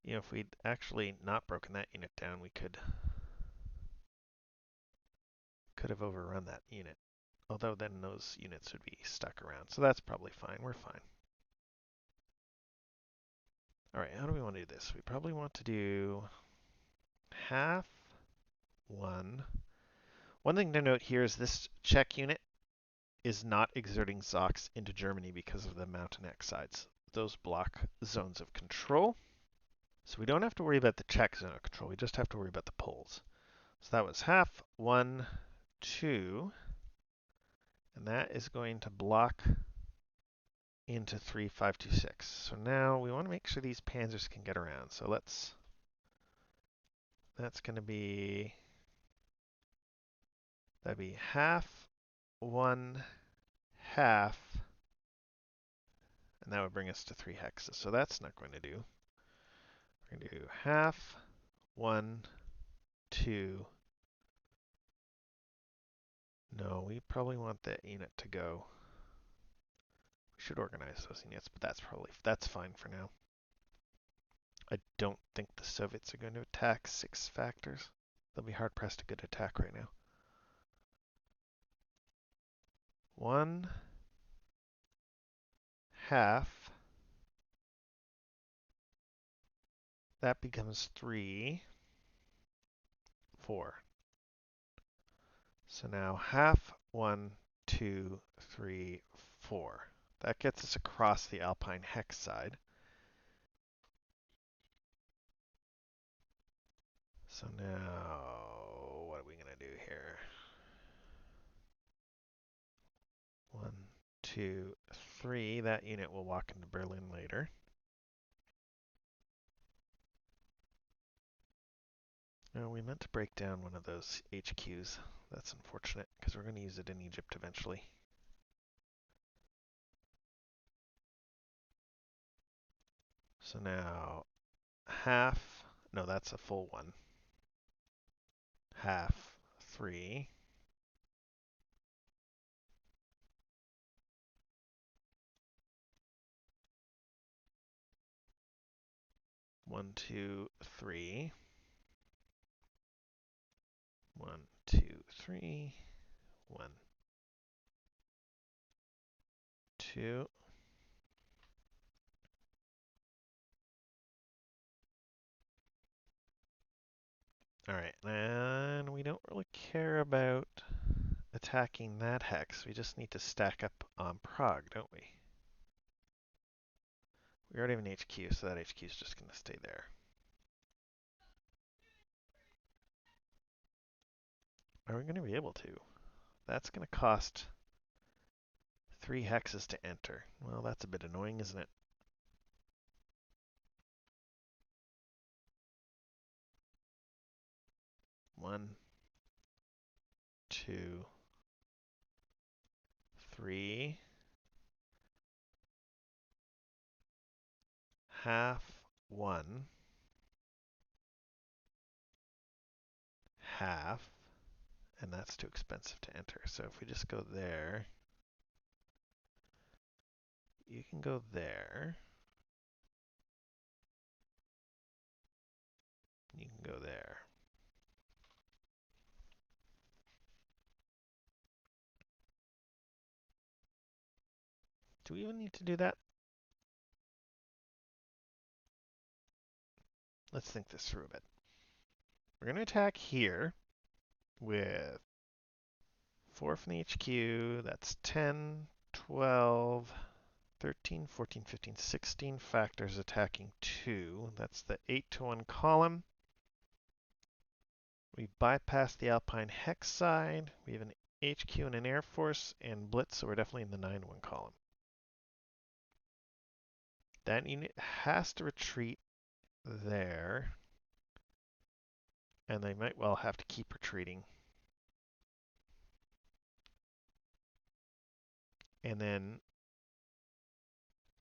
You know, if we'd actually not broken that unit down, we could have overrun that unit. Although then those units would be stuck around. So that's probably fine. We're fine. All right, how do we want to do this? We probably want to do half 1. One thing to note here is this Czech unit is not exerting Zocs into Germany because of the mountain X sides. Those block zones of control. So we don't have to worry about the Czech zone of control. We just have to worry about the Poles. So that was half 1, 2. And that is going to block into 3, 5, 2, 6. So now we want to make sure these panzers can get around. So that's going to be, that'd be half 1, half, and that would bring us to 3 hexes. So that's not going to do. We're going to do half 1, 2. No, we probably want that unit to go. We should organize those units, but that's fine for now. I don't think the Soviets are going to attack 6 factors. They'll be hard pressed to get attack right now. 1, half. That becomes 3, 4. So now half 1, 2, 3, 4. That gets us across the Alpine hex side. So now, what are we going to do here? 1, 2, 3. That unit will walk into Berlin later. No, we meant to break down one of those HQs. That's unfortunate, because we're going to use it in Egypt eventually. So now, half, no, that's a full one. Half, 3. 1, 2, 3. 1, 2, 3. 1, 2. All right, and we don't really care about attacking that hex. We just need to stack up on Prague, don't we? We already have an HQ, so that HQ is just going to stay there. Are we going to be able to? That's going to cost 3 hexes to enter. Well, that's a bit annoying, isn't it? One, 2, 3. Half 1. Half. And that's too expensive to enter. So if we just go there, you can go there. You can go there. Do we even need to do that? Let's think this through a bit. We're going to attack here with 4 from the HQ. That's 10, 12, 13, 14, 15, 16 factors attacking 2. That's the 8 to 1 column. We bypass the Alpine Hex side. We have an HQ and an Air Force and Blitz, so we're definitely in the 9-1 column. That unit has to retreat there, and they might well have to keep retreating. And then,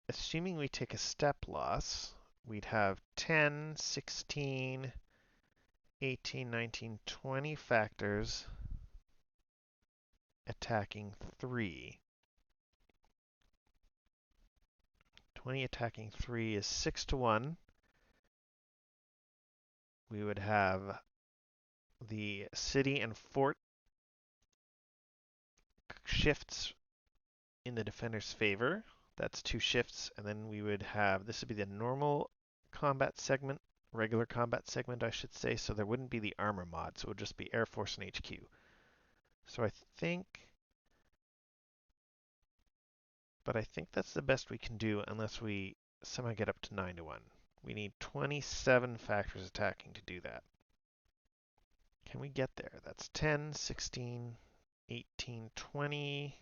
assuming we take a step loss, we'd have 10, 16, 18, 19, 20 factors attacking 3. 20 attacking 3 is 6 to 1. We would have the city and fort shifts in the defender's favor. That's 2 shifts, and then we would have, this would be the normal combat segment, regular combat segment, I should say, so there wouldn't be the armor mod, so it would just be Air Force and HQ. So I think that's the best we can do unless we somehow get up to 9 to 1. We need 27 factors attacking to do that. Can we get there? That's 10, 16, 18, 20,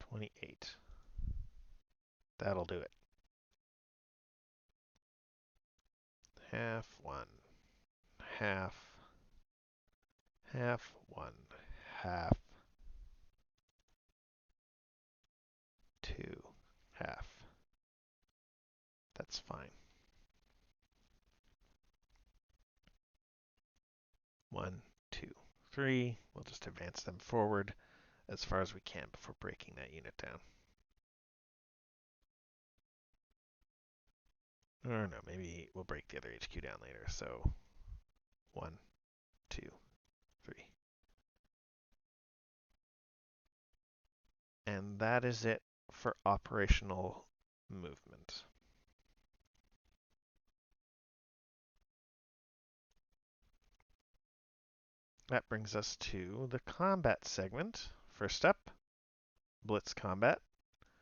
28. That'll do it. Half, 1, half, half, 1, half, 2, half. That's fine. 1, 2, 3. We'll just advance them forward as far as we can before breaking that unit down. Or no, maybe we'll break the other HQ down later. So 1, 2, 3. And that is it for operational movement. That brings us to the combat segment. First up, Blitz Combat.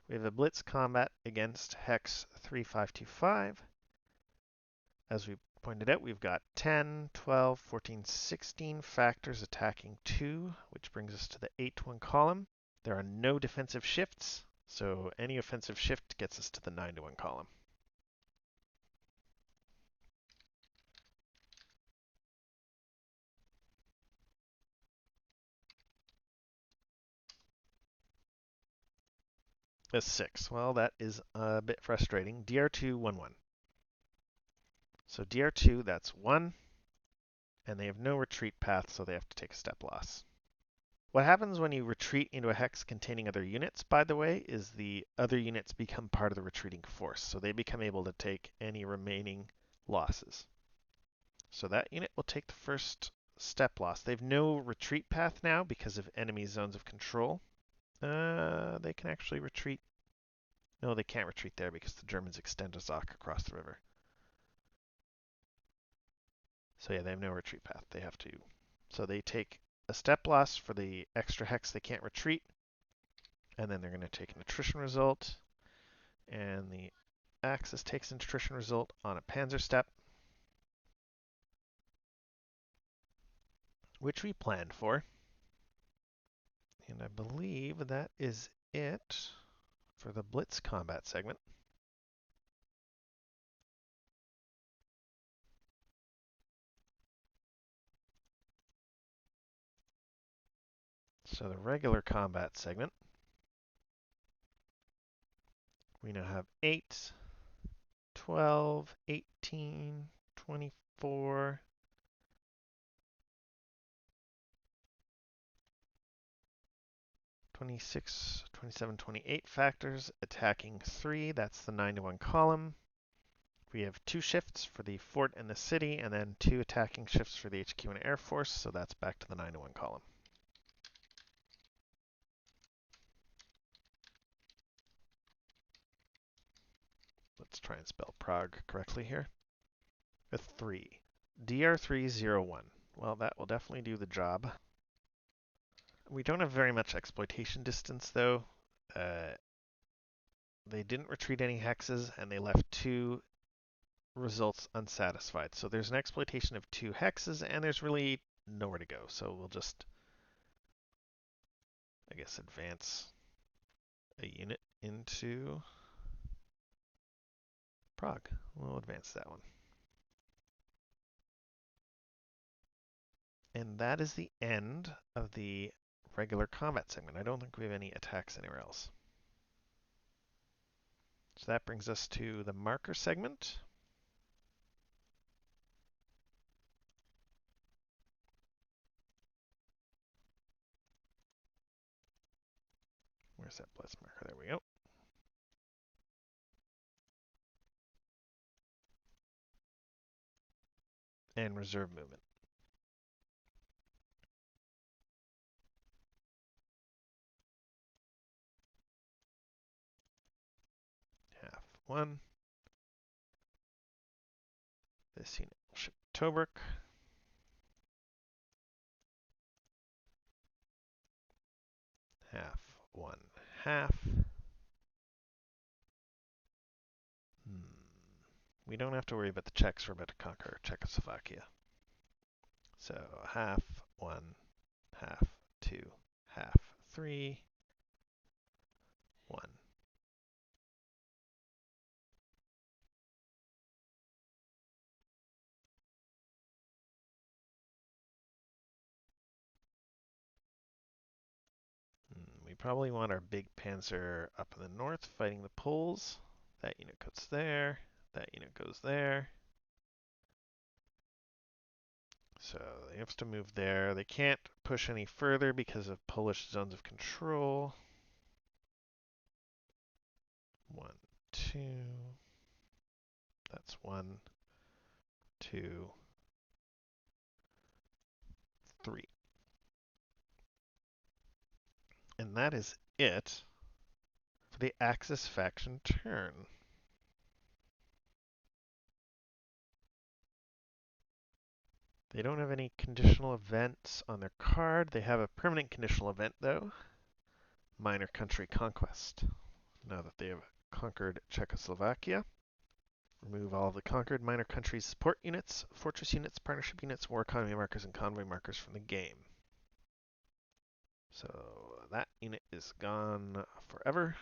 We have a Blitz Combat against Hex 3525. As we pointed out, we've got 10, 12, 14, 16 factors attacking 2, which brings us to the 8-1 column. There are no defensive shifts, so any offensive shift gets us to the 9-1 column. A 6. Well, that is a bit frustrating. DR2, 1, 1. So DR2, that's 1, and they have no retreat path, so they have to take a step loss. What happens when you retreat into a hex containing other units, by the way, is the other units become part of the retreating force, so they become able to take any remaining losses. So that unit will take the first step loss. They have no retreat path now because of enemy zones of control. They can actually retreat. No, they can't retreat there because the Germans extend a Zoc across the river. So yeah, they have no retreat path. They have to. So they take a step loss for the extra hex they can't retreat, and then they're going to take an attrition result, and the Axis takes an attrition result on a Panzer step, which we planned for. And I believe that is it for the Blitz combat segment. So the regular combat segment, we now have 8, 12, 18, 24, 26, 27, 28 factors, attacking 3. That's the 9 to 1 column. We have 2 shifts for the fort and the city, and then 2 attacking shifts for the HQ and Air Force, so that's back to the 9 to 1 column. Let's try and spell Prague correctly here. A 3. DR301. Well, that will definitely do the job. We don't have very much exploitation distance, though. They didn't retreat any hexes, and they left 2 results unsatisfied. So there's an exploitation of 2 hexes, and there's really nowhere to go. So we'll just, I guess, advance a unit into Prague. We'll advance that one. And that is the end of the regular combat segment. I don't think we have any attacks anywhere else. So that brings us to the marker segment. Where's that blitz marker? There we go. And reserve movement. Half 1. This unit will ship to Tobruk. Half 1 half. We don't have to worry about the Czechs. We're about to conquer Czechoslovakia. So half 1, half 2, half 3, 1. We probably want our big panzer up in the north fighting the Poles. That unit goes there. That unit goes there. So they have to move there. They can't push any further because of Polish zones of control. 1, 2. That's 1, 2, 3. And that is it for the Axis faction turn. They don't have any conditional events on their card. They have a permanent conditional event, though. Minor country conquest. Now that they have conquered Czechoslovakia, remove all of the conquered minor countries' support units, fortress units, partnership units, war economy markers, and convoy markers from the game. So that unit is gone forever.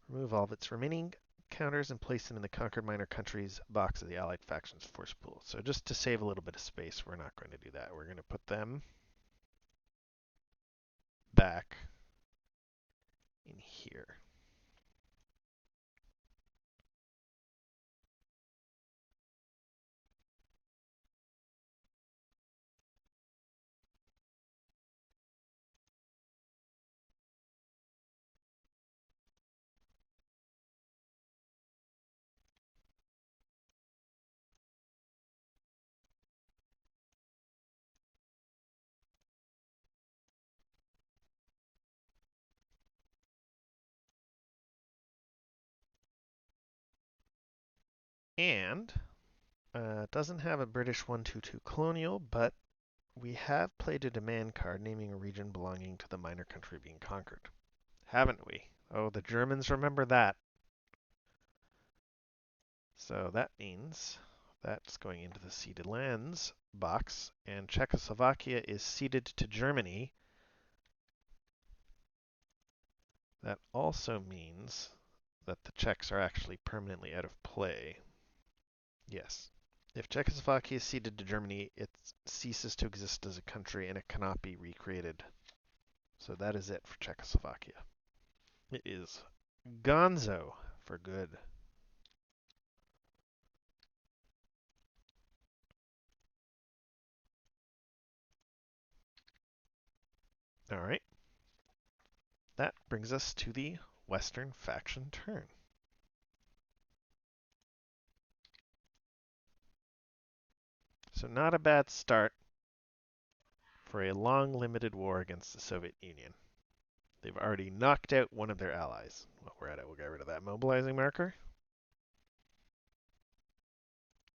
Remove all of its remaining counters and place them in the conquered minor countries box of the Allied factions force pool. So just to save a little bit of space, we're not going to do that. We're going to put them back in here. And it doesn't have a British 122 colonial, but we have played a demand card naming a region belonging to the minor country being conquered. Haven't we? Oh, the Germans remember that. So that means that's going into the ceded lands box, and Czechoslovakia is ceded to Germany. That also means that the Czechs are actually permanently out of play. Yes. If Czechoslovakia is ceded to Germany, it ceases to exist as a country and it cannot be recreated. So that is it for Czechoslovakia. It is gonzo for good. All right. That brings us to the Western faction turn. So not a bad start for a long limited war against the Soviet Union. They've already knocked out one of their allies. While we're at it, we'll get rid of that mobilizing marker.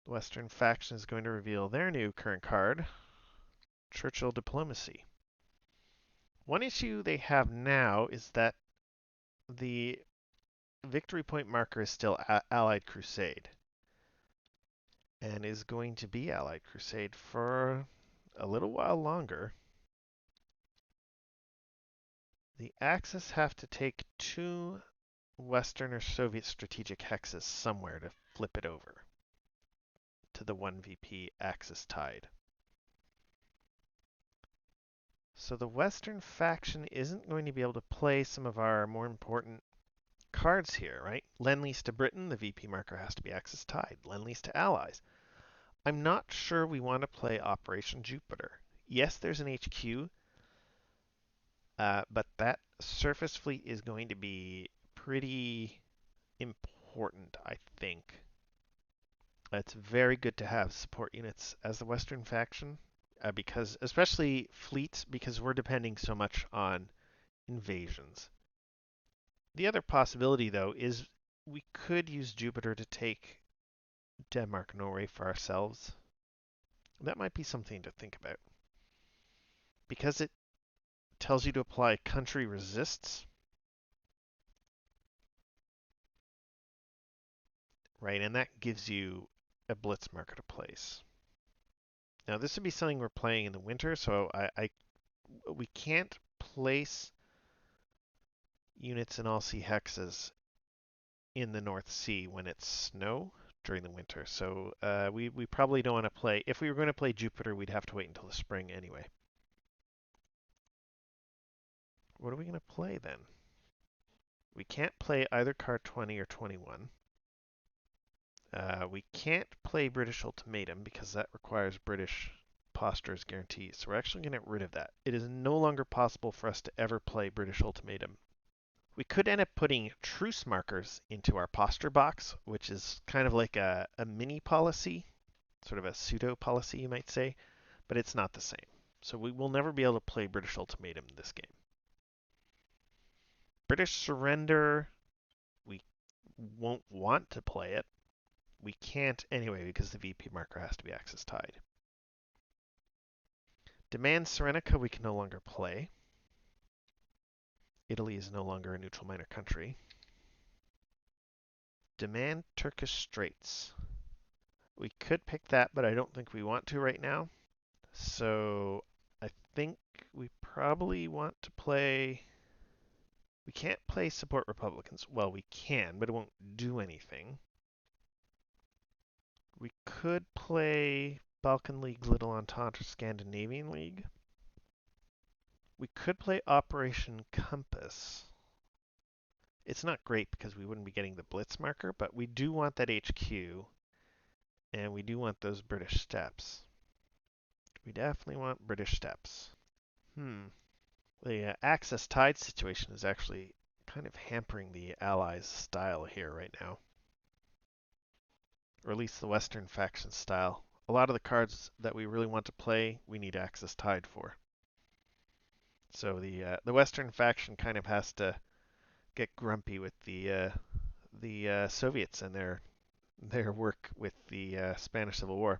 The Western faction is going to reveal their new current card, Churchill Diplomacy. One issue they have now is that the victory point marker is still Allied Crusade, and is going to be Allied Crusade for a little while longer. The Axis have to take two Western or Soviet strategic hexes somewhere to flip it over to the 1VP Axis tide. So the Western faction isn't going to be able to play some of our more important cards here, right? Lend-Lease to Britain, the VP marker has to be Axis tide. Lend-Lease to Allies. I'm not sure we want to play Operation Jupiter. Yes, there's an HQ, but that surface fleet is going to be pretty important, I think. It's very good to have support units as the Western faction, because especially fleets, because we're depending so much on invasions. The other possibility, though, is we could use Jupiter to take Denmark, Norway for ourselves. That might be something to think about. Because it tells you to apply country resists, right? And that gives you a blitz marker to place. Now, this would be something we're playing in the winter, so we can't place units in all sea hexes in the North Sea when it's snow during the winter. So we probably don't want to play. If we were going to play Jupiter, we'd have to wait until the spring anyway. What are we going to play then? We can't play either card 20 or 21. We can't play British Ultimatum because that requires British postures guarantees. So we're actually going to get rid of that. It is no longer possible for us to ever play British Ultimatum. We could end up putting truce markers into our posture box, which is kind of like a mini policy, sort of a pseudo policy, you might say, but it's not the same. So we will never be able to play British Ultimatum in this game. British Surrender, we won't want to play it. We can't anyway because the VP marker has to be Axis tide. Demand Serenica we can no longer play. Italy is no longer a neutral minor country. Demand Turkish Straits. We could pick that, but I don't think we want to right now. So I think we probably want to play... We can't play Support Republicans. Well, we can, but it won't do anything. We could play Balkan League, Little Entente, or Scandinavian League. We could play Operation Compass. It's not great because we wouldn't be getting the Blitz marker, but we do want that HQ, and we do want those British steps. We definitely want British steps. The Axis tide situation is actually kind of hampering the Allies' style here right now. Or at least the Western faction style. A lot of the cards that we really want to play, we need Axis tide for. So the Western faction kind of has to get grumpy with the Soviets and their work with the Spanish Civil War.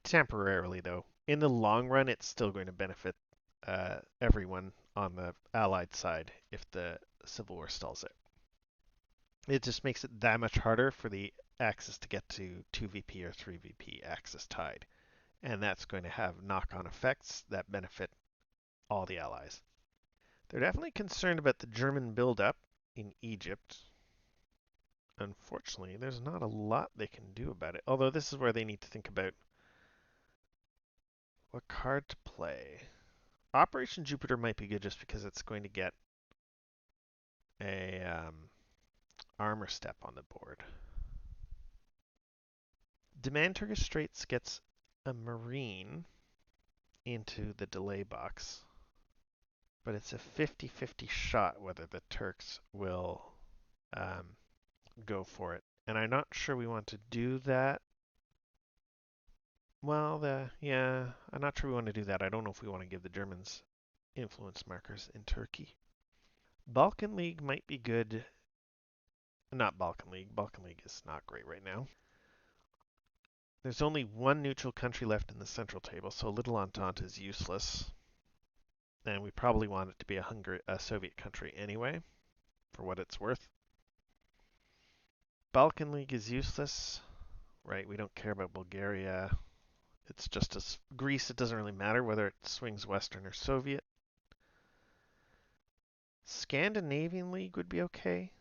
Temporarily, though. In the long run, it's still going to benefit everyone on the Allied side if the Civil War stalls it. It just makes it that much harder for the Axis to get to 2VP or 3VP Axis tide. And that's going to have knock-on effects that benefit all the Allies. They're definitely concerned about the German buildup in Egypt. Unfortunately, there's not a lot they can do about it. Although this is where they need to think about what card to play. Operation Jupiter might be good just because it's going to get a armor step on the board. Demand Turkish Straits gets a marine into the delay box. but it's a 50-50 shot whether the Turks will um, go for it. And I'm not sure we want to do that. Well, yeah, I'm not sure we want to do that. I don't know if we want to give the Germans influence markers in Turkey. Balkan League might be good. Not Balkan League. Balkan League is not great right now. There's only one neutral country left in the central table, so Little Entente is useless. And we probably want it to be a Soviet country anyway, for what it's worth. Balkan League is useless, right? We don't care about Bulgaria. It's just as Greece, it doesn't really matter whether it swings Western or Soviet. Scandinavian League would be okay.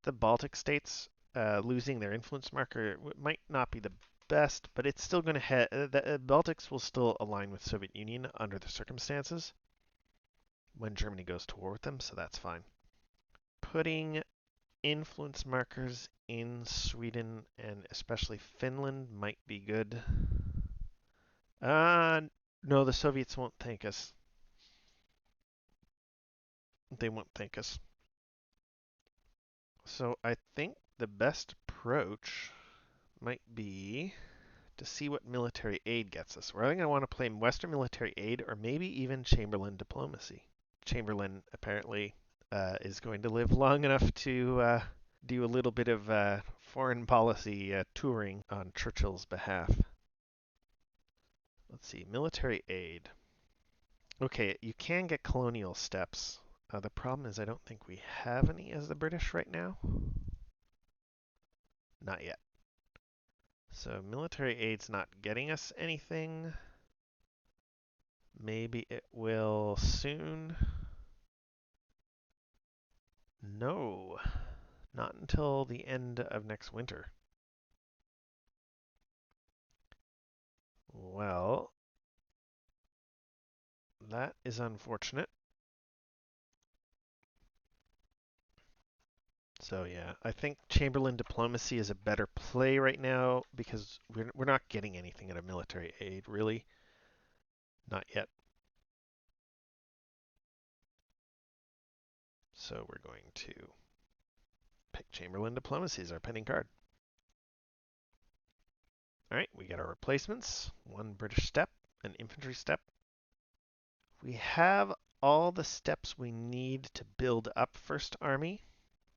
The Baltic states losing their influence marker might not be the best, but it's still going to head. The Baltics will still align with Soviet Union under the circumstances when Germany goes to war with them, so that's fine. Putting influence markers in Sweden and especially Finland might be good. No, the Soviets won't thank us. They won't thank us. So I think the best approach might be to see what military aid gets us. We're either going to want to play Western military aid or maybe even Chamberlain diplomacy. Chamberlain apparently is going to live long enough to do a little bit of foreign policy touring on Churchill's behalf. Let's see, military aid. Okay, you can get colonial steps. The problem is I don't think we have any as the British right now. Not yet. So military aid's not getting us anything. Maybe it will soon. No, not until the end of next winter. Well, that is unfortunate. So yeah, I think Chamberlain diplomacy is a better play right now because we're not getting anything out of military aid, really. Not yet. So we're going to pick Chamberlain diplomacy as our pending card. All right, we got our replacements. One British step, an infantry step. We have all the steps we need to build up First Army.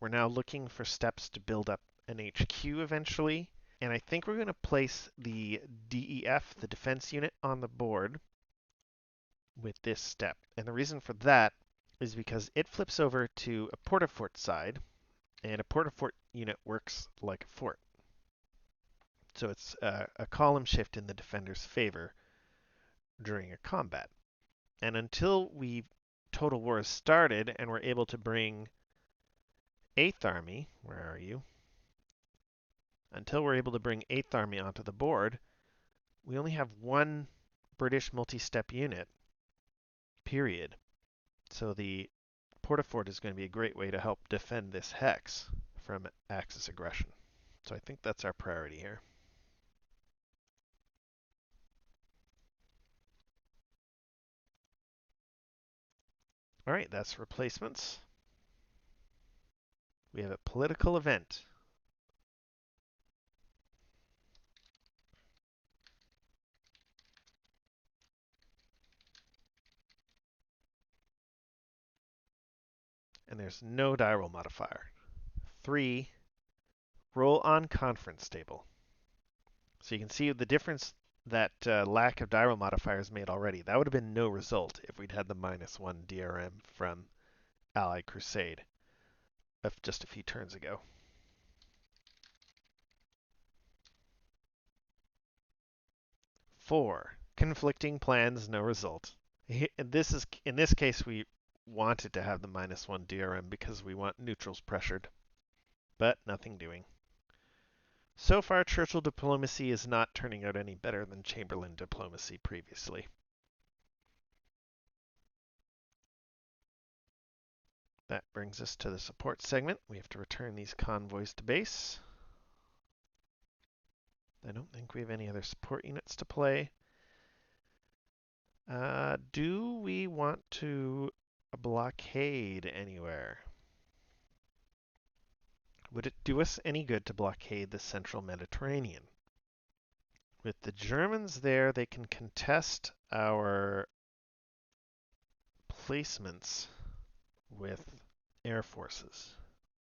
We're now looking for steps to build up an HQ eventually. And I think we're going to place the DEF, the defense unit, on the board with this step. And the reason for that is because it flips over to a port-a-fort side, and a port-a-fort unit works like a fort. So it's a column shift in the defender's favor during a combat. And until Total War has started and we're able to bring 8th Army, where are you? Until we're able to bring 8th Army onto the board, we only have one British multi-step unit, period. So the port-a-fort is going to be a great way to help defend this hex from Axis aggression. So I think that's our priority here. All right, that's replacements. We have a political event. And there's no die roll modifier. 3, roll on conference table. So you can see the difference that lack of die roll modifiers made already. That would have been no result if we'd had the -1 DRM from Allied Crusade of just a few turns ago. Four, conflicting plans, no result. In this case, we wanted to have the -1 DRM because we want neutrals pressured, but nothing doing. So far, Churchill diplomacy is not turning out any better than Chamberlain diplomacy previously. That brings us to the support segment. We have to return these convoys to base. I don't think we have any other support units to play. Do we want to blockade anywhere? Would it do us any good to blockade the central Mediterranean? With the Germans there, they can contest our placements with air forces.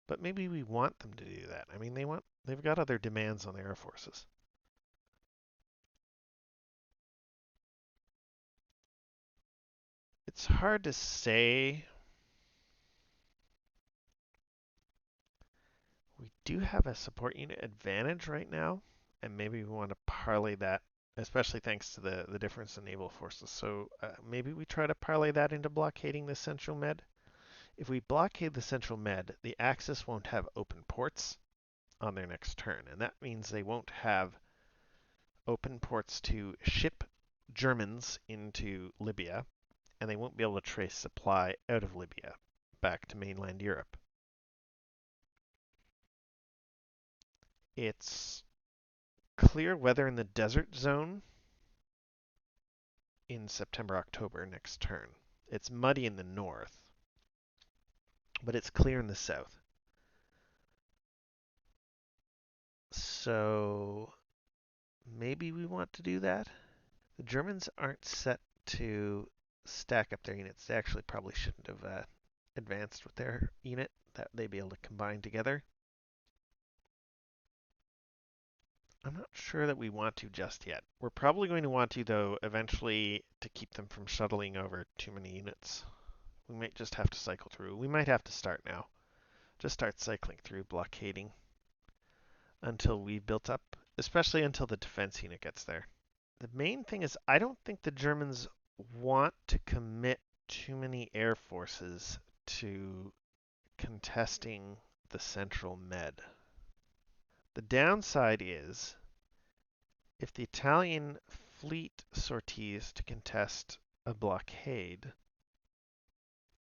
But maybe we want them to do that. I mean, they've got other demands on the air forces. It's hard to say. We do have a support unit advantage right now, and maybe we want to parlay that, especially thanks to the difference in naval forces. So maybe we try to parlay that into blockading the Central Med. If we blockade the Central Med, the Axis won't have open ports on their next turn, and that means they won't have open ports to ship Germans into Libya, and they won't be able to trace supply out of Libya back to mainland Europe. It's clear weather in the desert zone in September, October next turn. It's muddy in the north, but it's clear in the south. So maybe we want to do that. The Germans aren't set to stack up their units. They actually probably shouldn't have advanced with their unit. That they'd be able to combine together. I'm not sure that we want to just yet. We're probably going to want to, though, eventually to keep them from shuttling over too many units. We might just have to cycle through. We might have to start now. Just start cycling through, blockading until we've built up, especially until the defense unit gets there. The main thing is I don't think the Germans want to commit too many air forces to contesting the Central Med. The downside is if the Italian fleet sorties to contest a blockade,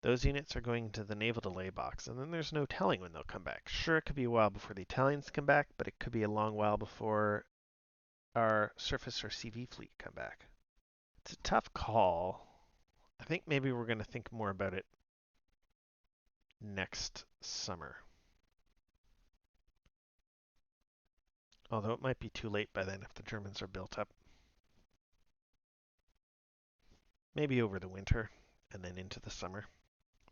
those units are going to the naval delay box, and then there's no telling when they'll come back. Sure, it could be a while before the Italians come back, but it could be a long while before our surface or CV fleet come back. It's a tough call. I think maybe we're going to think more about it next summer. Although it might be too late by then if the Germans are built up. Maybe over the winter and then into the summer.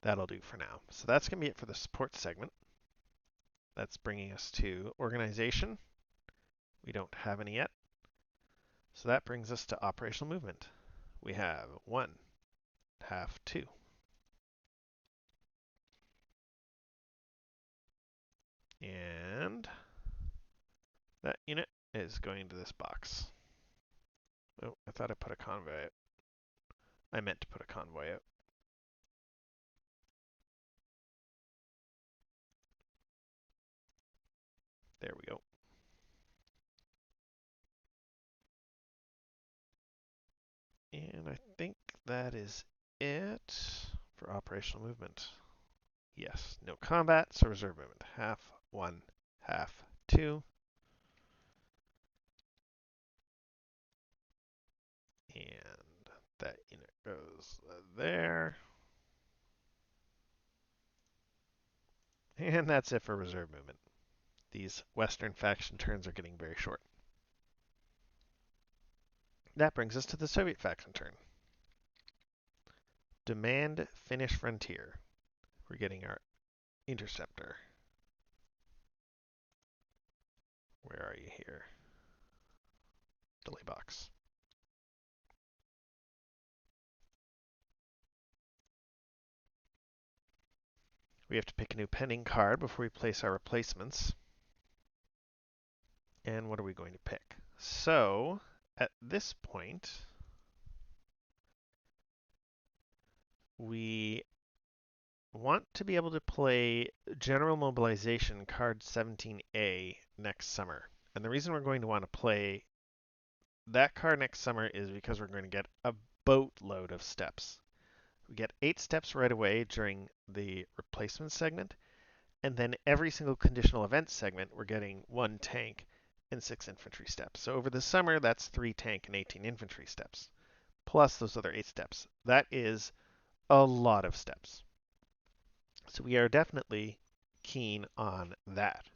That'll do for now. So that's going to be it for the support segment. That's bringing us to organization. We don't have any yet. So that brings us to operational movement. We have 1, half 2. And that unit is going to this box. Oh, I thought I put a convoy out. I meant to put a convoy out. There we go. And I think that is it for operational movement. Yes, no combat, so reserve movement. Half 1, half 2. And that unit goes there. And that's it for reserve movement. These Western faction turns are getting very short. That brings us to the Soviet faction turn. Demand Finnish frontier. We're getting our interceptor. Where are you here? Delay box. We have to pick a new pending card before we place our replacements. And what are we going to pick? So, at this point, we want to be able to play General Mobilization card 17A next summer. And the reason we're going to want to play that card next summer is because we're going to get a boatload of steps. We get 8 steps right away during the replacement segment, and then every single conditional event segment, we're getting 1 tank and 6 infantry steps. So over the summer, that's 3 tank and 18 infantry steps. plus those other 8 steps. That is a lot of steps. So we are definitely keen on that.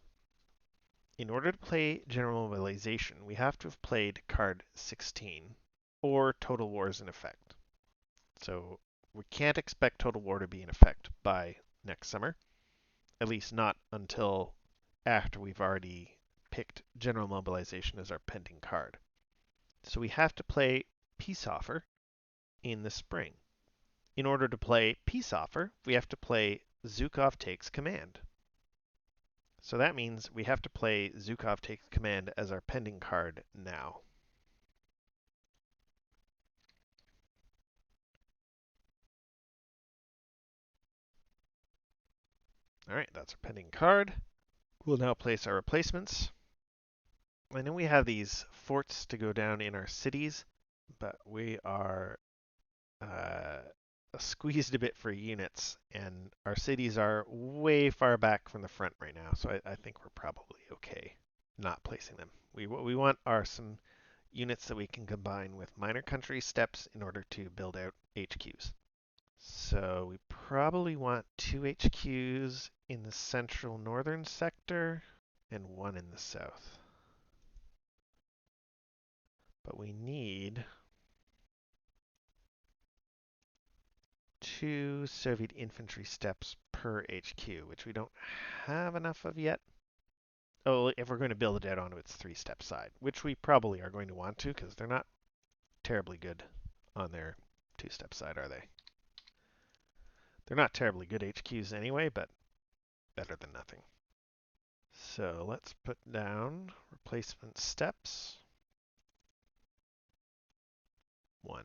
In order to play General Mobilization, we have to have played card 16 or Total War is in effect. So we can't expect Total War to be in effect by next summer, at least not until after we've already picked General Mobilization as our pending card. So we have to play Peace Offer in the spring. In order to play Peace Offer, we have to play Zhukov Takes Command. So that means we have to play Zhukov Takes Command as our pending card now. All right, that's our pending card. We'll now place our replacements. And then we have these forts to go down in our cities, but we are squeezed a bit for units, and our cities are way far back from the front right now, so I think we're probably okay not placing them. What we want are some units that we can combine with minor country steps in order to build out HQs. So we probably want 2 HQs in the central northern sector and 1 in the south. But we need 2 Soviet infantry steps per HQ, which we don't have enough of yet. Oh, if we're going to build it out onto its 3-step side, which we probably are going to want to because they're not terribly good on their 2-step side, are they? They're not terribly good HQs anyway, but better than nothing. So let's put down replacement steps. 1,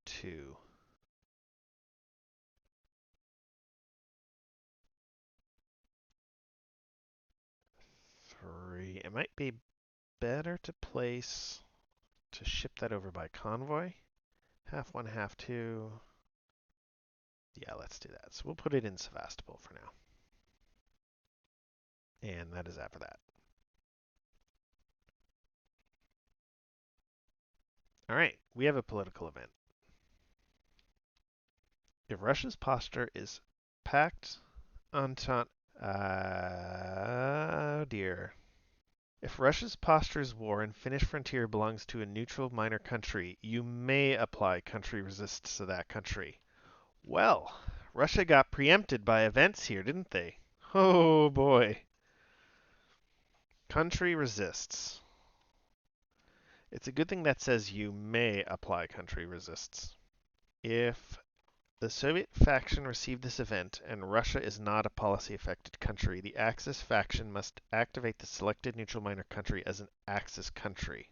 2, 3. It might be better to ship that over by convoy. Half 1, half 2. Yeah, let's do that. So we'll put it in Sevastopol for now. And that is after that. All right, we have a political event. If Russia's posture is packed entente, oh dear. If Russia's posture is war and Finnish frontier belongs to a neutral minor country, you may apply country resists to that country. Well, Russia got preempted by events here, didn't they? Oh boy. Country resists. It's a good thing that says you may apply country resists. If the Soviet faction received this event, and Russia is not a policy-affected country, the Axis faction must activate the selected neutral minor country as an Axis country.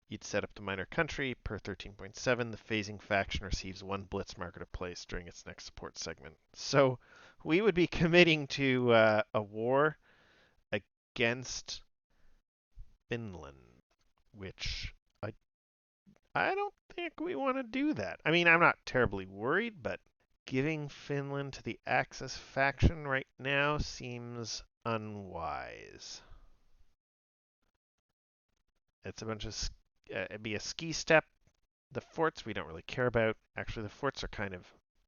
You'd set up the minor country. Per 13.7, the phasing faction receives 1 blitz marker to place during its next support segment. So we would be committing to a war against Finland, which I don't think we want to do that. I mean, I'm not terribly worried, but giving Finland to the Axis faction right now seems unwise. It's a bunch of it'd be a ski step. The forts we don't really care about. Actually, the forts are kind of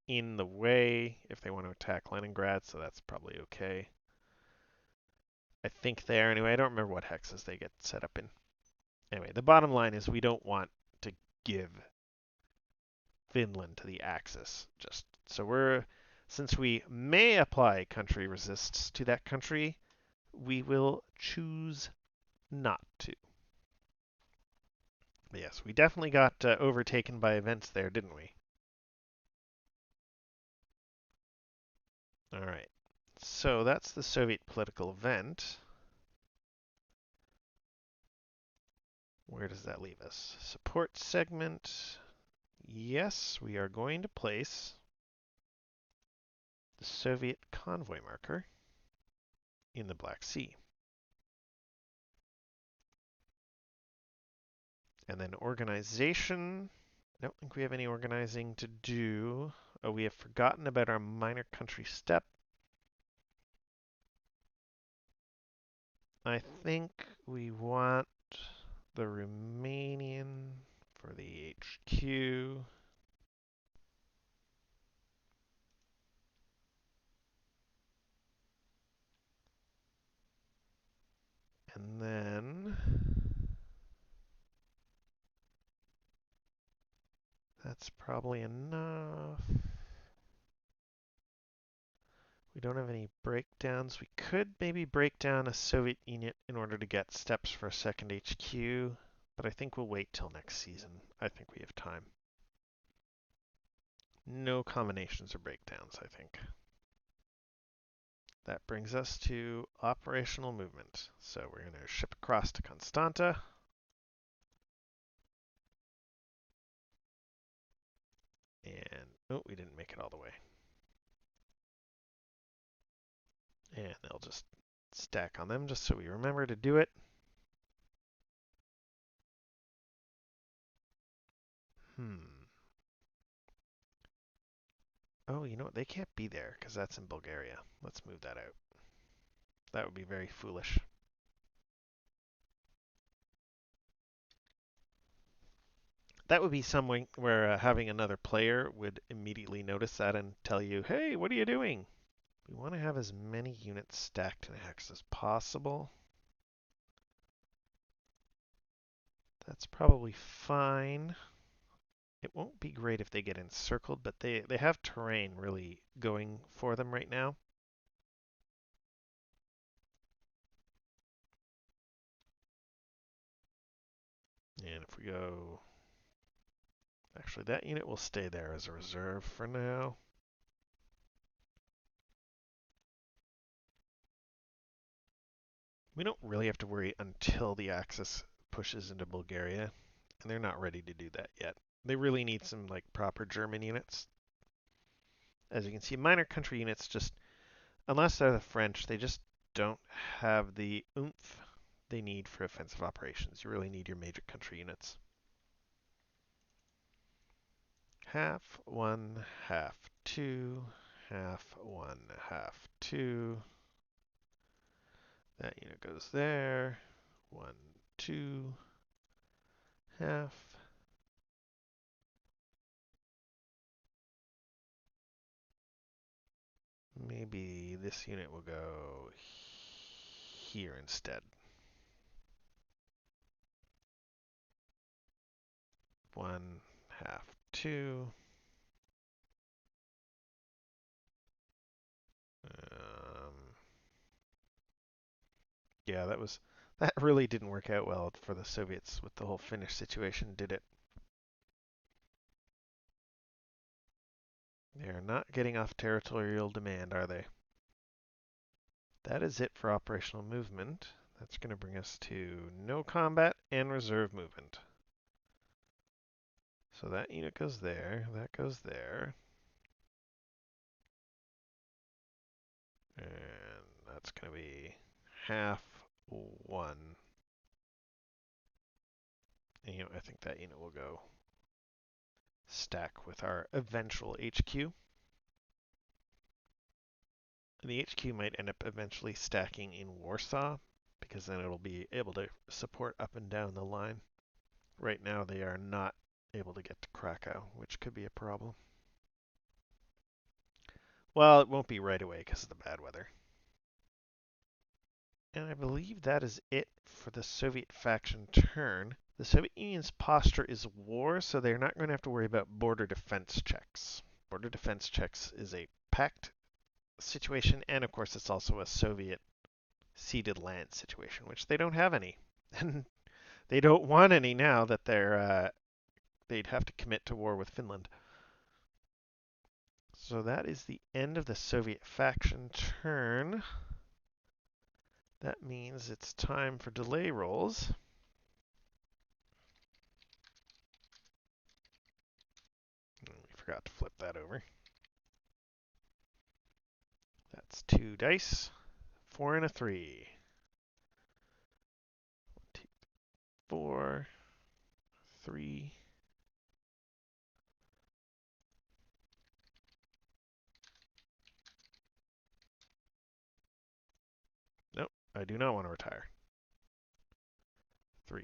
in the way if they want to attack Leningrad, so that's probably okay. I think they are anyway. I don't remember what hexes they get set up in. Anyway, the bottom line is we don't want to give Finland to the Axis. Just so since we may apply country resists to that country, we will choose not to. But yes, we definitely got overtaken by events there, didn't we? All right. So that's the Soviet political event. Where does that leave us? Support segment. Yes, we are going to place the Soviet convoy marker in the Black Sea. And then organization. I don't think we have any organizing to do. Oh, we have forgotten about our minor country step. I think we want the Romanian for the HQ. And then that's probably enough. We don't have any breakdowns. We could maybe break down a Soviet unit in order to get steps for a second HQ, but I think we'll wait till next season. I think we have time. No combinations or breakdowns, I think. That brings us to operational movement. So we're going to ship across to Constanta. And, oh, we didn't make it all the way. And they'll just stack on them just so we remember to do it. Oh, you know what? They can't be there because that's in Bulgaria. Let's move that out. That would be very foolish. That would be somewhere where having another player would immediately notice that and tell you, hey, what are you doing? We want to have as many units stacked in a hex as possible. That's probably fine. It won't be great if they get encircled, but they have terrain really going for them right now. And if we go... Actually, that unit will stay there as a reserve for now. We don't really have to worry until the Axis pushes into Bulgaria, and they're not ready to do that yet. They really need some like proper German units. As you can see, minor country units just, unless they're the French, they just don't have the oomph they need for offensive operations. You really need your major country units. Half, one, half, two, half, one, half, two. That unit goes there. One, two, half. Maybe this unit will go here instead. One, half, two. Yeah, that really didn't work out well for the Soviets with the whole Finnish situation, did it? They're not getting off territorial demand, are they? That is it for operational movement. That's going to bring us to no combat and reserve movement. So that unit goes there, that goes there. And that's going to be half one. And, you know, I think that unit will go stack with our eventual HQ. And the HQ might end up eventually stacking in Warsaw, because then it'll be able to support up and down the line. Right now they are not able to get to Krakow, which could be a problem. Well, it won't be right away because of the bad weather. And I believe that is it for the Soviet faction turn. The Soviet Union's posture is war, so they're not going to have to worry about border defense checks. Border defense checks is a pact situation, and of course it's also a Soviet ceded land situation, which they don't have any. And they don't want any now that they'd have to commit to war with Finland. So that is the end of the Soviet faction turn. That means it's time for delay rolls. We forgot to flip that over. That's 2 dice, 4 and a 3. 1, 2, 4, 3. Nope, I do not want to retire. 3.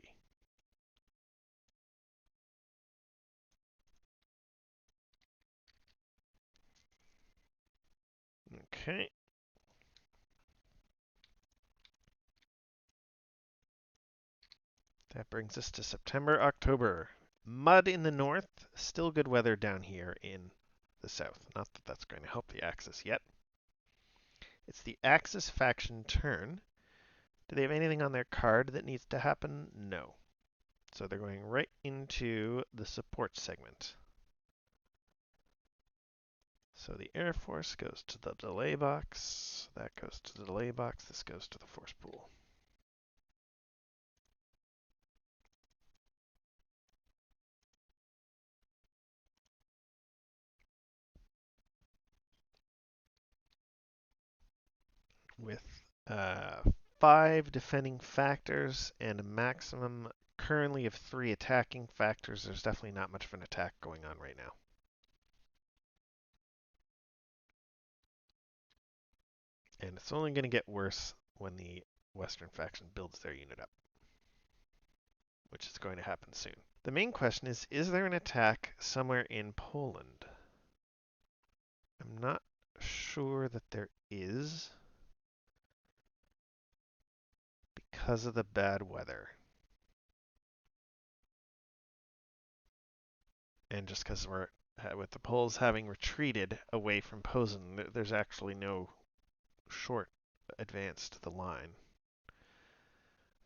Okay. That brings us to September, October. Mud in the north, still good weather down here in the south. Not that that's going to help the Axis yet. It's the Axis faction turn. Do they have anything on their card that needs to happen? No. So they're going right into the support segment. So the Air Force goes to the delay box. That goes to the delay box. This goes to the force pool. With 5 defending factors and a maximum currently of 3 attacking factors, there's definitely not much of an attack going on right now. And it's only going to get worse when the Western faction builds their unit up, which is going to happen soon. The main question is there an attack somewhere in Poland? I'm not sure that there is because of the bad weather. And just because we're, with the Poles having retreated away from Posen, there's actually no short advance to the line.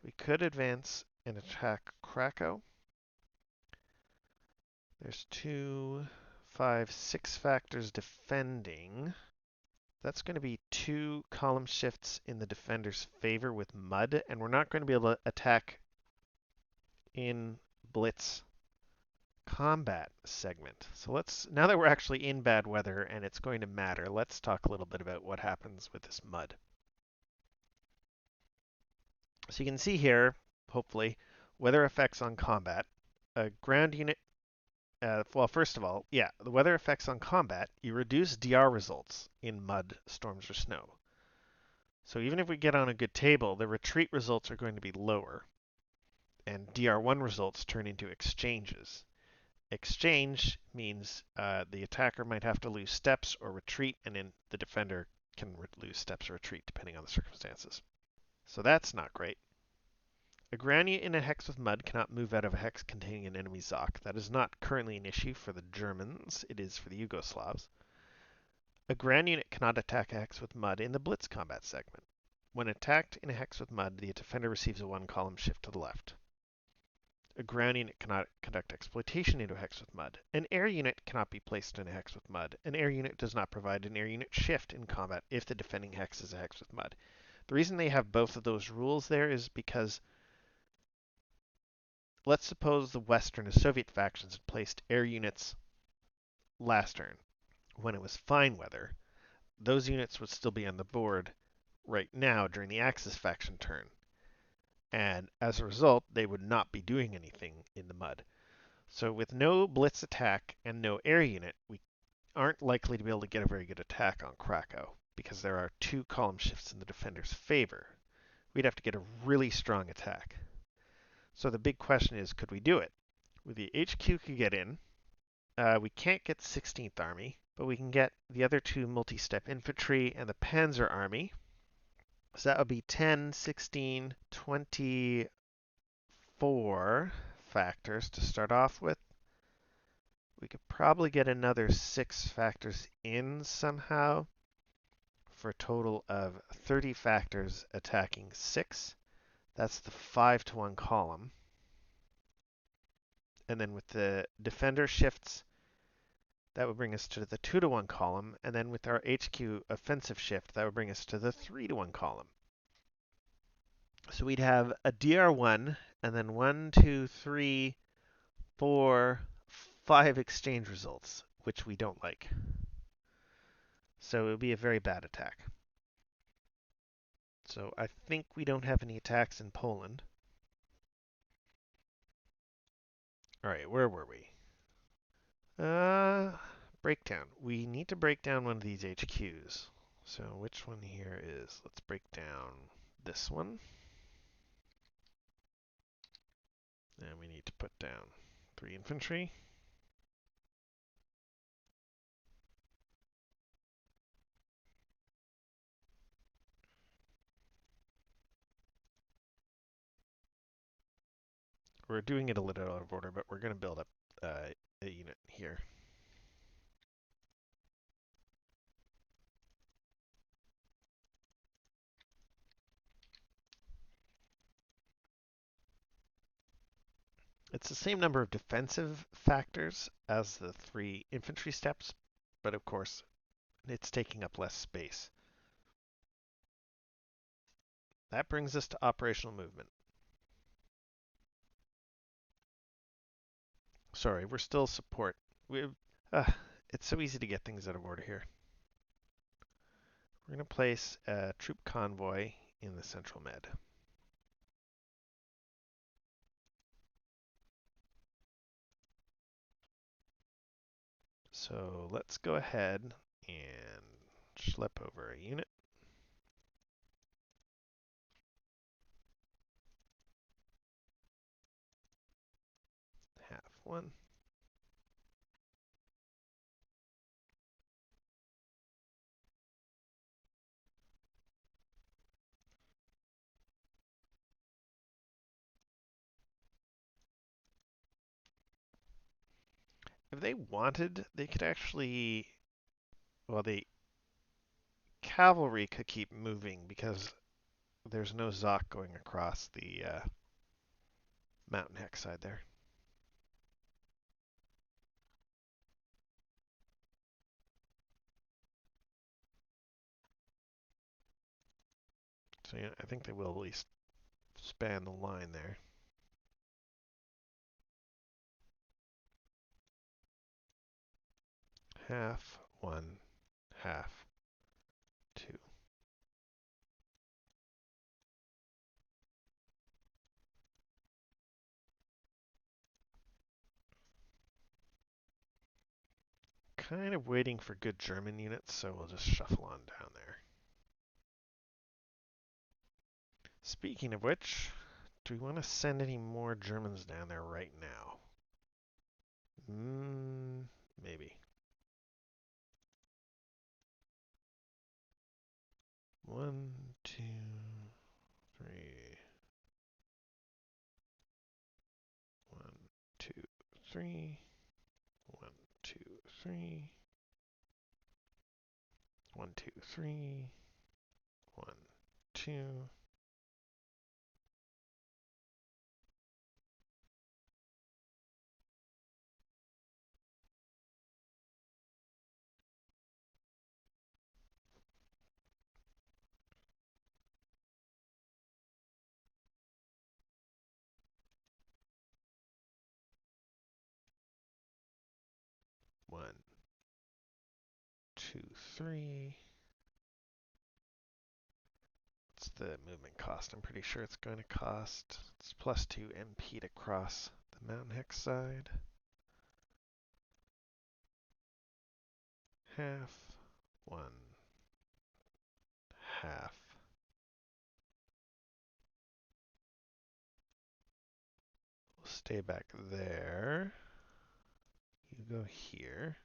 We could advance and attack Krakow. There's 2, 5, 6 factors defending. That's going to be 2 column shifts in the defender's favor with mud, and we're not going to be able to attack in blitz combat segment. So now that we're actually in bad weather and it's going to matter, let's talk a little bit about what happens with this mud. So you can see here, hopefully, weather effects on combat. A ground unit, well, first of all, yeah, the weather effects on combat, you reduce DR results in mud, storms, or snow. So even if we get on a good table, the retreat results are going to be lower, and DR1 results turn into exchanges. Exchange means the attacker might have to lose steps or retreat, and then the defender can lose steps or retreat depending on the circumstances. So that's not great. A ground unit in a hex with mud cannot move out of a hex containing an enemy ZOC. That is not currently an issue for the Germans. It is for the Yugoslavs. A ground unit cannot attack a hex with mud in the blitz combat segment. When attacked in a hex with mud, the defender receives a 1 column shift to the left. A ground unit cannot conduct exploitation into a hex with mud. An air unit cannot be placed in a hex with mud. An air unit does not provide an air unit shift in combat if the defending hex is a hex with mud. The reason they have both of those rules there is because let's suppose the Western and Soviet factions had placed air units last turn. When it was fine weather, those units would still be on the board right now during the Axis faction turn. And as a result, they would not be doing anything in the mud. So with no blitz attack and no air unit, we aren't likely to be able to get a very good attack on Krakow because there are 2 column shifts in the defender's favor. We'd have to get a really strong attack. So the big question is, could we do it? With the HQ could get in. We can't get 16th Army, but we can get the other 2 multi-step infantry and the Panzer Army. So that would be 10, 16, 24 factors to start off with. We could probably get another 6 factors in somehow for a total of 30 factors attacking 6. That's the 5-to-1 column. And then with the defender shifts, that would bring us to the 2-to-1 column. And then with our HQ offensive shift, that would bring us to the 3-to-1 column. So we'd have a DR1 and then 1, 2, 3, 4, 5 exchange results, which we don't like. So it would be a very bad attack. So I think we don't have any attacks in Poland. All right, where were we? Breakdown. We need to break down one of these HQs. So which one here is? Let's break down this one. And we need to put down 3 infantry. We're doing it a little out of order, but we're going to build up a unit here. It's the same number of defensive factors as the 3 infantry steps, but of course, it's taking up less space. That brings us to operational movement. Sorry, we're still support. It's so easy to get things out of order here. We're going to place a troop convoy in the central med. So let's go ahead and schlep over a unit. Half one. If they wanted, they could actually, well, the cavalry could keep moving because there's no Zoc going across the mountain hex side there. So yeah, I think they will at least span the line there. Half one, half two. Kind of waiting for good German units, so we'll just shuffle on down there. Speaking of which, do we want to send any more Germans down there right now? Maybe. 1, 2, 3. 1, 2, 3. 1, 2, 3. 1, 2, 3. 1, 2. One, two, three. What's the movement cost? I'm pretty sure it's going to cost. It's +2 MP to cross the mountain hex side. Half. 1. Half. We'll stay back there. You go here.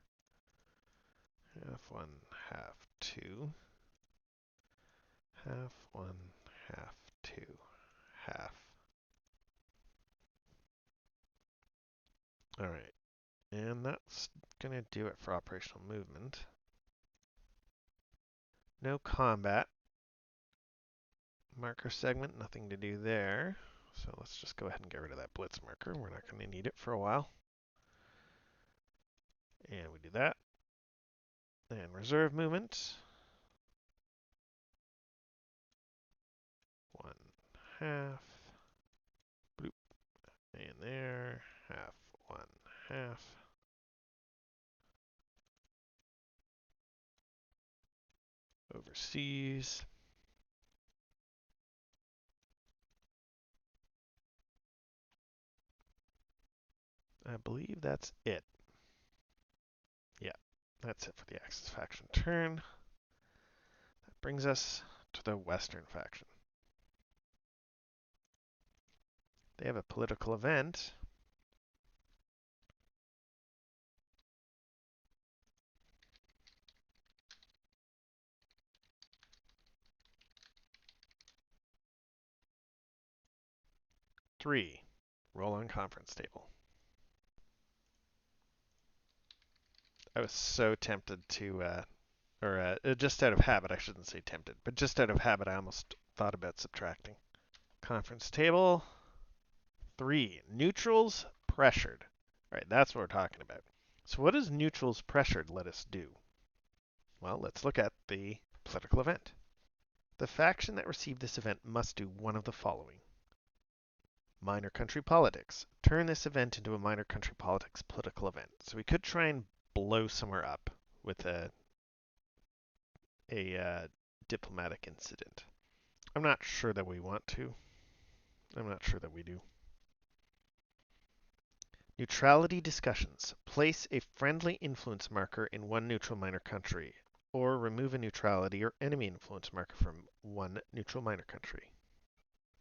Half 1, half 2. Half 1, half 2. Half. Alright. And that's going to do it for operational movement. No combat. Marker segment, nothing to do there. So let's just go ahead and get rid of that blitz marker. We're not going to need it for a while. And we do that. And reserve movement. 1 half. Bloop. And there. Half. 1 half. Overseas. I believe that's it. Yeah, that's it for the Axis faction turn. That brings us to the Western faction. They have a political event. Three. Roll on conference table. I was so tempted to, just out of habit, I shouldn't say tempted, but just out of habit, I almost thought about subtracting. Conference table. 3. Neutrals pressured. All right, that's what we're talking about. So what does neutrals pressured let us do? Well, let's look at the political event. The faction that received this event must do one of the following. Minor country politics. Turn this event into a minor country politics political event. So we could try and blow somewhere up with a diplomatic incident. I'm not sure that we want to. I'm not sure that we do. Neutrality discussions. Place a friendly influence marker in one neutral minor country, or remove a neutrality or enemy influence marker from one neutral minor country.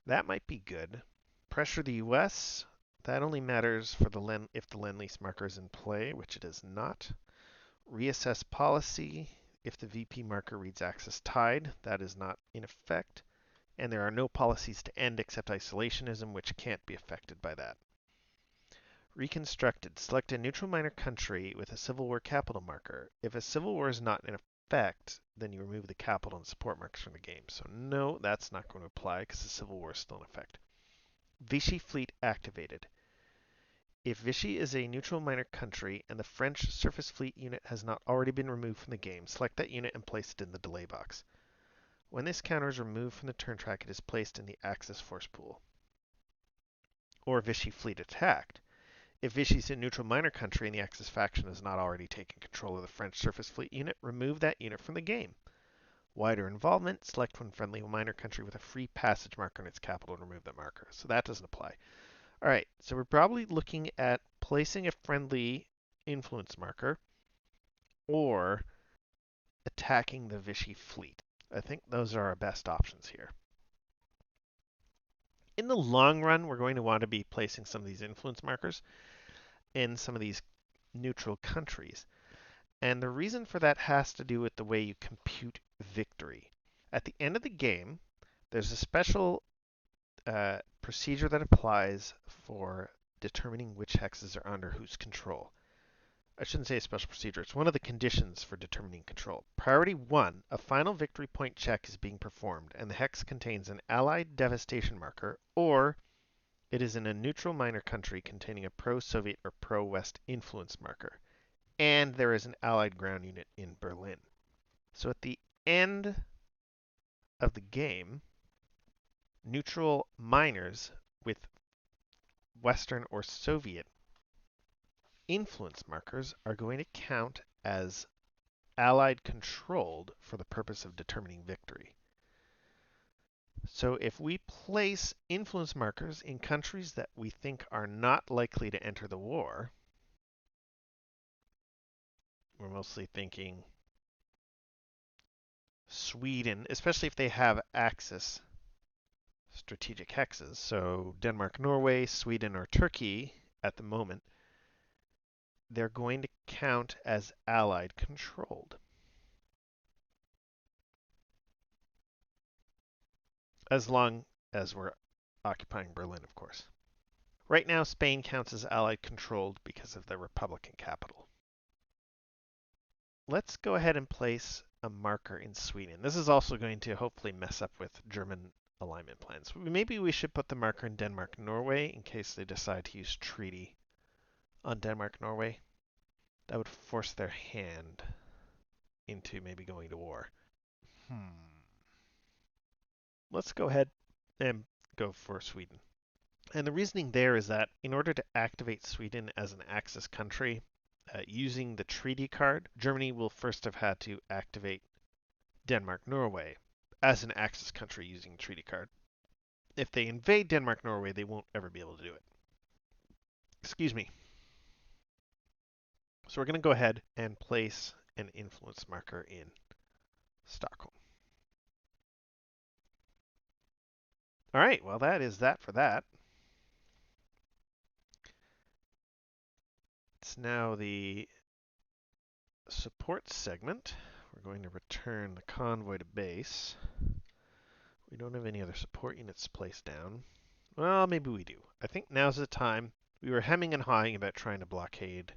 That might be good. Pressure the US. That only matters for if the Lend-Lease marker is in play, which it is not. Reassess policy. If the VP marker reads Axis tied, that is not in effect. And there are no policies to end except isolationism, which can't be affected by that. Reconstructed. Select a neutral minor country with a Civil War capital marker. If a Civil War is not in effect, then you remove the capital and support markers from the game. So no, that's not going to apply because the Civil War is still in effect. Vichy fleet activated. If Vichy is a neutral minor country and the French surface fleet unit has not already been removed from the game, select that unit and place it in the delay box. When this counter is removed from the turn track, it is placed in the Axis force pool. Or Vichy fleet attacked. If Vichy is a neutral minor country and the Axis faction has not already taken control of the French surface fleet unit, remove that unit from the game. Wider involvement, select one friendly minor country with a free passage marker in its capital and remove that marker. So that doesn't apply. All right, so we're probably looking at placing a friendly influence marker or attacking the Vichy fleet. I think those are our best options here. In the long run, we're going to want to be placing some of these influence markers in some of these neutral countries. And the reason for that has to do with the way you compute victory. At the end of the game, there's a special procedure that applies for determining which hexes are under whose control. I shouldn't say a special procedure. It's one of the conditions for determining control. Priority 1, a final victory point check is being performed, and the hex contains an Allied devastation marker, or it is in a neutral minor country containing a pro-Soviet or pro-West influence marker, and there is an Allied ground unit in Berlin. So at the end of the game, neutral minors with Western or Soviet influence markers are going to count as Allied controlled for the purpose of determining victory. So if we place influence markers in countries that we think are not likely to enter the war, we're mostly thinking Sweden, especially if they have Axis strategic hexes. So Denmark, Norway, Sweden, or Turkey at the moment, they're going to count as Allied controlled. As long as we're occupying Berlin, of course. Right now, Spain counts as Allied controlled because of the Republican capital. Let's go ahead and place a marker in Sweden. This is also going to hopefully mess up with German alignment plans. Maybe we should put the marker in Denmark, Norway in case they decide to use treaty on Denmark, Norway. That would force their hand into maybe going to war. Let's go ahead and go for Sweden. And the reasoning there is that in order to activate Sweden as an Axis country, using the treaty card, Germany will first have had to activate Denmark, Norway as an Axis country using the treaty card. If they invade Denmark, Norway, they won't ever be able to do it. Excuse me. So we're going to go ahead and place an influence marker in Stockholm. All right, well, that is that for that. It's now the support segment. We're going to return the convoy to base. We don't have any other support units placed down. Well, maybe we do. I think now's the time. We were hemming and hawing about trying to blockade,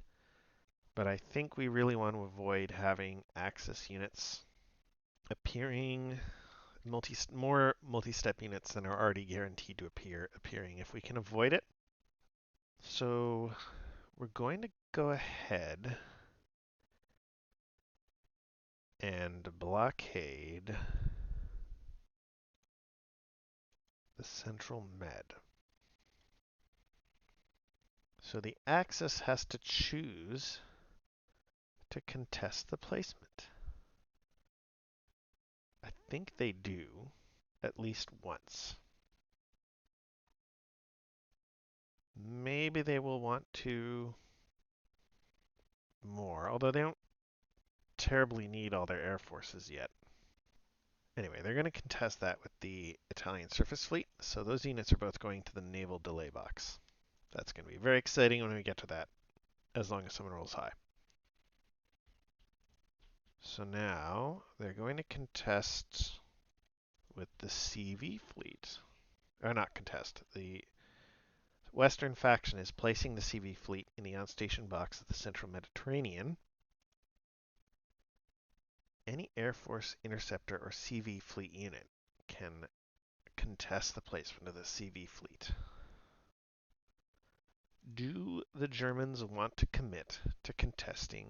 but I think we really want to avoid having Axis units appearing, more multi-step units than are already guaranteed to appearing if we can avoid it. So we're going to go ahead and blockade the central med. So the Axis has to choose to contest the placement. I think they do at least once. Maybe they will want to more, although they don't terribly need all their air forces yet. Anyway, they're going to contest that with the Italian surface fleet, so those units are both going to the naval delay box. That's going to be very exciting when we get to that, as long as someone rolls high. So now they're going to contest with the CV fleet. Or not contest. The Western faction is placing the CV fleet in the on-station box of the central Mediterranean. Any Air Force interceptor or CV fleet unit can contest the placement of the CV fleet. Do the Germans want to commit to contesting?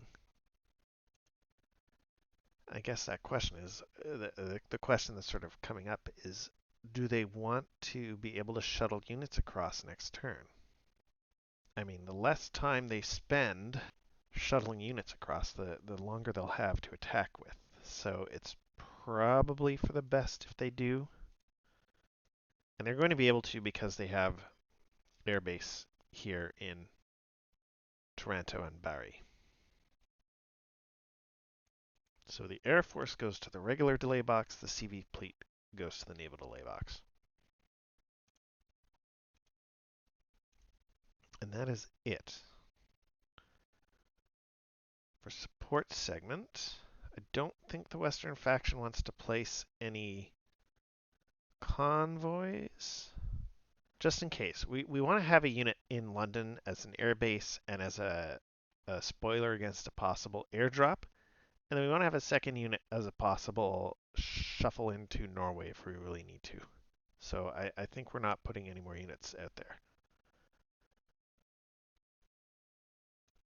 I guess that question is, the question that's sort of coming up is, do they want to be able to shuttle units across next turn? I mean, the less time they spend shuttling units across, the longer they'll have to attack with. So it's probably for the best if they do. And they're going to be able to because they have airbase here in Taranto and Bari. So the Air Force goes to the regular delay box, the CV fleet goes to the naval delay box. And that is it. For support segment, I don't think the Western faction wants to place any convoys. Just in case. We want to have a unit in London as an airbase and as a spoiler against a possible airdrop. And then we want to have a second unit as a possible shuffle into Norway if we really need to. So I think we're not putting any more units out there.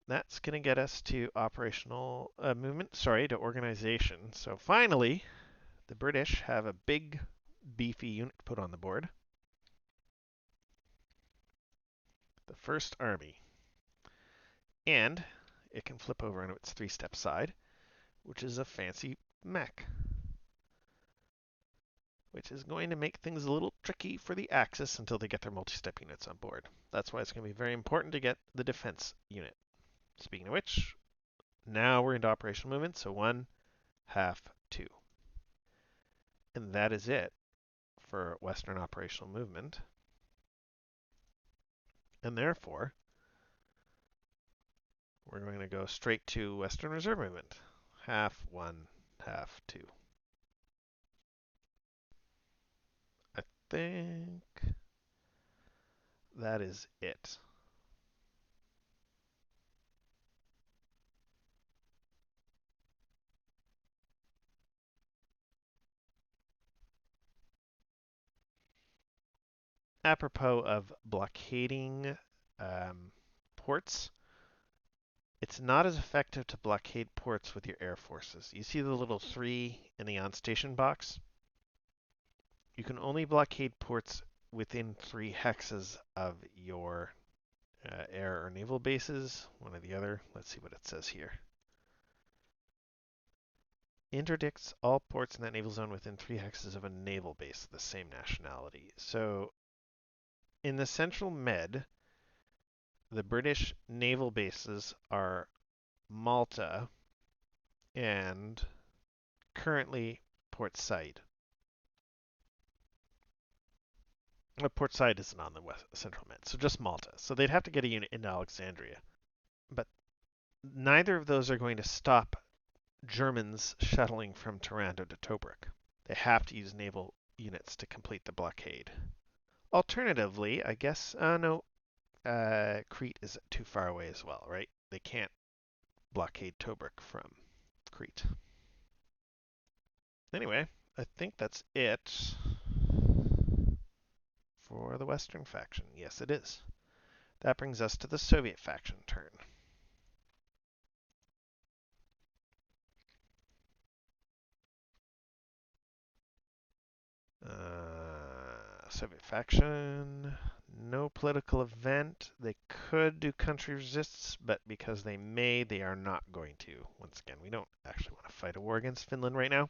That's going to get us to operational to organization. So finally, the British have a big, beefy unit put on the board. The First Army. And it can flip over onto its three-step side, which is a fancy mech, which is going to make things a little tricky for the Axis until they get their multi-step units on board. That's why it's going to be very important to get the defense unit. Speaking of which, now we're into operational movement, so 1, half, 2. And that is it for Western operational movement. And therefore, we're going to go straight to Western Reserve movement. Half, 1, half, 2. I think that is it. Apropos of blockading ports, it's not as effective to blockade ports with your air forces. You see the little 3 in the on-station box? You can only blockade ports within 3 hexes of your air or naval bases, one or the other. Let's see what it says here. Interdicts all ports in that naval zone within 3 hexes of a naval base of the same nationality. So in the Central Med, the British naval bases are Malta and currently Port Said. Port Said isn't on the Central Med, so just Malta. So they'd have to get a unit into Alexandria. But neither of those are going to stop Germans shuttling from Taranto to Tobruk. They have to use naval units to complete the blockade. Alternatively, I guess, no, Crete is too far away as well, right? They can't blockade Tobruk from Crete. Anyway, I think that's it for the Western faction. Yes, it is. That brings us to the Soviet faction turn. Soviet faction, no political event. They could do country resists, but because they may, they are not going to. Once again, we don't actually want to fight a war against Finland right now.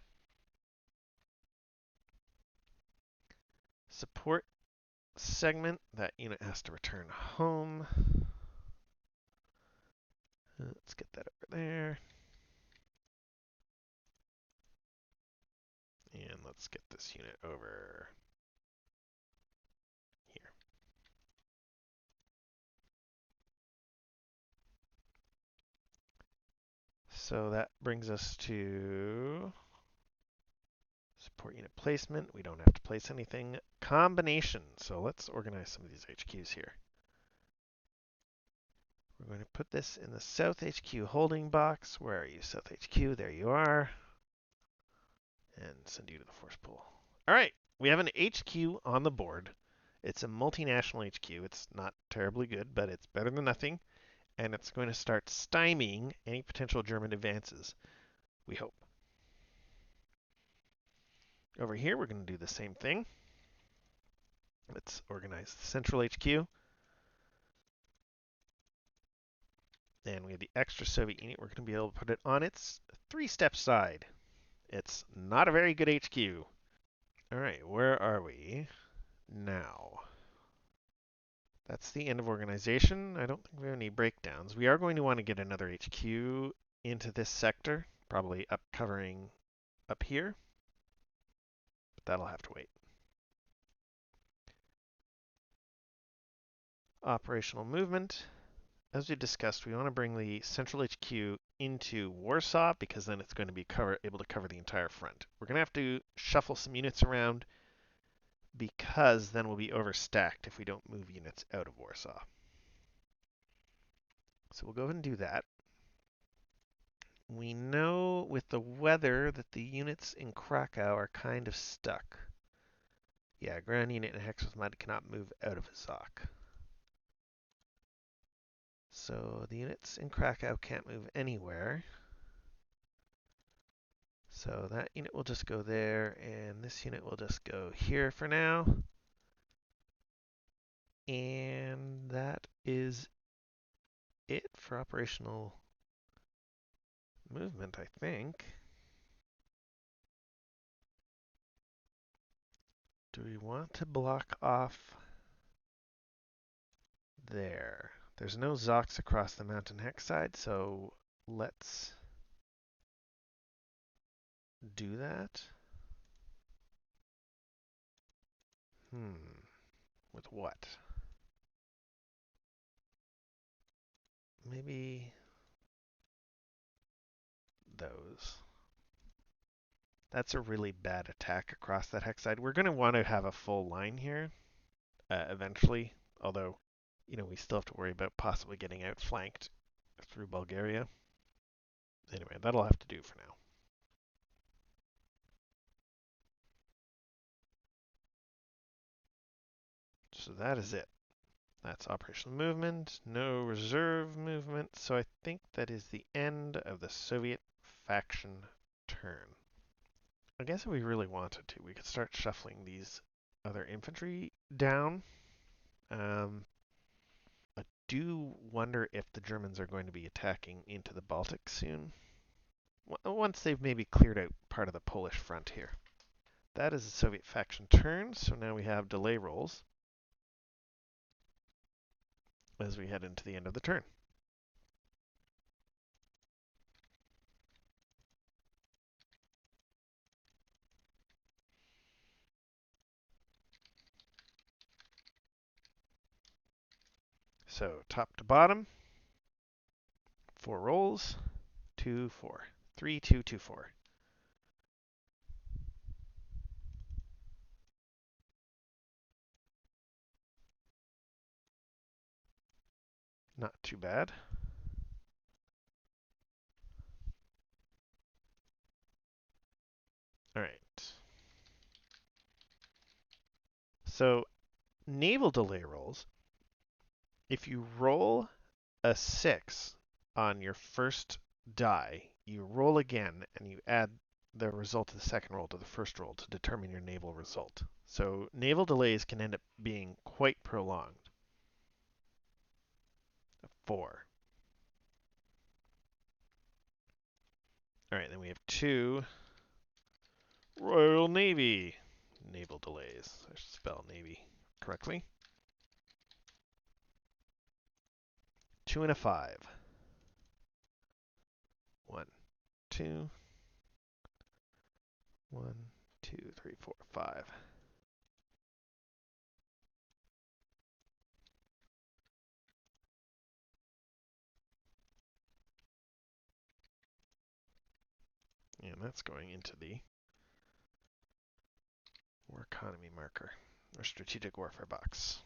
Support segment, that unit has to return home. Let's get that over there. And let's get this unit over here. So that brings us to support unit placement. We don't have to place anything. Combination. So let's organize some of these HQs here. We're going to put this in the South HQ holding box. Where are you, South HQ? There you are. And send you to the force pool. All right, we have an HQ on the board. It's a multinational HQ. It's not terribly good, but it's better than nothing. And it's going to start stymieing any potential German advances, we hope. Over here, we're going to do the same thing. Let's organize the central HQ. And we have the extra Soviet unit. We're going to be able to put it on its 3-step side. It's not a very good HQ. All right, where are we now? That's the end of organization. I don't think we have any breakdowns. We are going to want to get another HQ into this sector, probably covering up here, but that'll have to wait. Operational movement. As we discussed, we want to bring the central HQ into Warsaw because then it's going to be able to cover the entire front. We're going to have to shuffle some units around because then we'll be overstacked if we don't move units out of Warsaw. So we'll go ahead and do that. We know with the weather that the units in Krakow are kind of stuck. Yeah, ground unit in Hex with Mud cannot move out of Azok. So the units in Krakow can't move anywhere. So that unit will just go there, and this unit will just go here for now. And that is it for operational movement, I think. Do we want to block off there? There's no Zoks across the mountain hex side, so let's do that. With what? Maybe those. That's a really bad attack across that hex side. We're going to want to have a full line here eventually, although, we still have to worry about possibly getting outflanked through Bulgaria. Anyway, that'll have to do for now. So that is it. That's operational movement, no reserve movement. So I think that is the end of the Soviet faction turn. I guess if we really wanted to, we could start shuffling these other infantry down. I do wonder if the Germans are going to be attacking into the Baltic soon. Once they've maybe cleared out part of the Polish front here. That is the Soviet faction turn, so now we have delay rolls as we head into the end of the turn. So top to bottom, 4 rolls, 2, 4, 3, 2, 2, 4. Not too bad. All right. So naval delay rolls, if you roll a 6 on your first die, you roll again and you add the result of the second roll to the first roll to determine your naval result. So naval delays can end up being quite prolonged. 4. All right, then we have 2 Royal Navy naval delays. I should spell Navy correctly. 2 and a 5. 1, 2, 1, 2, 3, 4, 5. And that's going into the War Economy marker, or Strategic Warfare box.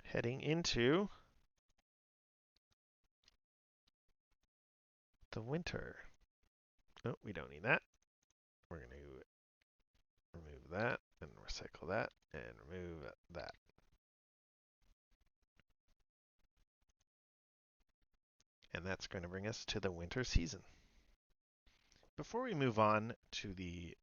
Heading into the winter. Oh, we don't need that. We're going to remove that, and recycle that, and remove that. And that's going to bring us to the winter season. Before we move on to the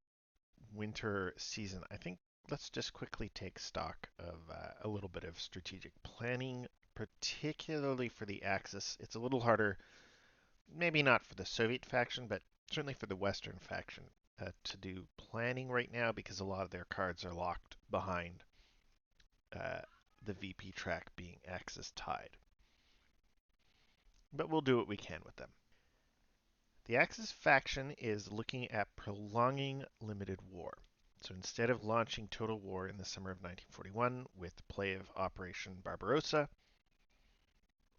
winter season, I think let's just quickly take stock of a little bit of strategic planning, particularly for the Axis. It's a little harder, maybe not for the Soviet faction, but certainly for the Western faction to do planning right now because a lot of their cards are locked behind the VP track being Axis tied. But we'll do what we can with them. The Axis faction is looking at prolonging limited war. So instead of launching total war in the summer of 1941 with play of Operation Barbarossa,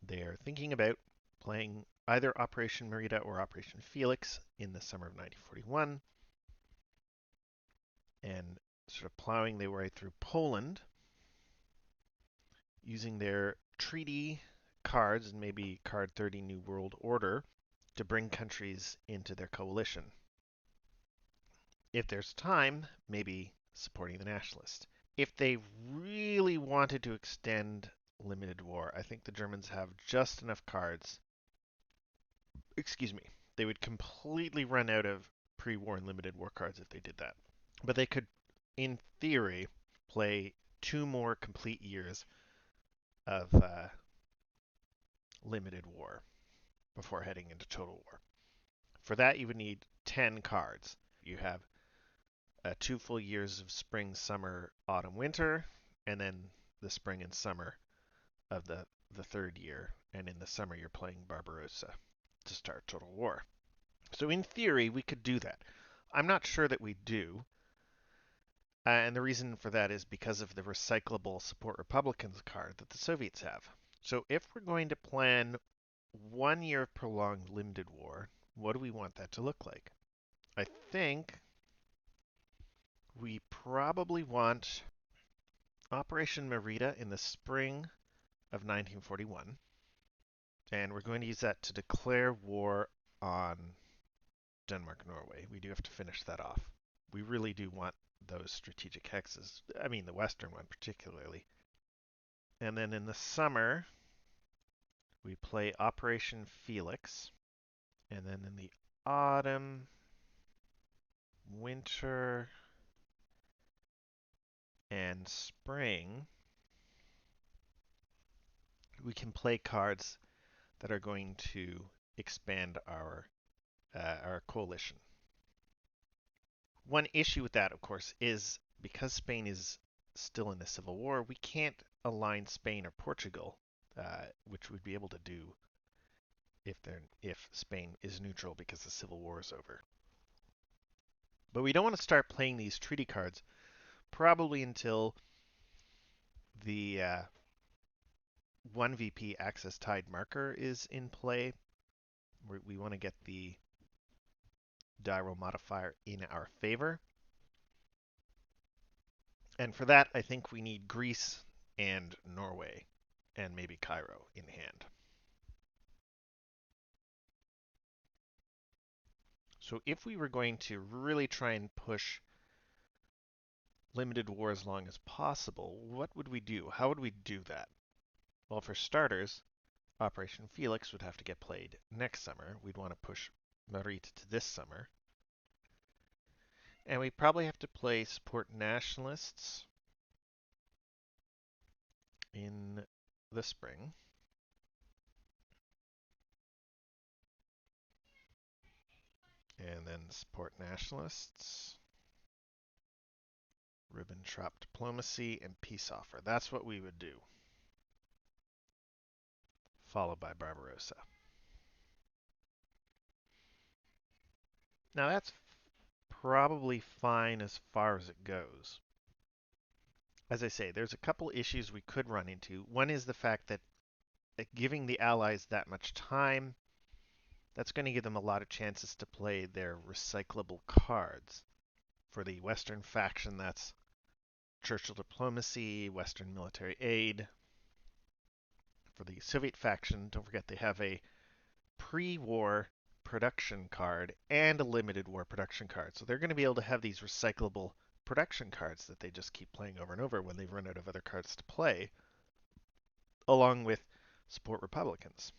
they are thinking about playing either Operation Merida or Operation Felix in the summer of 1941 and sort of plowing their way through Poland using their treaty cards and maybe card 30 New World Order to bring countries into their coalition. If there's time, maybe supporting the nationalists. If they really wanted to extend limited war, I think the Germans have just enough cards. Excuse me. They would completely run out of pre-war and limited war cards if they did that. But they could, in theory, play 2 more complete years of limited war before heading into total war. For that, you would need 10 cards. You have 2 full years of spring, summer, autumn, winter, and then the spring and summer of the third year. And in the summer, you're playing Barbarossa to start total war. So in theory, we could do that. I'm not sure that we do. And the reason for that is because of the recyclable Support Republicans card that the Soviets have. So if we're going to plan 1 year of prolonged limited war, what do we want that to look like? I think we probably want Operation Merida in the spring of 1941. And we're going to use that to declare war on Denmark, Norway. We do have to finish that off. We really do want those strategic hexes. I mean, the Western one particularly. And then in the summer, we play Operation Felix. And then in the autumn, winter, and spring, we can play cards that are going to expand our coalition. One issue with that, of course, is because Spain is still in the civil war, we can't align Spain or Portugal, which we'd be able to do if Spain is neutral because the civil war is over. But we don't want to start playing these treaty cards probably until the 1 VP Axis tied marker is in play. We want to get the die roll modifier in our favor. And for that, I think we need Greece and Norway and maybe Cairo in hand. So if we were going to really try and push limited war as long as possible, what would we do? How would we do that? Well, for starters, Operation Felix would have to get played next summer. We'd want to push Marit to this summer. And we probably have to play support nationalists in the spring. And then support nationalists, Ribbentrop diplomacy, and peace offer. That's what we would do. Followed by Barbarossa. Now that's probably fine as far as it goes. As I say, there's a couple issues we could run into. One is the fact that giving the Allies that much time, that's going to give them a lot of chances to play their recyclable cards. For the Western faction, that's Churchill diplomacy, Western military aid. For the Soviet faction, don't forget they have a pre-war production card and a limited war production card. So they're going to be able to have these recyclable production cards that they just keep playing over and over when they run out of other cards to play, along with support Republicans.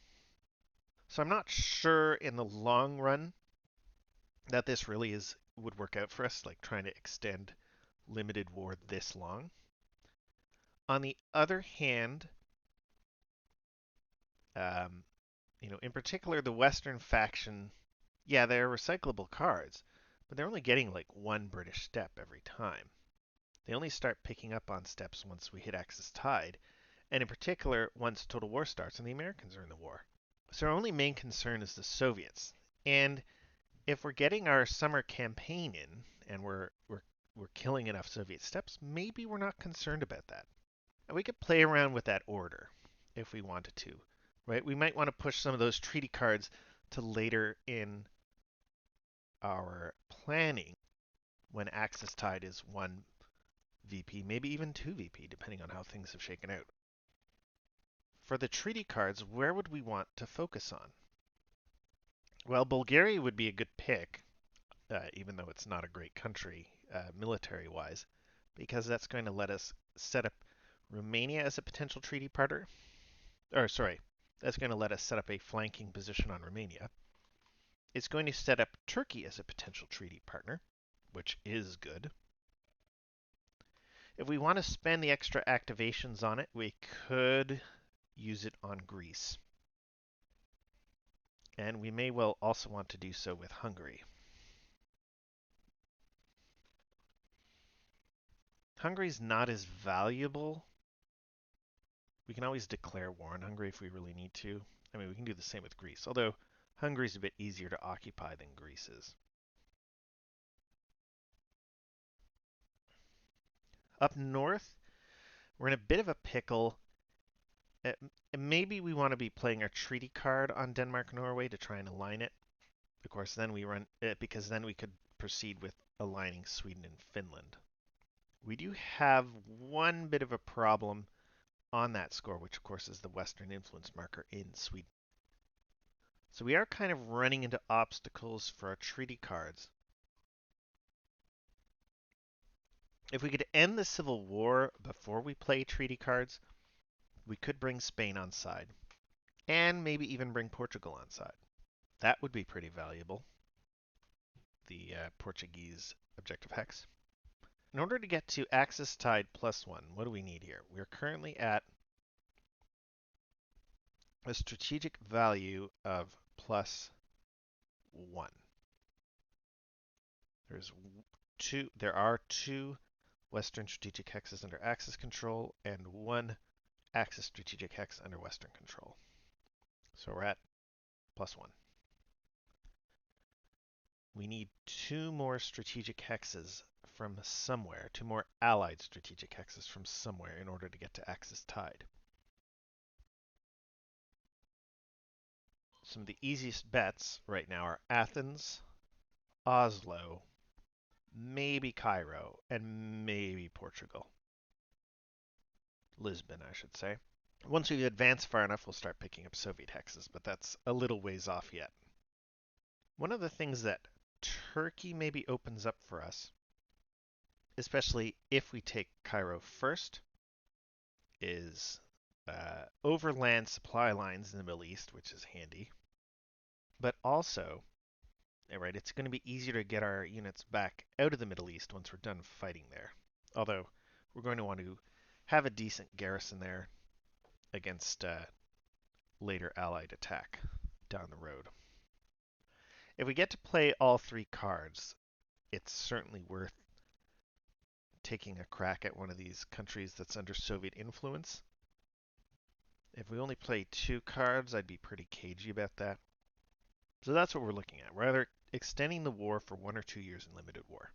So I'm not sure in the long run that this really would work out for us, like trying to extend limited war this long. On the other hand, um, in particular, the Western faction, yeah, they're recyclable cards, but they're only getting like one British step every time. They only start picking up on steps once we hit Axis tide, and in particular, once Total War starts and the Americans are in the war. So our only main concern is the Soviets. And if we're getting our summer campaign in and we're killing enough Soviet steps, maybe we're not concerned about that. And we could play around with that order if we wanted to, right? We might want to push some of those treaty cards to later in our planning when Axis tide is 1 VP, maybe even 2 VP, depending on how things have shaken out. For the treaty cards, where would we want to focus on? Well, Bulgaria would be a good pick, even though it's not a great country military-wise, because that's going to let us set up Romania as a potential treaty partner. Or, sorry, that's going to let us set up a flanking position on Romania. It's going to set up Turkey as a potential treaty partner, which is good. If we want to spend the extra activations on it, we could use it on Greece. And we may well also want to do so with Hungary. Hungary's not as valuable. We can always declare war on Hungary if we really need to. I mean, we can do the same with Greece, although Hungary's a bit easier to occupy than Greece is. Up north, we're in a bit of a pickle. Maybe we want to be playing our treaty card on Denmark-Norway to try and align it. Of course, then we run because then we could proceed with aligning Sweden and Finland. We do have one bit of a problem on that score, which of course is the Western influence marker in Sweden. So we are kind of running into obstacles for our treaty cards. If we could end the Civil War before we play treaty cards, we could bring Spain on side, and maybe even bring Portugal on side. That would be pretty valuable, the Portuguese objective hex. In order to get to Axis tide +1, what do we need here? We're currently at a strategic value of +1. There are two Western strategic hexes under Axis control and one Axis strategic hex under Western control. So we're at +1. We need two more strategic hexes from somewhere, two more allied strategic hexes from somewhere in order to get to Axis tide. Some of the easiest bets right now are Athens, Oslo, maybe Cairo, and maybe Portugal. Lisbon, I should say. Once we advance far enough, we'll start picking up Soviet hexes, but that's a little ways off yet. One of the things that Turkey maybe opens up for us, especially if we take Cairo first, is overland supply lines in the Middle East, which is handy. But also, right, it's going to be easier to get our units back out of the Middle East once we're done fighting there. Although, we're going to want to have a decent garrison there against later Allied attack down the road. If we get to play all three cards, it's certainly worth taking a crack at one of these countries that's under Soviet influence. If we only play two cards, I'd be pretty cagey about that. So that's what we're looking at. We're either extending the war for 1 or 2 years in limited war.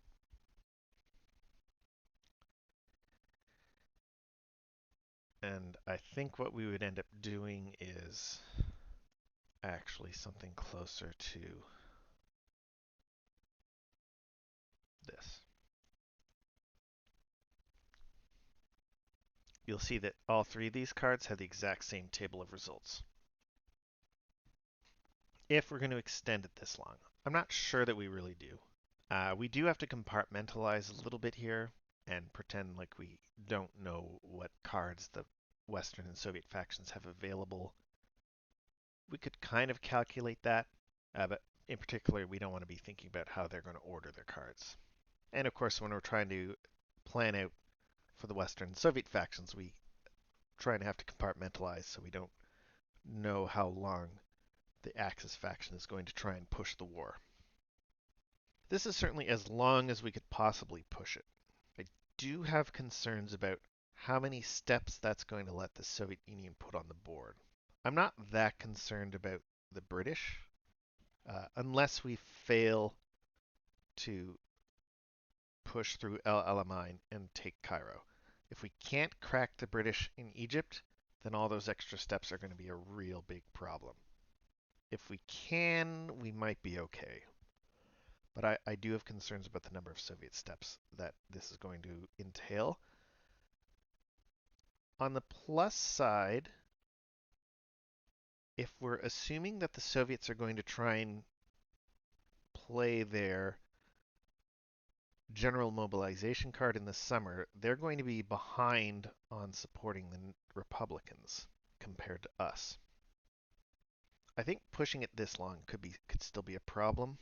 And I think what we would end up doing is actually something closer to this. You'll see that all three of these cards have the exact same table of results. If we're going to extend it this long. I'm not sure that we really do. We do have to compartmentalize a little bit here and pretend like we don't know what cards the Western and Soviet factions have available. We could kind of calculate that, but in particular, we don't want to be thinking about how they're going to order their cards. And of course, when we're trying to plan out for the Western and Soviet factions, we try and have to compartmentalize so we don't know how long the Axis faction is going to try and push the war. This is certainly as long as we could possibly push it. I do have concerns about how many steps that's going to let the Soviet Union put on the board. I'm not that concerned about the British, unless we fail to push through El Alamein and take Cairo. If we can't crack the British in Egypt, then all those extra steps are going to be a real big problem. If we can, we might be okay. But I do have concerns about the number of Soviet steps that this is going to entail. On the plus side, if we're assuming that the Soviets are going to try and play their general mobilization card in the summer, they're going to be behind on supporting the Republicans compared to us. I think pushing it this long could still be a problem,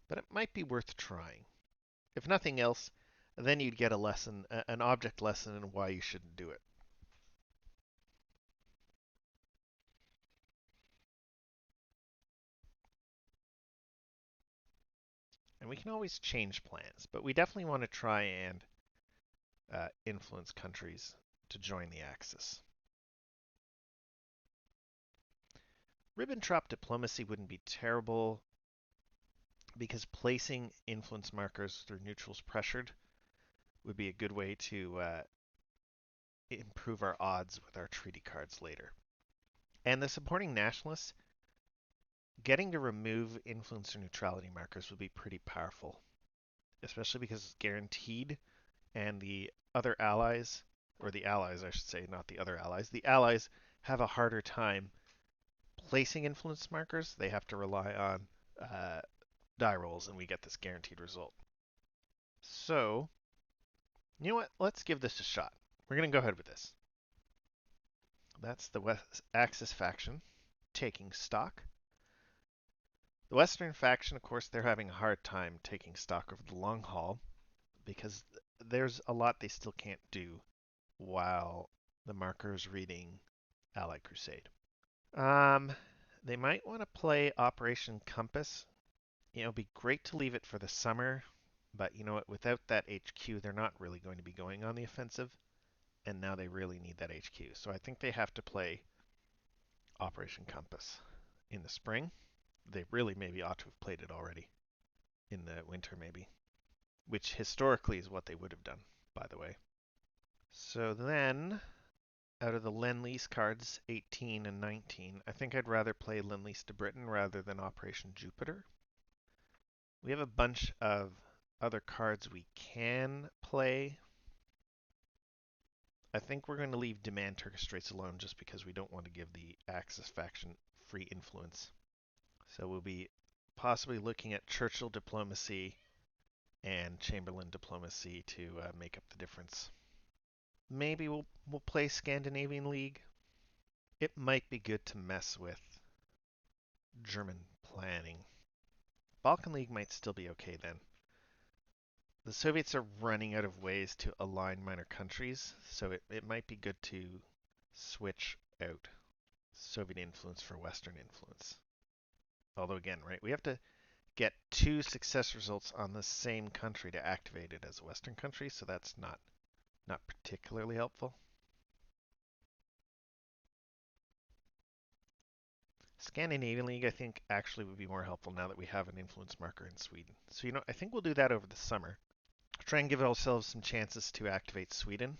but it might be worth trying. If nothing else, then you'd get a lesson, an object lesson in why you shouldn't do it. And we can always change plans, but we definitely want to try and influence countries to join the Axis. Ribbentrop diplomacy wouldn't be terrible because placing influence markers through neutrals pressured would be a good way to improve our odds with our treaty cards later. And the supporting nationalists, getting to remove influence or neutrality markers would be pretty powerful, especially because it's guaranteed and the other allies, or the allies I should say, not the other allies, the allies have a harder time placing influence markers. They have to rely on die rolls, and we get this guaranteed result. So, you know what? Let's give this a shot. We're going to go ahead with this. That's the West Axis faction taking stock. The Western faction, of course, they're having a hard time taking stock over the long haul because there's a lot they still can't do while the marker is reading Allied Crusade. They might want to play Operation Compass. You know, it'd be great to leave it for the summer, but you know what? Without that HQ, they're not really going to be going on the offensive, and now they really need that HQ. So I think they have to play Operation Compass in the spring. They really maybe ought to have played it already in the winter, maybe, which historically is what they would have done, by the way. So then, out of the Lend-Lease cards, 18 and 19, I think I'd rather play Lend-Lease to Britain rather than Operation Jupiter. We have a bunch of other cards we can play. I think we're going to leave Demand Turkish Straits alone just because we don't want to give the Axis faction free influence. So we'll be possibly looking at Churchill diplomacy and Chamberlain diplomacy to make up the difference. Maybe we'll play Scandinavian League. It might be good to mess with German planning. Balkan League might still be okay then. The Soviets are running out of ways to align minor countries, so it might be good to switch out Soviet influence for Western influence. Although again, right, we have to get 2 success results on the same country to activate it as a Western country, so that's not particularly helpful. Scandinavian League, I think, actually would be more helpful now that we have an influence marker in Sweden. So, I think we'll do that over the summer. Try and give ourselves some chances to activate Sweden.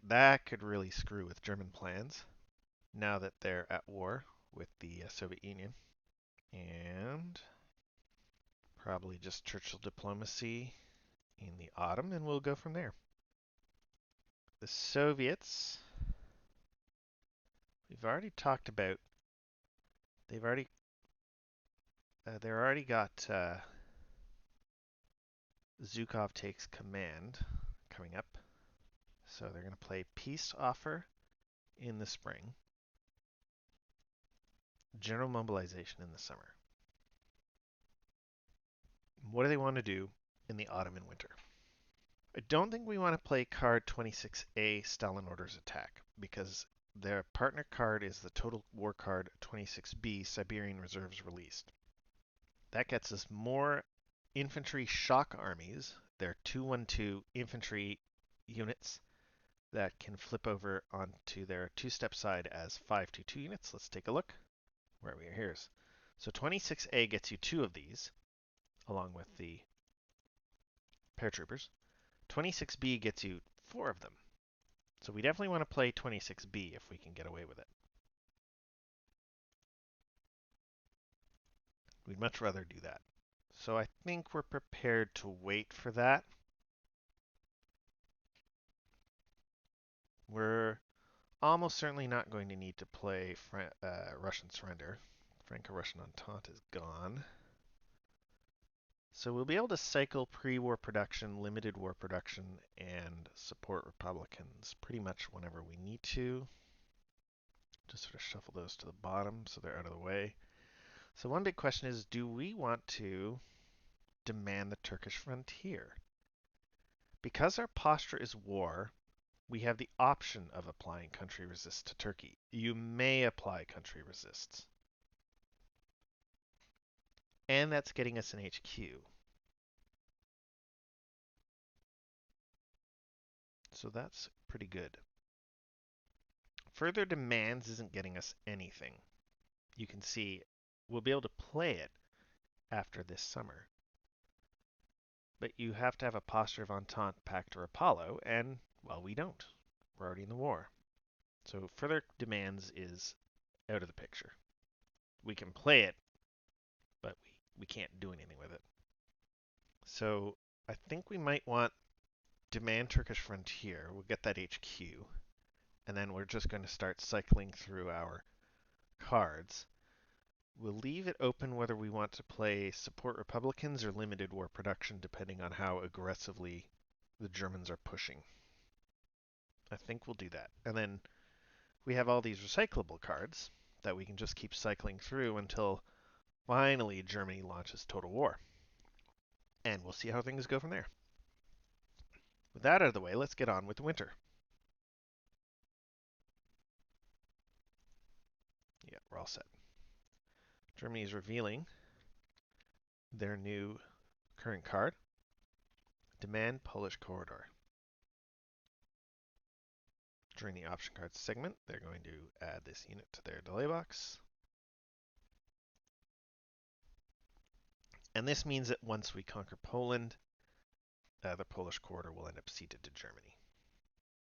That could really screw with German plans now that they're at war with the Soviet Union. And probably just Churchill diplomacy in the autumn, and we'll go from there. The Soviets, we've already talked about. They've already they're already got Zhukov takes command coming up. So they're going to play peace offer in the spring, general mobilization in the summer. What do they want to do in the autumn and winter? I don't think we want to play card 26A, Stalin Orders Attack, because their partner card is the total war card 26B, Siberian Reserves Released. That gets us more infantry shock armies. They're 212 infantry units that can flip over onto their two-step side as 522 units. Let's take a look where we are here. So 26A gets you 2 of these, along with the paratroopers. 26B gets you 4 of them. So we definitely want to play 26B if we can get away with it. We'd much rather do that. So I think we're prepared to wait for that. We're almost certainly not going to need to play Russian surrender. Franco-Russian Entente is gone. So we'll be able to cycle pre-war production, limited war production, and support Republicans pretty much whenever we need to. Just sort of shuffle those to the bottom so they're out of the way. So one big question is, do we want to demand the Turkish frontier? Because our posture is war, we have the option of applying country resists to Turkey. You may apply country resists. And that's getting us an HQ. So that's pretty good. Further demands isn't getting us anything. You can see we'll be able to play it after this summer. But you have to have a posture of Entente, Pact, or Apollo, and, well, we don't. We're already in the war. So further demands is out of the picture. We can play it, but we can't do anything with it. So I think we might want demand Turkish frontier. We'll get that HQ. And then we're just going to start cycling through our cards. We'll leave it open whether we want to play support Republicans or limited war production, depending on how aggressively the Germans are pushing. I think we'll do that. And then we have all these recyclable cards that we can just keep cycling through until finally Germany launches total war. And we'll see how things go from there. With that out of the way, let's get on with the winter. Yeah, we're all set. Germany is revealing their new current card, Demand Polish Corridor. During the option cards segment, they're going to add this unit to their delay box. And this means that once we conquer Poland, the Polish corridor will end up ceded to Germany.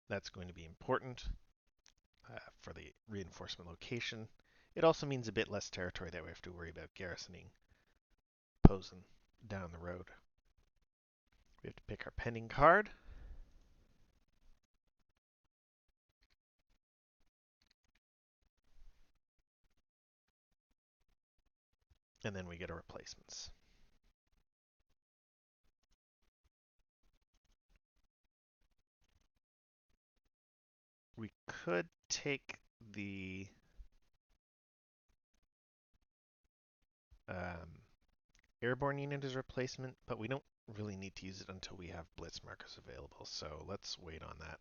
That's going to be important for the reinforcement location. It also means a bit less territory that we have to worry about garrisoning Posen down the road. We have to pick our pending card. And then we get our replacements. We could take the airborne unit as replacement, but we don't really need to use it until we have blitz markers available, so let's wait on that.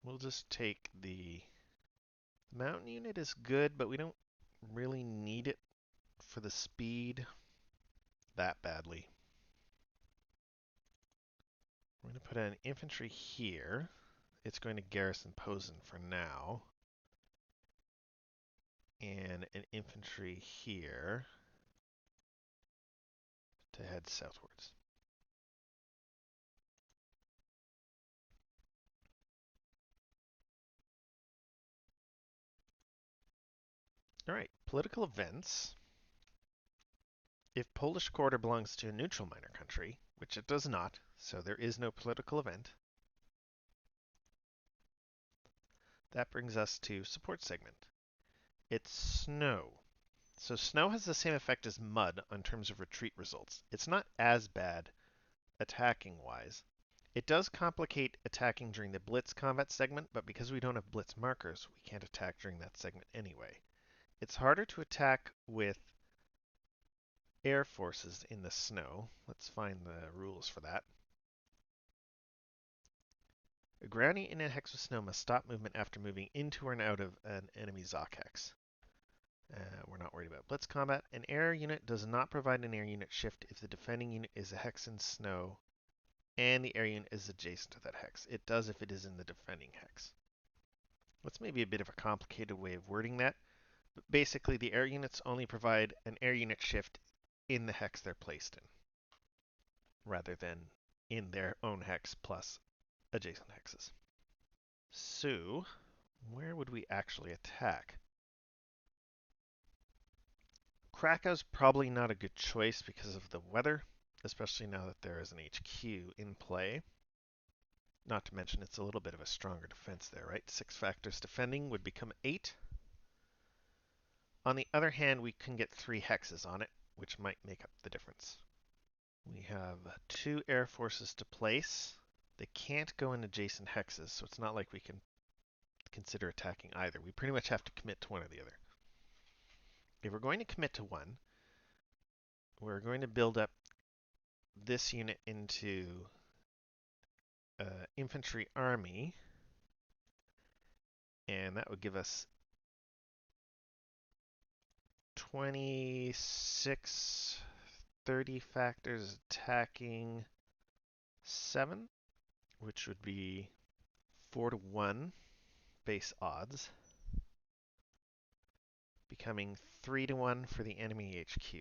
We'll just take the mountain unit is good, but we don't really need it for the speed that badly. We're going to put an infantry here. It's going to garrison Posen for now. And an infantry here to head southwards. All right, political events. If Polish quarter belongs to a neutral minor country, which it does not, so there is no political event, that brings us to support segment. It's snow. So snow has the same effect as mud on terms of retreat results. It's not as bad attacking-wise. It does complicate attacking during the blitz combat segment, but because we don't have blitz markers, we can't attack during that segment anyway. It's harder to attack with air forces in the snow. Let's find the rules for that. A ground unit in a hex with snow must stop movement after moving into or out of an enemy ZOC hex. We're not worried about blitz combat. An air unit does not provide an air unit shift if the defending unit is a hex in snow and the air unit is adjacent to that hex. It does if it is in the defending hex. That's maybe a bit of a complicated way of wording that, but basically the air units only provide an air unit shift in the hex they're placed in, rather than in their own hex plus adjacent hexes. So, where would we actually attack? Krakow's probably not a good choice because of the weather, especially now that there is an HQ in play. Not to mention it's a little bit of a stronger defense there, right? 6 factors defending would become 8. On the other hand, we can get 3 hexes on it, which might make up the difference. We have 2 air forces to place. They can't go in adjacent hexes, so it's not like we can consider attacking either. We pretty much have to commit to one or the other. If we're going to commit to one, we're going to build up this unit into infantry army, and that would give us 26, 30 factors attacking 7, which would be 4-1 base odds, becoming 3-1 for the enemy HQ,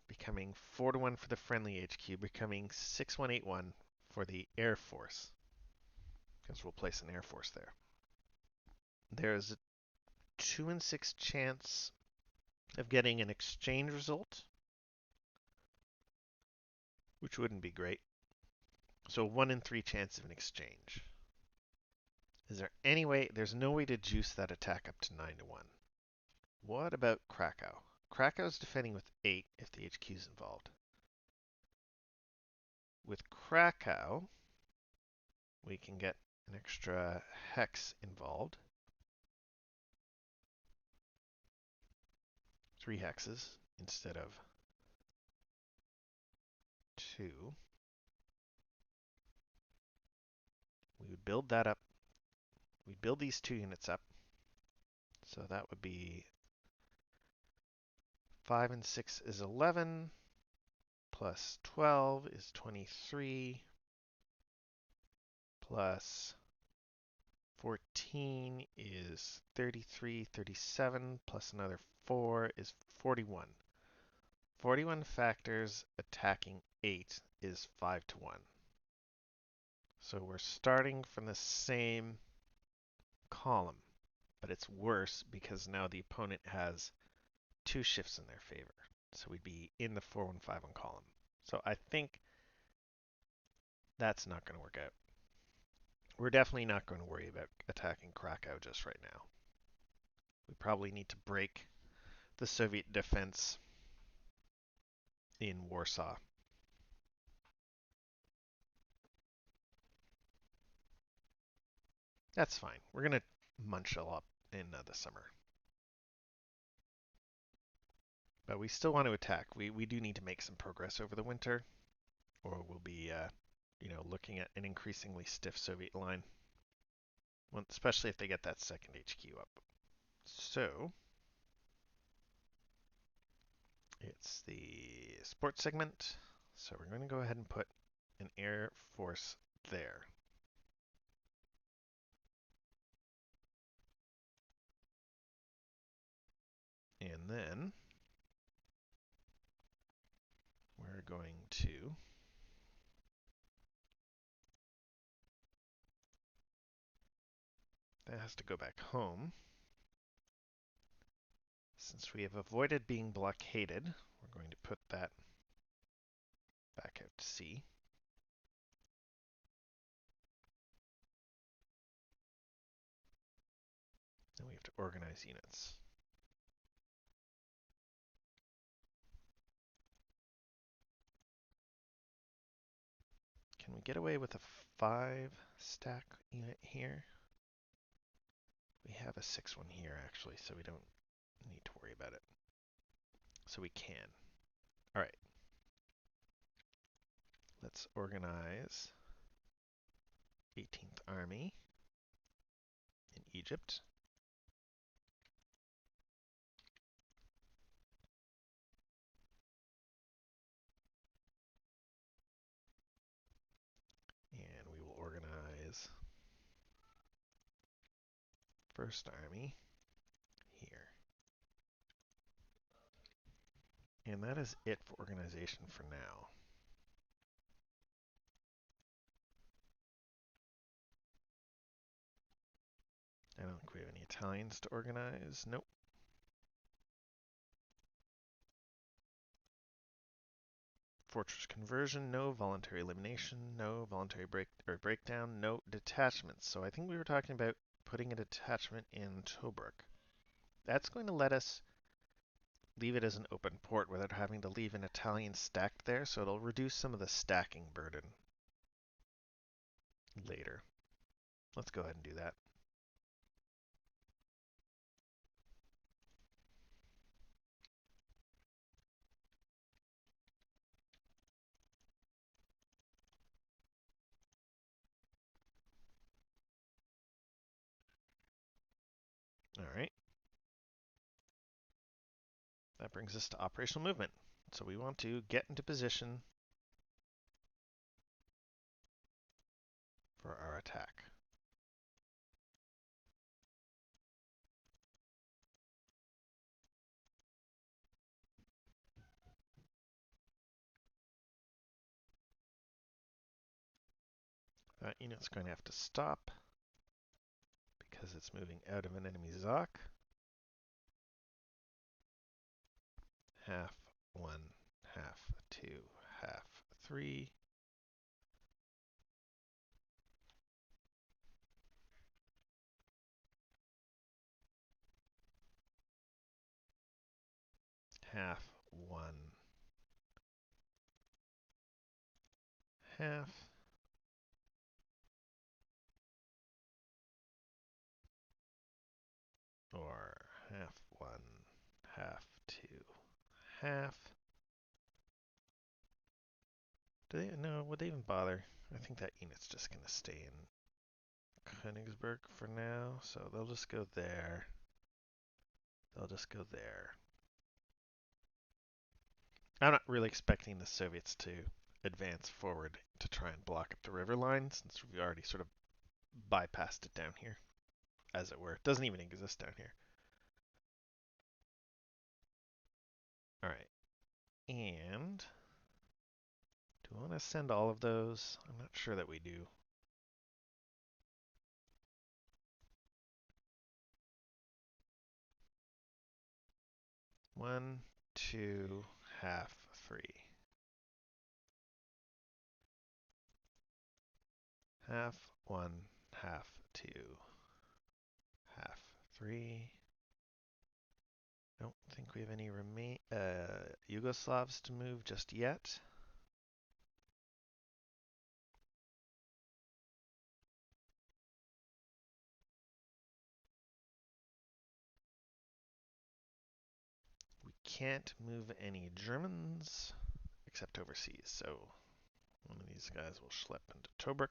becoming 4-1 for the friendly HQ, becoming 6-1-8-1 for the Air Force, because we'll place an Air Force there. There's a 2 in 6 chance of getting an exchange result, which wouldn't be great. So 1 in 3 chance of an exchange. Is there any way? There's no way to juice that attack up to 9-1. What about Krakow? Krakow's defending with 8 if the HQ is involved. With Krakow, we can get an extra hex involved. 3 hexes instead of 2. We would build that up. We'd build these 2 units up. So that would be 5 and 6 is 11, plus 12 is 23, plus 14 is 33, 37, plus another 4 is 41. 41 factors attacking 8 is 5-1. So we're starting from the same column, but it's worse because now the opponent has 2 shifts in their favor. So we'd be in the 4-1-5-1 column. So I think that's not going to work out. We're definitely not going to worry about attacking Krakow just right now. We probably need to break the Soviet defense in Warsaw. That's fine. We're going to munch a lot in the summer. But we still want to attack. We do need to make some progress over the winter, or we'll be, looking at an increasingly stiff Soviet line, especially if they get that second HQ up. So, it's the sports segment. So we're going to go ahead and put an Air Force there. And then we're going to that has to go back home. Since we have avoided being blockaded, we're going to put that back out to sea. Then we have to organize units. Can we get away with a 5-stack unit here? We have a 6 one here, actually, so we don't need to worry about it. So we can. All right. Let's organize 18th Army in Egypt. And we will organize 1st Army here. And that is it for organization for now. I don't think we have any Italians to organize. Nope. Fortress conversion, no. Voluntary elimination, no. Voluntary breakdown, no. Detachments. So I think we were talking about putting a detachment in Tobruk. That's going to let us leave it as an open port without having to leave an Italian stacked there, so it'll reduce some of the stacking burden later. Let's go ahead and do that. All right. That brings us to operational movement. So we want to get into position for our attack. That unit's going to have to stop because it's moving out of an enemy ZOC. Half 1, half 2, half 3. Half 1, half. Or half 1, half 2, half. Do they, no, would they even bother? I think that unit's just going to stay in Königsberg for now, so they'll just go there. They'll just go there. I'm not really expecting the Soviets to advance forward to try and block up the river line, since we've already sort of bypassed it down here, as it were. It doesn't even exist down here. All right. And do we want to send all of those? I'm not sure that we do. One, two, half, 3. half 1, half 2, half 3. Don't think we have any Yugoslavs to move just yet. We can't move any Germans except overseas, so one of these guys will schlep into Tobruk.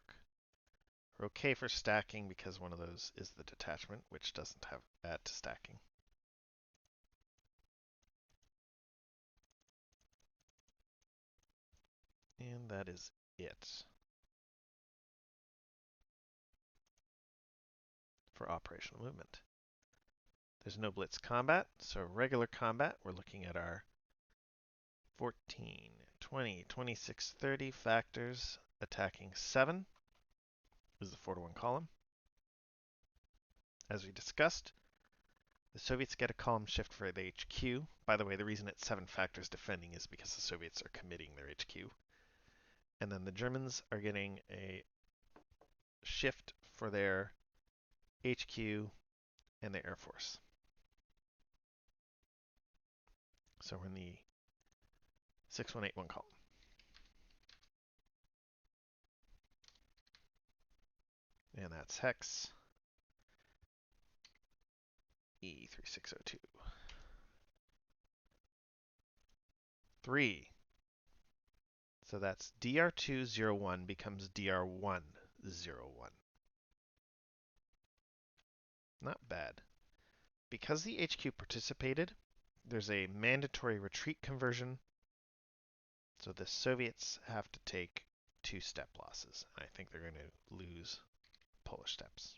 We're okay for stacking because one of those is the detachment, which doesn't have add to stacking. And that is it for operational movement. There's no blitz combat, so regular combat, we're looking at our 14, 20, 26, 30 factors. Attacking 7 is the 4-to-1 column. As we discussed, the Soviets get a column shift for the HQ. By the way, the reason it's 7 factors defending is because the Soviets are committing their HQ. And then the Germans are getting a shift for their HQ and their Air Force. So we're in the 6181 column. And that's hex E3602. 3. So that's DR201 becomes DR101. Not bad. Because the HQ participated, there's a mandatory retreat conversion. So the Soviets have to take 2 step losses. I think they're going to lose Polish steps.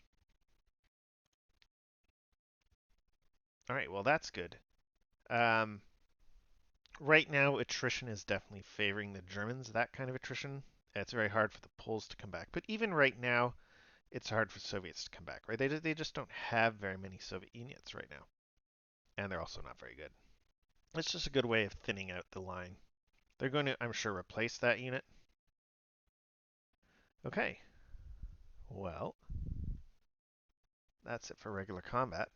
All right, well, that's good. Right now, attrition is definitely favoring the Germans, that kind of attrition. It's very hard for the Poles to come back. But even right now, it's hard for Soviets to come back, right? They just don't have very many Soviet units right now. And they're also not very good. It's just a good way of thinning out the line. They're going to, I'm sure, replace that unit. Okay. Well, that's it for regular combat.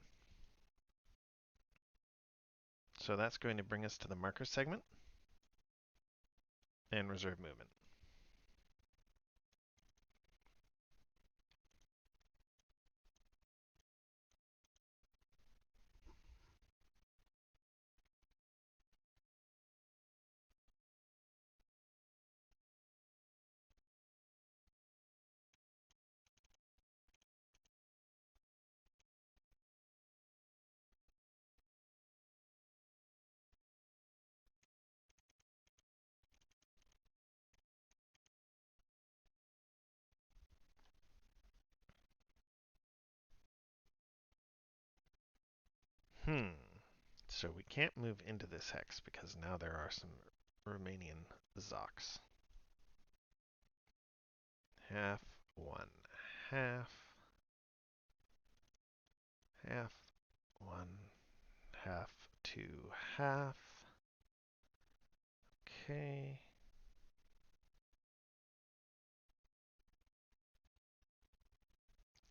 So that's going to bring us to the marker segment and reserve movement. So we can't move into this hex because now there are some Romanian Zocs. Half 1, half, half 1, half 2, half. Okay.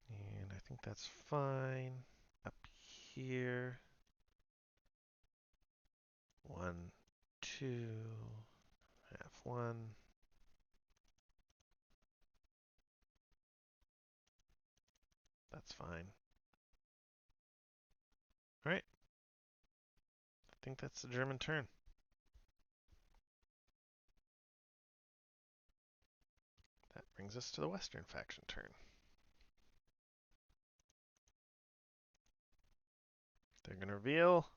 And I think that's fine. Up here. 1, 2, half 1. That's fine. All right. I think that's the German turn. That brings us to the Western faction turn. They're going to reveal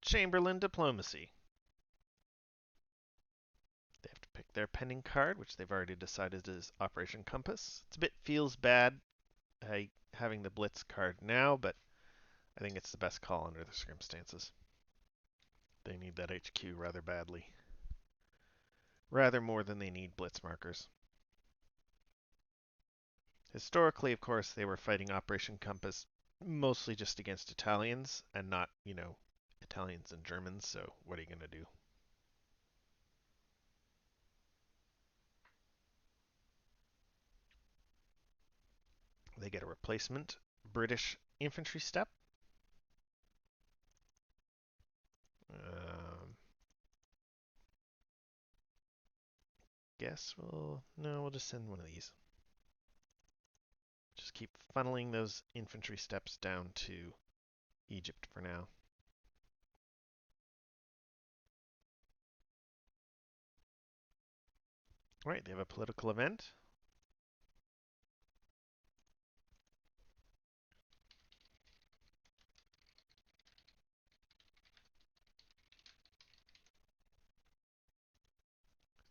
Chamberlain Diplomacy. They have to pick their pending card, which they've already decided is Operation Compass. It's a bit feels bad having the Blitz card now, but I think it's the best call under the circumstances. They need that HQ rather badly. Rather more than they need Blitz markers. Historically, of course, they were fighting Operation Compass mostly just against Italians and not, Italians and Germans, so what are you going to do? they get a replacement British infantry step. We'll just send one of these. Just keep funneling those infantry steps down to Egypt for now. All right, they have a political event.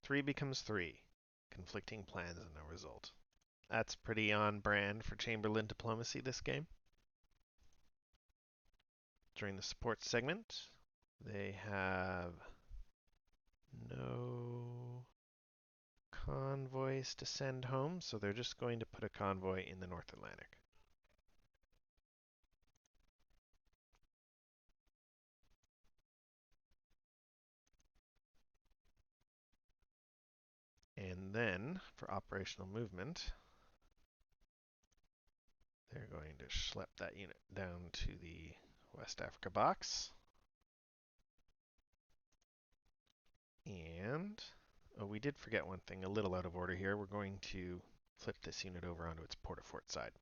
Three becomes three. Conflicting plans and no result. That's pretty on brand for Chamberlain diplomacy this game. During the support segment, they have no convoys to send home, so they're just going to put a convoy in the North Atlantic. And then, for operational movement, they're going to schlep that unit down to the West Africa box. And, oh, we did forget one thing, a little out of order here. We're going to flip this unit over onto its port-a-fort side.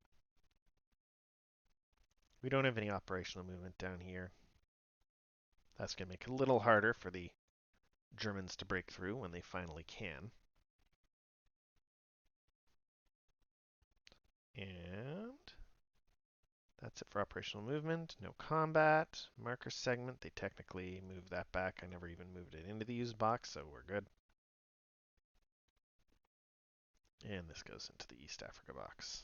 We don't have any operational movement down here. That's going to make it a little harder for the Germans to break through when they finally can. And that's it for operational movement. No combat. Marker segment, they technically moved that back. I never even moved it into the use box, so we're good. And this goes into the East Africa box.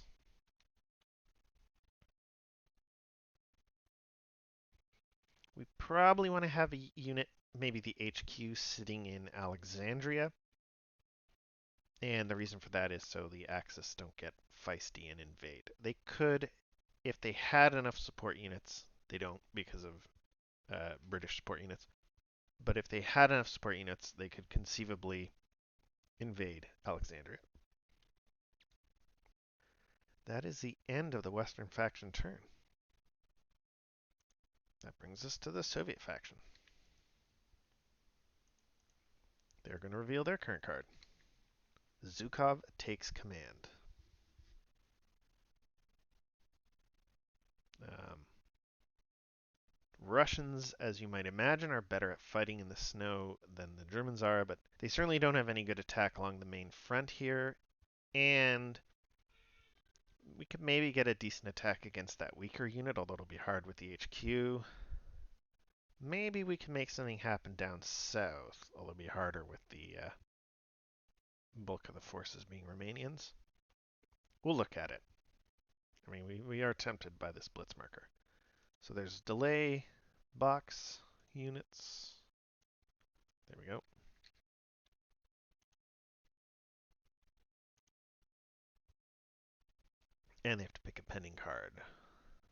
We probably want to have a unit, maybe the HQ, sitting in Alexandria. And the reason for that is so the Axis don't get feisty and invade. They could, if they had enough support units, they don't because of British support units. But if they had enough support units, they could conceivably invade Alexandria. That is the end of the Western faction turn. That brings us to the Soviet faction. They're going to reveal their current card. Zhukov takes command. Russians, as you might imagine, are better at fighting in the snow than the Germans are, but they certainly don't have any good attack along the main front here. And we could maybe get a decent attack against that weaker unit, although it'll be hard with the HQ. Maybe we can make something happen down south, although it'll be harder with the bulk of the forces being Romanians. We'll look at it. I mean, we are tempted by this blitz marker. So there's delay, box, units. There we go. And they have to pick a pending card.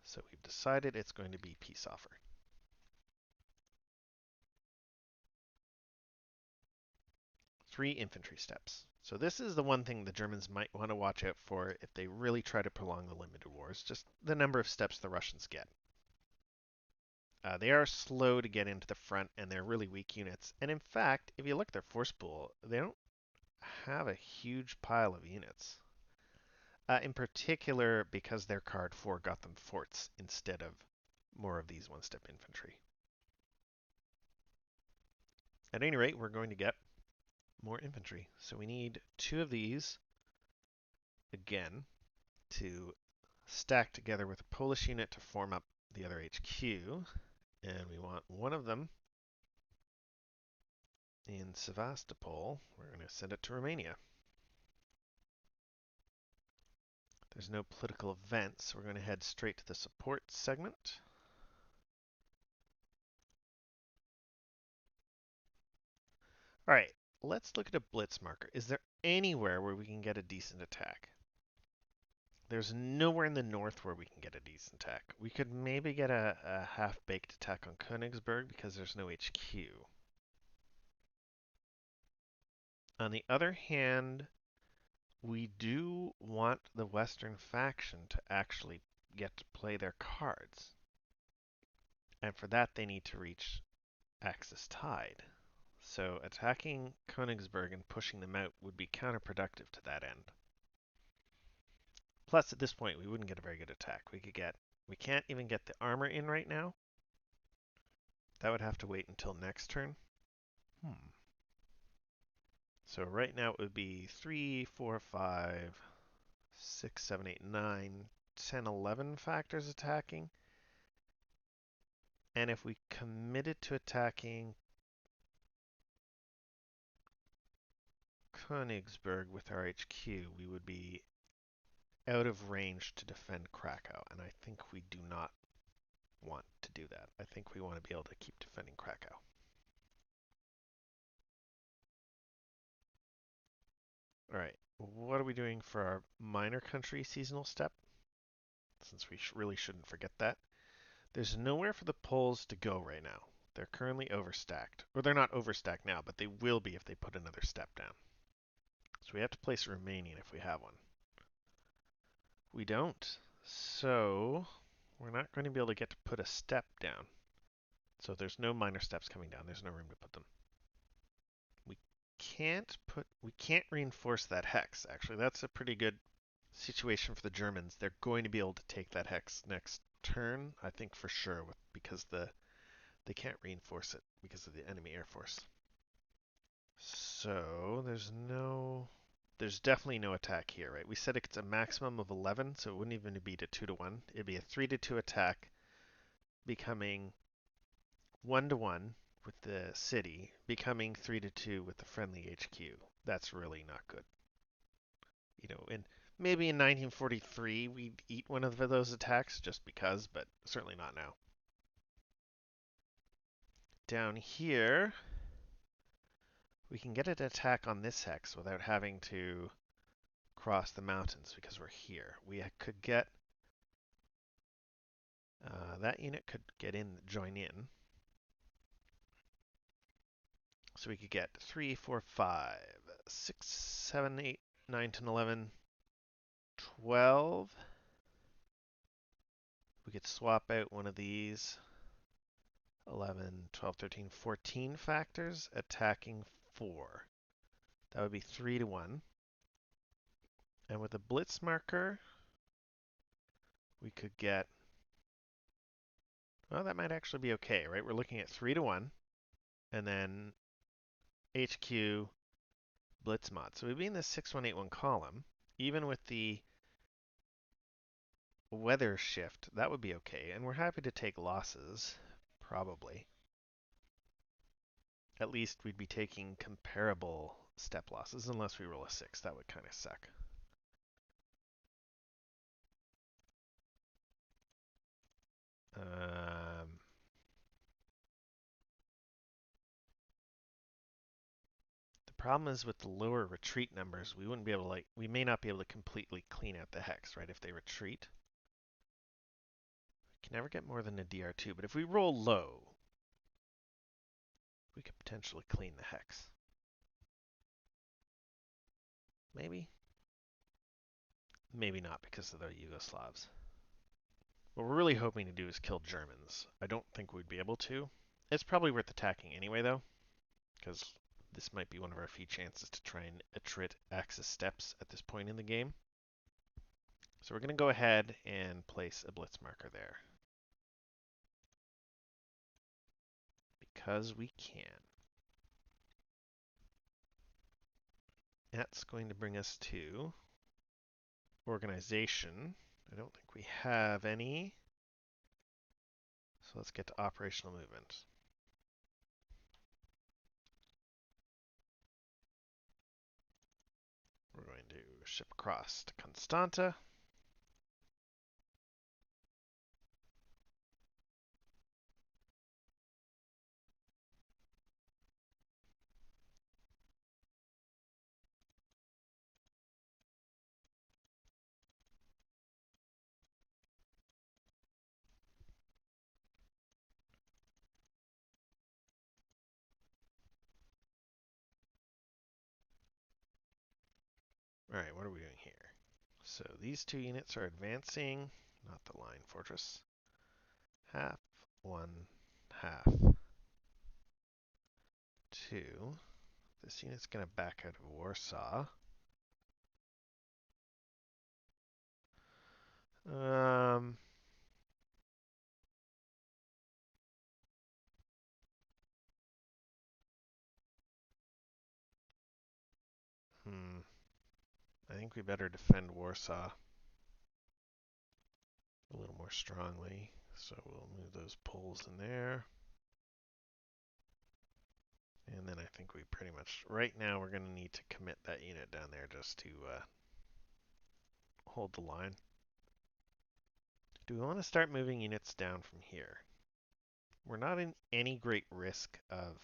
So we've decided it's going to be peace offer. 3 infantry steps. So this is the one thing the Germans might want to watch out for if they really try to prolong the limited wars, just the number of steps the Russians get. They are slow to get into the front, and they're really weak units. And in fact, if you look at their force pool, they don't have a huge pile of units. In particular, because their card 4 got them forts instead of more of these one-step infantry. At any rate, we're going to get more infantry. So we need 2 of these, again, to stack together with a Polish unit to form up the other HQ. And we want one of them in Sevastopol. We're going to send it to Romania. There's no political event, so we're going to head straight to the support segment. All right, let's look at a blitz marker. Is there anywhere where we can get a decent attack? There's nowhere in the north where we can get a decent attack. We could maybe get a half-baked attack on Königsberg because there's no HQ. On the other hand, We do want the Western faction to actually get to play their cards. And for that, they need to reach Axis Tide. So attacking Königsberg and pushing them out would be counterproductive to that end. Plus, at this point, we wouldn't get a very good attack. We can't even get the armor in right now. That would have to wait until next turn. So right now it would be 3, 4, 5, 6, 7, 8, 9, 10, 11 factors attacking. And if we committed to attacking Königsberg with our HQ, we would be out of range to defend Krakow. And I think we do not want to do that. I think we want to be able to keep defending Krakow. All right, what are we doing for our minor country seasonal step? Since we really shouldn't forget that. There's nowhere for the Poles to go right now. They're currently overstacked. Or they're not overstacked now, but they will be if they put another step down. So we have to place a Romanian if we have one. We don't. So we're not going to be able to get to put a step down. So there's no minor steps coming down. There's no room to put them. We can't reinforce that hex. Actually, that's a pretty good situation for the Germans. They're going to be able to take that hex next turn, I think for sure, because they can't reinforce it because of the enemy air force. So there's definitely no attack here, right? We said it's a maximum of 11, so it wouldn't even be to 2 to 1. It'd be a 3 to 2 attack, becoming 1 to 1 with the city, becoming 3 to 2 with the friendly HQ. That's really not good. And maybe in 1943 we'd eat one of those attacks just because, but certainly not now. Down here, we can get an attack on this hex without having to cross the mountains because we're here. We could get that unit could join in. So we could get 3, 4, 5, 6, 7, 8, 9, 10, 11, 12. We could swap out one of these. 11, 12, 13, 14 factors, attacking 4. That would be 3 to 1. And with a blitz marker, we could get, well, that might actually be okay, right? We're looking at 3 to 1, and then HQ blitz mod. So we'd be in the 6181 column. Even with the weather shift, that would be okay. And we're happy to take losses, probably. At least we'd be taking comparable step losses, unless we roll a 6. That would kind of suck. The problem is with the lower retreat numbers, we wouldn't be able to we may not be able to completely clean out the hex, right? If they retreat, we can never get more than a DR2. But if we roll low, we could potentially clean the hex. Maybe, maybe not because of the Yugoslavs. What we're really hoping to do is kill Germans. I don't think we'd be able to. It's probably worth attacking anyway, though, because this might be one of our few chances to try and attrit Axis steps at this point in the game. So we're going to go ahead and place a blitz marker there. Because we can. That's going to bring us to organization. I don't think we have any. So let's get to operational movement. We're going to ship across to Constanta. All right, what are we doing here? So these two units are advancing, not the line fortress. Half, one, half, two. This unit's going to back out of Warsaw. Um, hmm. I think we better defend Warsaw a little more strongly. So we'll move those poles in there. And then I think we pretty much, right now, we're going to need to commit that unit down there just to hold the line. Do we want to start moving units down from here? We're not in any great risk of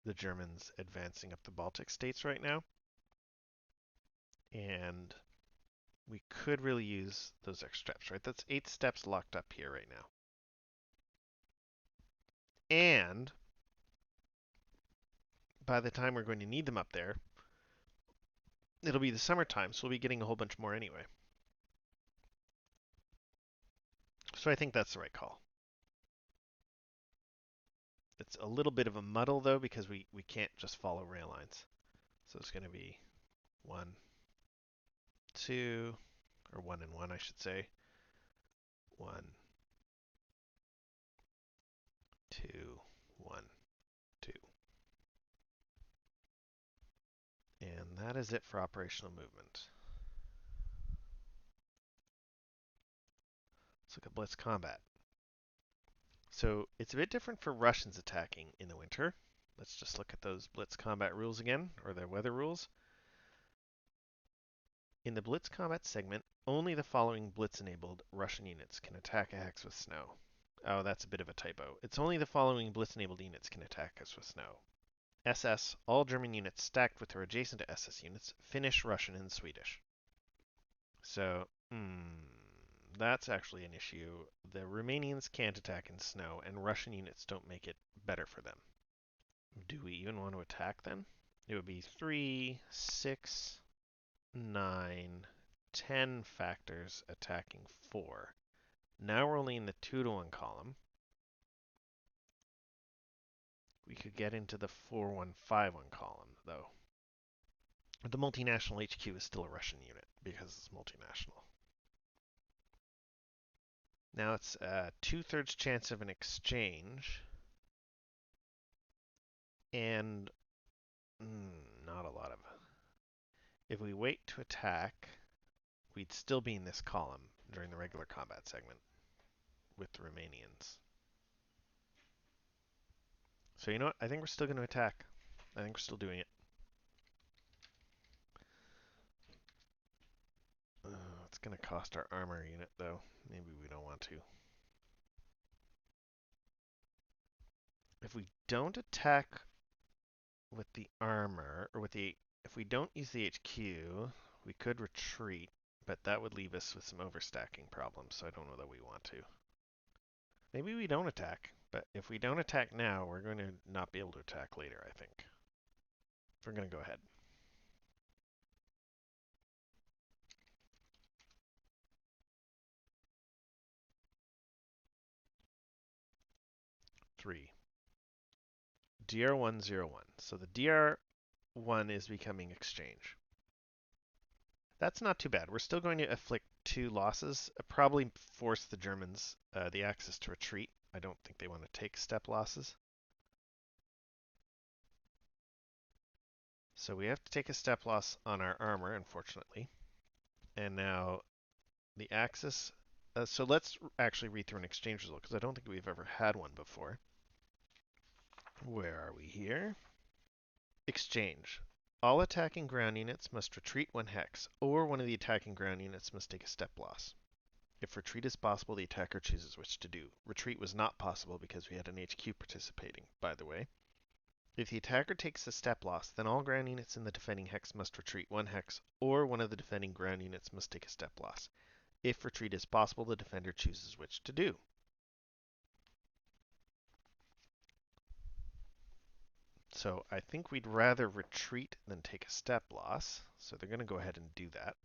the Germans advancing up the Baltic states right now. And we could really use those extra steps, right? That's 8 steps locked up here right now. And by the time we're going to need them up there, it'll be the summertime, so we'll be getting a whole bunch more anyway. So I think that's the right call. It's a little bit of a muddle, though, because we can't just follow rail lines. So it's going to be 1, 2, or 1 and 1, I should say. 1, 2, 1, 2. And that is it for operational movement. Let's look at blitz combat. So it's a bit different for Russians attacking in the winter. Let's just look at those blitz combat rules again, or their weather rules. In the blitz combat segment, only the following blitz-enabled Russian units can attack a hex with snow. Oh, that's a bit of a typo. It's only the following blitz-enabled units can attack us with snow. SS, all German units stacked with or adjacent to SS units, Finnish, Russian, and Swedish. So, that's actually an issue. The Romanians can't attack in snow, and Russian units don't make it better for them. Do we even want to attack then? It would be 3, 6, 9, 10 factors attacking 4. Now we're only in the 2 to 1 column. We could get into the 4, 1, 5, 1 column, though. The multinational HQ is still a Russian unit because it's multinational. Now it's a 2/3 chance of an exchange. And not a lot of. If we wait to attack, we'd still be in this column during the regular combat segment with the Romanians. So you know what? I think we're still going to attack. I think we're still doing it. It's going to cost our armor unit, though. Maybe we don't want to. If we don't attack with the armor, or with the, if we don't use the HQ, we could retreat, but that would leave us with some overstacking problems, so I don't know that we want to. Maybe we don't attack, but if we don't attack now, we're going to not be able to attack later, I think. We're going to go ahead. Three. DR101. So the DR1 is becoming exchange. That's not too bad. We're still going to afflict 2 losses, probably force the Germans, the Axis, to retreat. I don't think they want to take step losses. So we have to take a step loss on our armor, unfortunately. And now the Axis. So let's actually read through an exchange result, because I don't think we've ever had one before. Where are we here? Exchange. All attacking ground units must retreat 1 hex, or one of the attacking ground units must take a step loss. If retreat is possible, the attacker chooses which to do. Retreat was not possible because we had an HQ participating, by the way. If the attacker takes a step loss, then all ground units in the defending hex must retreat 1 hex, or one of the defending ground units must take a step loss. If retreat is possible, the defender chooses which to do. So I think we'd rather retreat than take a step loss. So they're going to go ahead and do that.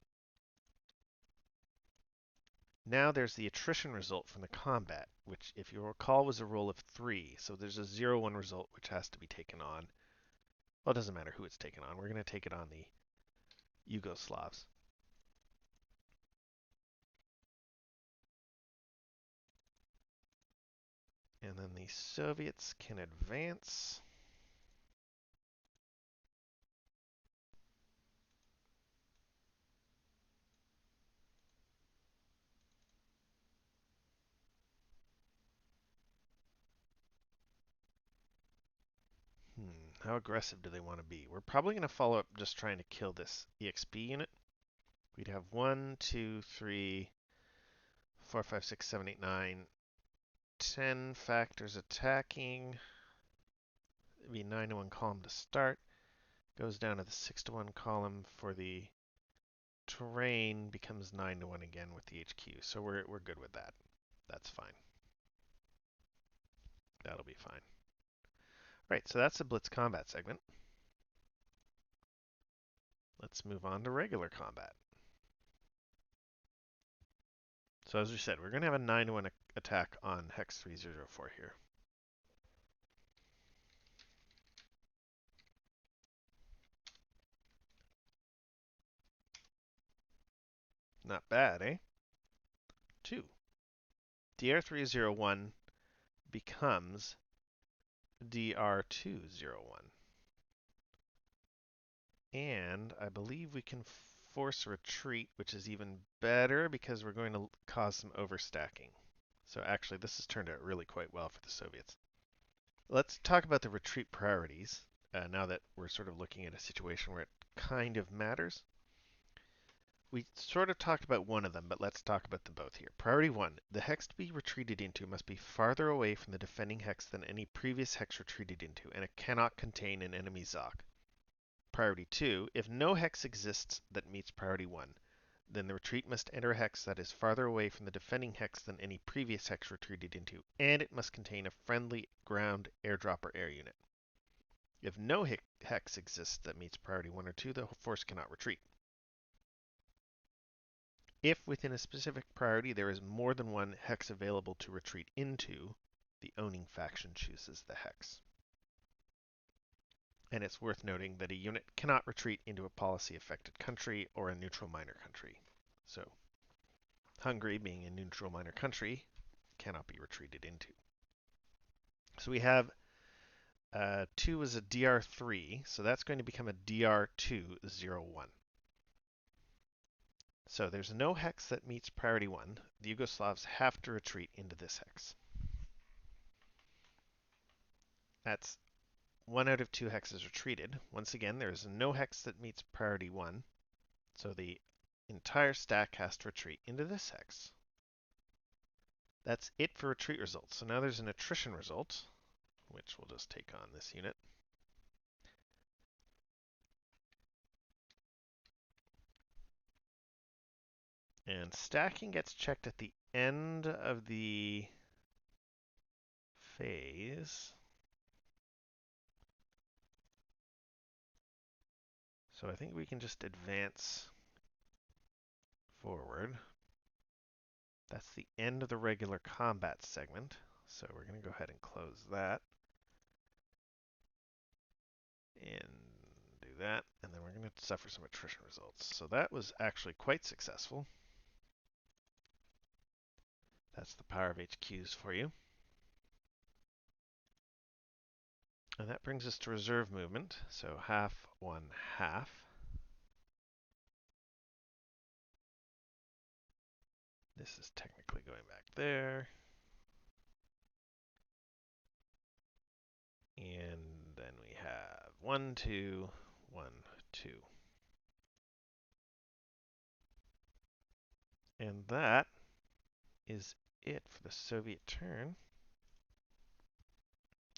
Now there's the attrition result from the combat, which, if you recall, was a roll of 3. So there's a 0-1 result which has to be taken on. Well, it doesn't matter who it's taken on. We're going to take it on the Yugoslavs. And then the Soviets can advance. How aggressive do they want to be? We're probably going to follow up just trying to kill this EXP unit. We'd have 1, 2, 3, 4, 5, 6, 7, 8, 9, 10 factors attacking. It'd be 9 to 1 column to start. Goes down to the 6 to 1 column for the terrain, becomes 9 to 1 again with the HQ. So we're good with that. That's fine. That'll be fine. Right, so that's the Blitz combat segment. Let's move on to regular combat. So as we said, we're going to have a 9 to 1 attack on Hex 3004 here. Not bad, eh? 2. DR301 becomes DR201. And I believe we can force a retreat, which is even better because we're going to cause some overstacking. So actually, this has turned out really quite well for the Soviets. Let's talk about the retreat priorities, now that we're sort of looking at a situation where it kind of matters. We sort of talked about one of them, but let's talk about them both here. Priority 1. The hex to be retreated into must be farther away from the defending hex than any previous hex retreated into, and it cannot contain an enemy ZOC. Priority 2. If no hex exists that meets Priority 1, then the retreat must enter a hex that is farther away from the defending hex than any previous hex retreated into, and it must contain a friendly ground, airdrop, or air unit. If no hex exists that meets Priority 1 or 2, the force cannot retreat. If within a specific priority there is more than one hex available to retreat into, the owning faction chooses the hex. And it's worth noting that a unit cannot retreat into a policy-affected country or a neutral minor country. So Hungary, being a neutral minor country, cannot be retreated into. So we have 2 is a DR3, so that's going to become a DR201. So there's no hex that meets priority 1. The Yugoslavs have to retreat into this hex. That's 1 out of 2 hexes retreated. Once again, there is no hex that meets priority 1, so the entire stack has to retreat into this hex. That's it for retreat results. So now there's an attrition result, which we'll just take on this unit. And stacking gets checked at the end of the phase. So I think we can just advance forward. That's the end of the regular combat segment. So we're going to go ahead and close that. And do that. And then we're going to suffer some attrition results. So that was actually quite successful. That's the power of HQs for you. And that brings us to reserve movement. So half, 1, half. This is technically going back there. And then we have 1, 2, 1, 2. And that is it for the Soviet turn.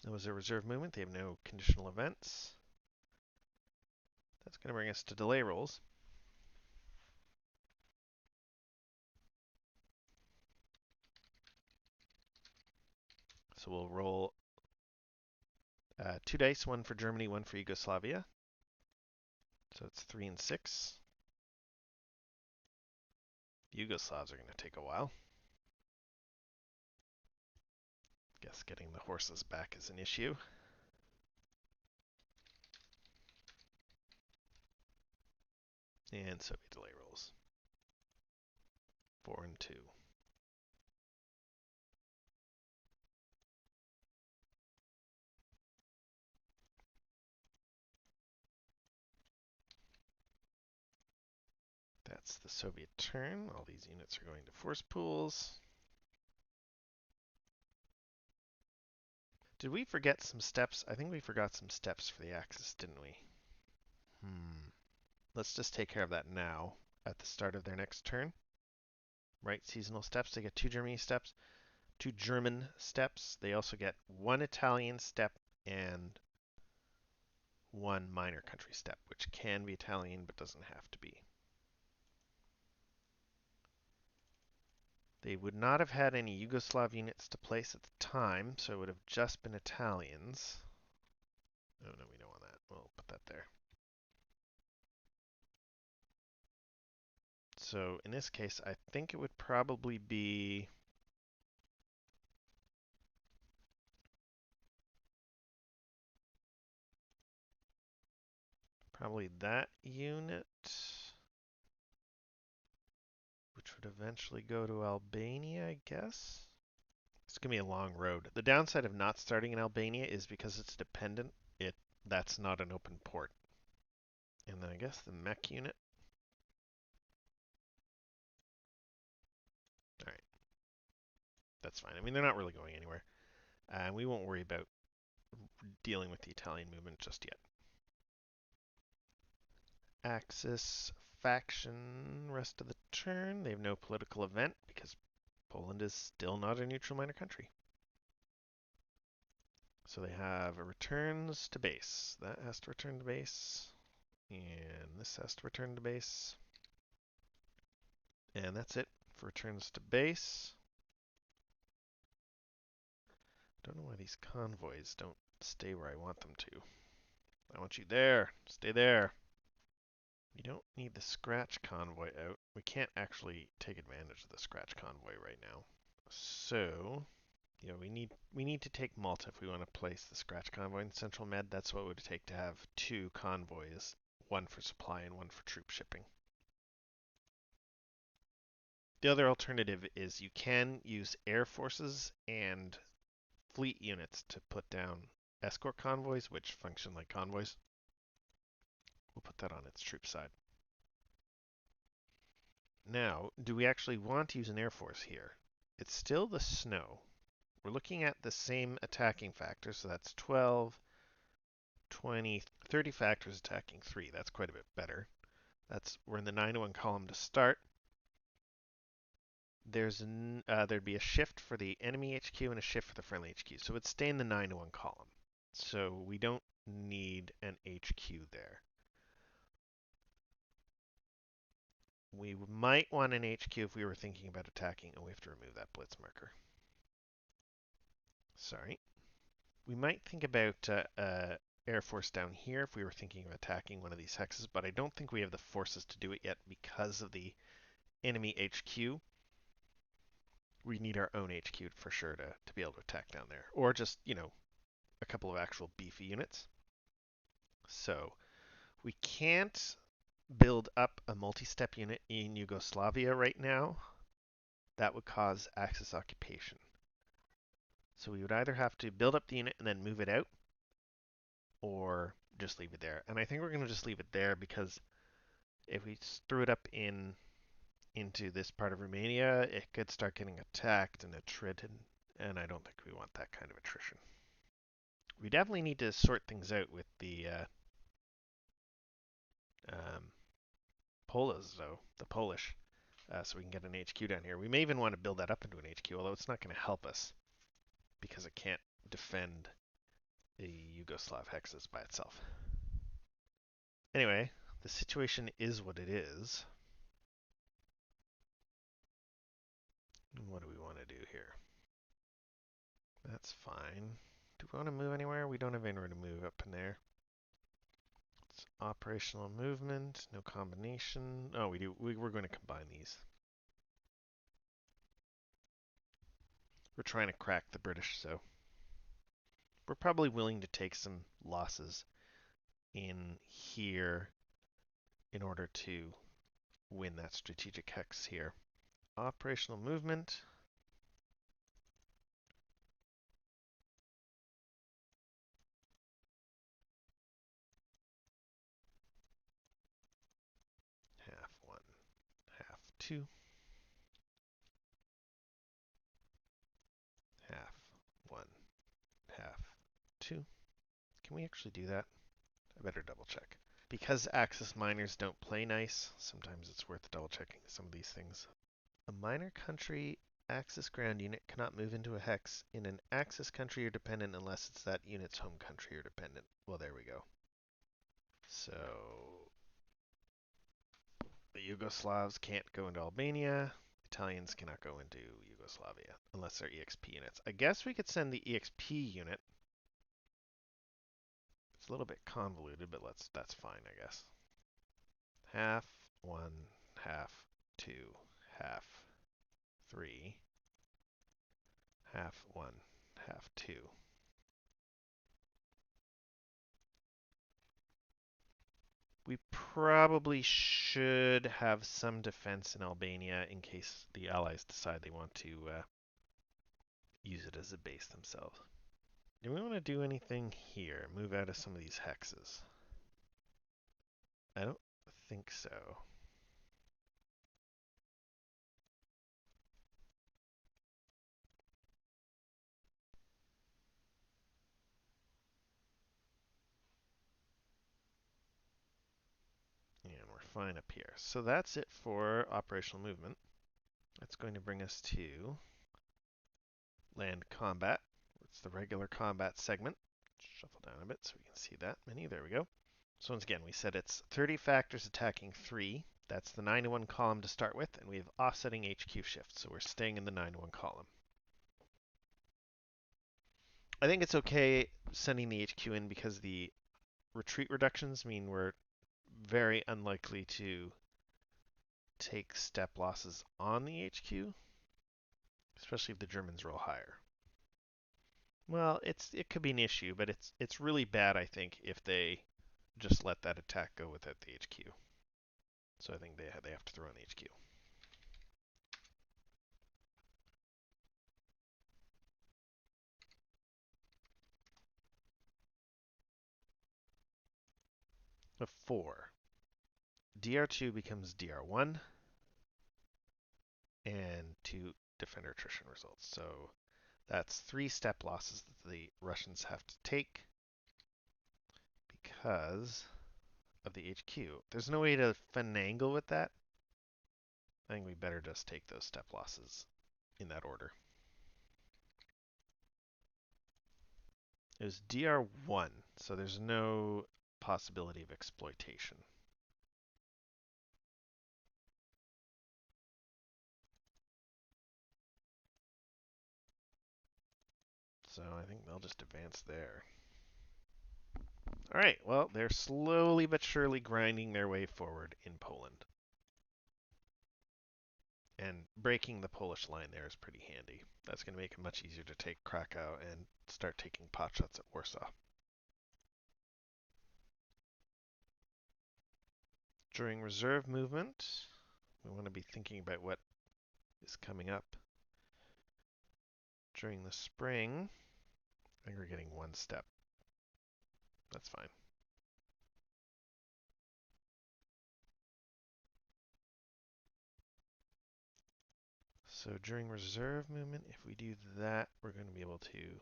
That was a reserve movement. They have no conditional events. That's going to bring us to delay rolls. So we'll roll Two dice, one for Germany, one for Yugoslavia. So it's 3 and 6. The Yugoslavs are going to take a while. Guess getting the horses back is an issue. And Soviet delay rolls. 4 and 2. That's the Soviet turn. All these units are going to force pools. Did we forget some steps? I think we forgot some steps for the Axis, didn't we? Let's just take care of that now at the start of their next turn. Right, seasonal steps. They get 2 Germany steps, 2 German steps. They also get 1 Italian step and 1 minor country step, which can be Italian but doesn't have to be. They would not have had any Yugoslav units to place at the time, so it would have just been Italians. Oh no, we don't want that. We'll put that there. So in this case, I think it would probably be that unit, which would eventually go to Albania, I guess. It's going to be a long road. The downside of not starting in Albania is because it's dependent, that's not an open port. And then I guess the mech unit. All right. That's fine. I mean, they're not really going anywhere. And we won't worry about dealing with the Italian movement just yet. Axis faction rest of the turn. They have no political event because Poland is still not a neutral minor country. So they have a returns to base. That has to return to base. And this has to return to base. And that's it for returns to base. Don't know why these convoys don't stay where I want them to. I want you there. Stay there. We don't need the scratch convoy out. We can't actually take advantage of the scratch convoy right now. So, we need to take Malta if we want to place the scratch convoy in Central Med. That's what it would take to have 2 convoys, one for supply and one for troop shipping. The other alternative is you can use air forces and fleet units to put down escort convoys, which function like convoys. We'll put that on its troop side. Now, do we actually want to use an air force here? It's still the snow. We're looking at the same attacking factors, so that's 12, 20, 30 factors attacking 3. That's quite a bit better. We're in the 9-1 column to start. There'd be a shift for the enemy HQ and a shift for the friendly HQ, so it'd stay in the 9-1 column. So we don't need an HQ there. We might want an HQ if we were thinking about attacking, and we have to remove that blitz marker. Sorry. We might think about Air Force down here if we were thinking of attacking one of these hexes, but I don't think we have the forces to do it yet because of the enemy HQ. We need our own HQ for sure to be able to attack down there. Or just, a couple of actual beefy units. So we can't build up a multi-step unit in Yugoslavia right now. That would cause Axis occupation. So we would either have to build up the unit and then move it out, or just leave it there. And I think we're going to just leave it there because if we threw it up into this part of Romania, it could start getting attacked and attrited, and I don't think we want that kind of attrition. We definitely need to sort things out with the Polas, though, the Polish, so we can get an HQ down here. We may even want to build that up into an HQ, although it's not going to help us because it can't defend the Yugoslav hexes by itself. Anyway, the situation is what it is. What do we want to do here? That's fine. Do want to move anywhere? We don't have anywhere to move up in there. It's operational movement, no combination. Oh, we do. We're going to combine these. We're trying to crack the British, so we're probably willing to take some losses in here in order to win that strategic hex here. Operational movement. Half one, half two, half one, half two. Can we actually do that? I better double check. Because Axis miners don't play nice, sometimes it's worth double checking some of these things. A minor country Axis ground unit cannot move into a hex in an Axis country or dependent unless it's that unit's home country or dependent. Well, there we go. So the Yugoslavs can't go into Albania. Italians cannot go into Yugoslavia unless they're EXP units. I guess we could send the EXP unit. It's a little bit convoluted, but that's fine, I guess. Half one, half two, half three, half one, half two. We probably should have some defense in Albania in case the Allies decide they want to use it as a base themselves. Do we want to do anything here? Move out of some of these hexes? I don't think so. And we're fine up here. So that's it for operational movement. That's going to bring us to land combat. It's the regular combat segment. Shuffle down a bit so we can see that menu. There we go. So once again, we said it's 30 factors attacking 3. That's the 9 to 1 column to start with, and we have offsetting HQ shifts, so we're staying in the 9 to 1 column. I think it's okay sending the HQ in because the retreat reductions mean we're very unlikely to take step losses on the HQ, especially if the Germans roll higher. Well, it could be an issue, but it's really bad, I think, if they just let that attack go without the HQ. So I think they have to throw in the HQ. A 4. DR2 becomes DR1, and 2 defender attrition results. So that's 3 step losses that the Russians have to take because of the HQ. There's no way to finagle with that. I think we better just take those step losses in that order. It was DR1, so there's no possibility of exploitation. So I think they'll just advance there. All right, well, they're slowly but surely grinding their way forward in Poland. And breaking the Polish line there is pretty handy. That's going to make it much easier to take Krakow and start taking potshots at Warsaw. During reserve movement, we want to be thinking about what is coming up. During the spring, I think we're getting 1 step. That's fine. So during reserve movement, if we do that, we're going to be able to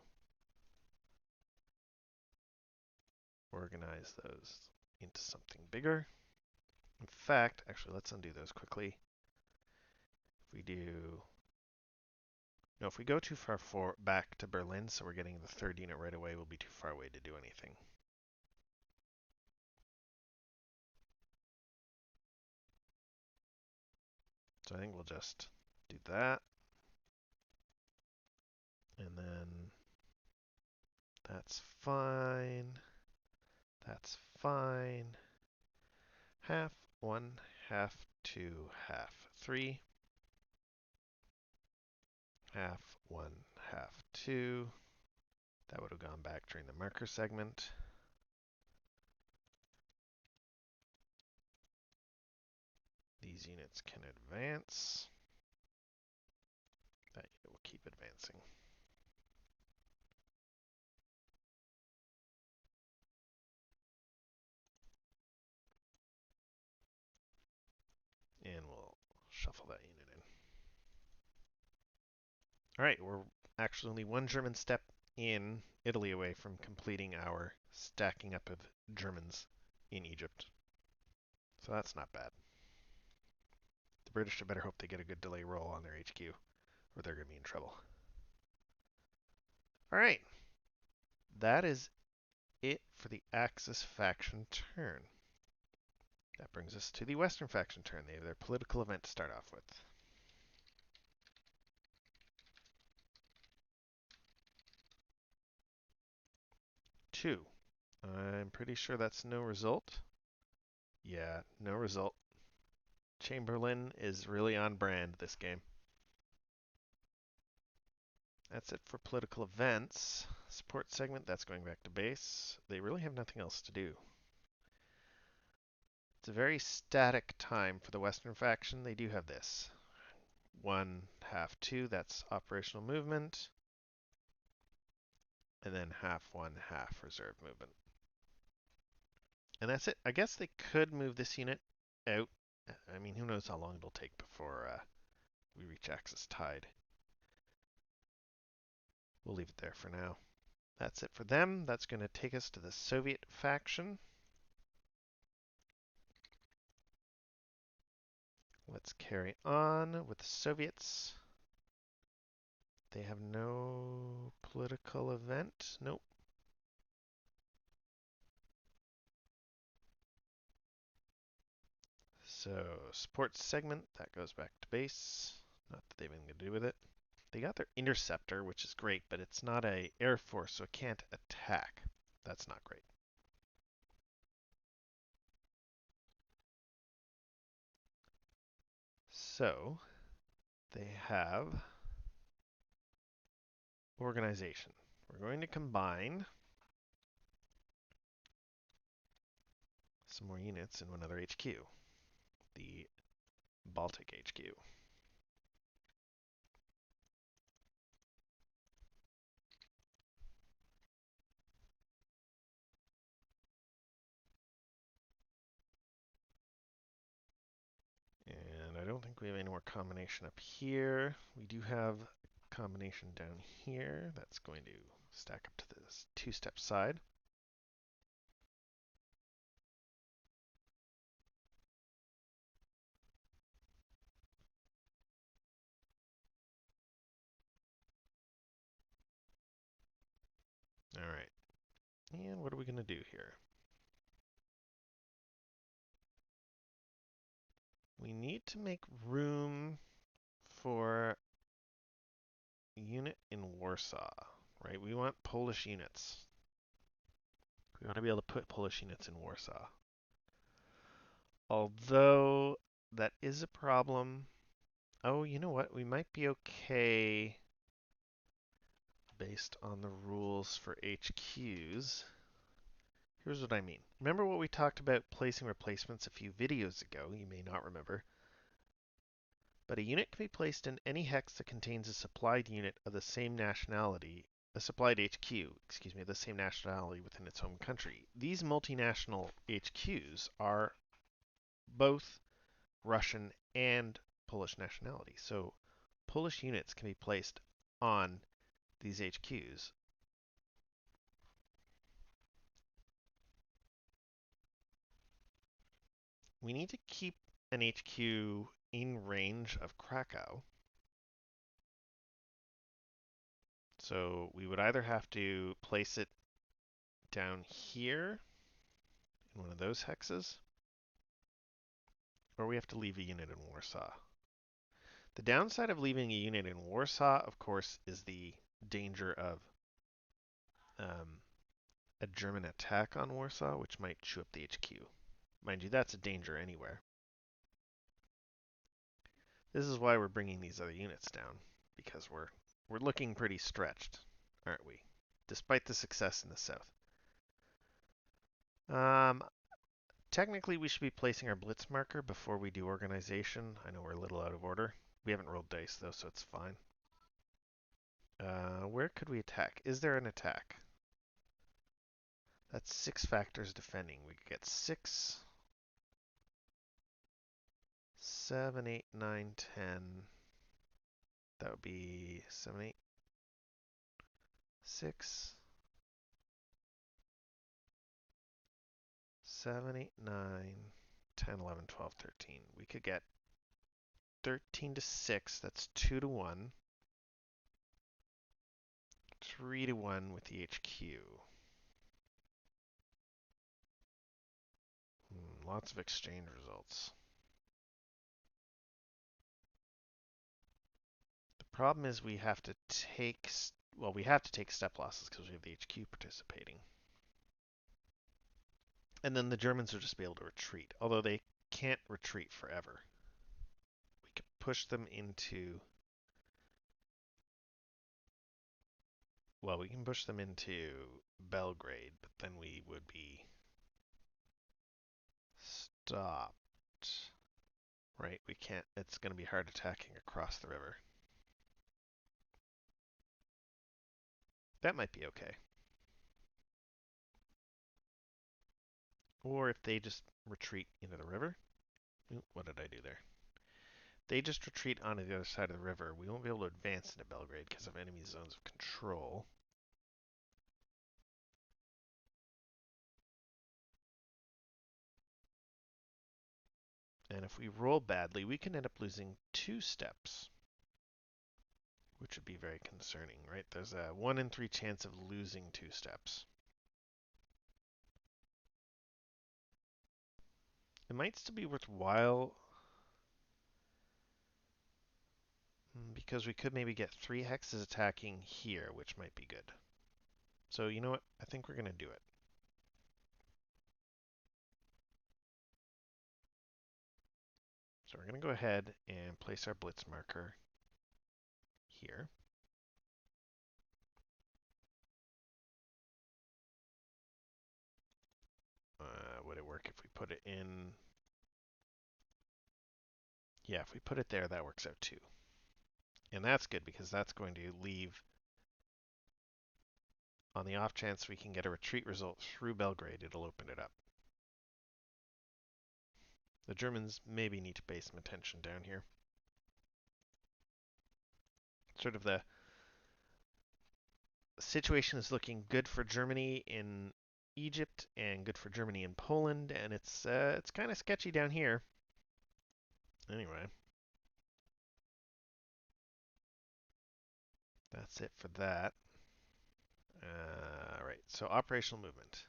organize those into something bigger. In fact, actually, let's undo those quickly. If we do... No, if we go too far back to Berlin, so we're getting the 3rd unit right away, we'll be too far away to do anything. So I think we'll just do that. And then That's fine. That's fine. Half 1, half 2, half 3. Half 1, half 2. That would have gone back during the marker segment. These units can advance. That unit will keep advancing. And we'll shuffle that unit in. All right, we're actually only one German step in Italy away from completing our stacking up of Germans in Egypt. So that's not bad. The British had better hope they get a good delay roll on their HQ, or they're going to be in trouble. All right, that is it for the Axis faction turn. That brings us to the Western faction turn. They have their political event to start off with. 2. I'm pretty sure that's no result. Yeah, no result. Chamberlain is really on brand this game. That's it for political events. Support segment, that's going back to base. They really have nothing else to do. It's a very static time for the Western faction. They do have this. 1, half 2, that's operational movement. And then half 1, half reserve movement. And that's it. I guess they could move this unit out. I mean, who knows how long it'll take before we reach Axis tide. We'll leave it there for now. That's it for them. That's going to take us to the Soviet faction. Let's carry on with the Soviets. They have no political event. Nope. So, support segment, that goes back to base. Not that they have anything to do with it. They got their interceptor, which is great, but it's not a air force, so it can't attack. That's not great. So, they have organization. We're going to combine some more units in one other HQ, the Baltic HQ. And I don't think we have any more combination up here. We do have combination down here. That's going to stack up to this two-step side. All right. And what are we going to do here? We need to make room for a unit in Warsaw, right? We want Polish units. We want to be able to put Polish units in Warsaw. Although that is a problem. Oh, you know what? We might be okay based on the rules for HQs. Here's what I mean. Remember what we talked about placing replacements a few videos ago? You may not remember. But a unit can be placed in any hex that contains a supplied unit of the same nationality, a supplied HQ, excuse me, of the same nationality within its home country. These multinational HQs are both Russian and Polish nationality. So Polish units can be placed on these HQs. We need to keep an HQ in range of Krakow. So we would either have to place it down here in one of those hexes, or we have to leave a unit in Warsaw. The downside of leaving a unit in Warsaw, of course, is the danger of um, a German attack on Warsaw, which might chew up the HQ. Mind you, that's a danger anywhere. This is why we're bringing these other units down, because we're looking pretty stretched, aren't we? Despite the success in the south. Um, Technically, we should be placing our blitz marker before we do organization. I know we're a little out of order. We haven't rolled dice though, so it's fine. Where could we attack? Is there an attack? That's 6 factors defending. We could get 6, 7, 8, 9, 10. That would be 7, 8, 6, 7, 8, 9, 10, 11, 12, 13. We could get 13 to 6. That's 2 to 1. 3 to 1 with the HQ. Lots of exchange results. The problem is we have to take, well, we have to take step losses because we have the HQ participating. And then the Germans will just be able to retreat, although they can't retreat forever. We could push them into, well, we can push them into Belgrade, but then we would be stopped. Right? We can't, it's going to be hard attacking across the river. That might be okay. Or if they just retreat into the river. Ooh, what did I do there? They just retreat onto the other side of the river. We won't be able to advance into Belgrade because of enemy zones of control. And if we roll badly, we can end up losing 2 steps, which would be very concerning, right? There's a 1 in 3 chance of losing 2 steps. It might still be worthwhile because we could maybe get 3 hexes attacking here, which might be good. So you know what? I think we're going to do it. So we're going to go ahead and place our blitz marker here. Would it work if we put it in? Yeah, if we put it there, that works out too. And that's good because that's going to leave, on the off chance we can get a retreat result through Belgrade, it'll open it up. The Germans maybe need to pay some attention down here. Sort of the situation is looking good for Germany in Egypt and good for Germany in Poland, and it's kind of sketchy down here. Anyway, that's it for that. All right, so operational movement.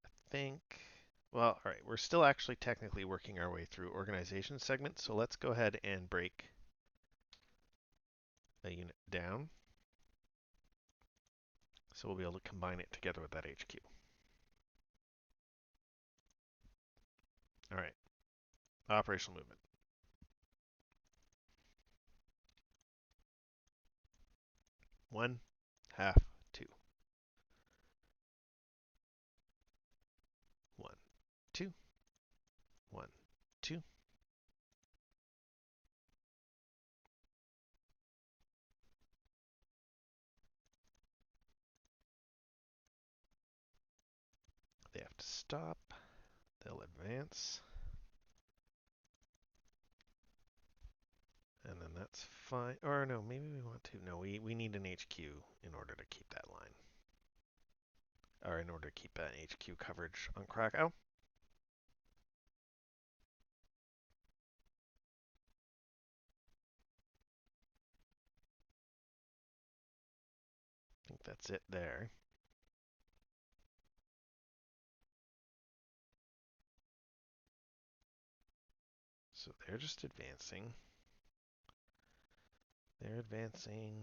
I think, well, all right, we're still actually technically working our way through organization segments, so let's go ahead and break a unit down. So we'll be able to combine it together with that HQ. All right, operational movement. 1, half, 2. 1, 2. 1, 2. They have to stop. They'll advance. And then that's fine. Or no, maybe we want to. No, we need an HQ in order to keep that line. Or in order to keep that HQ coverage on Krakow. I think that's it there. So they're just advancing. They're advancing.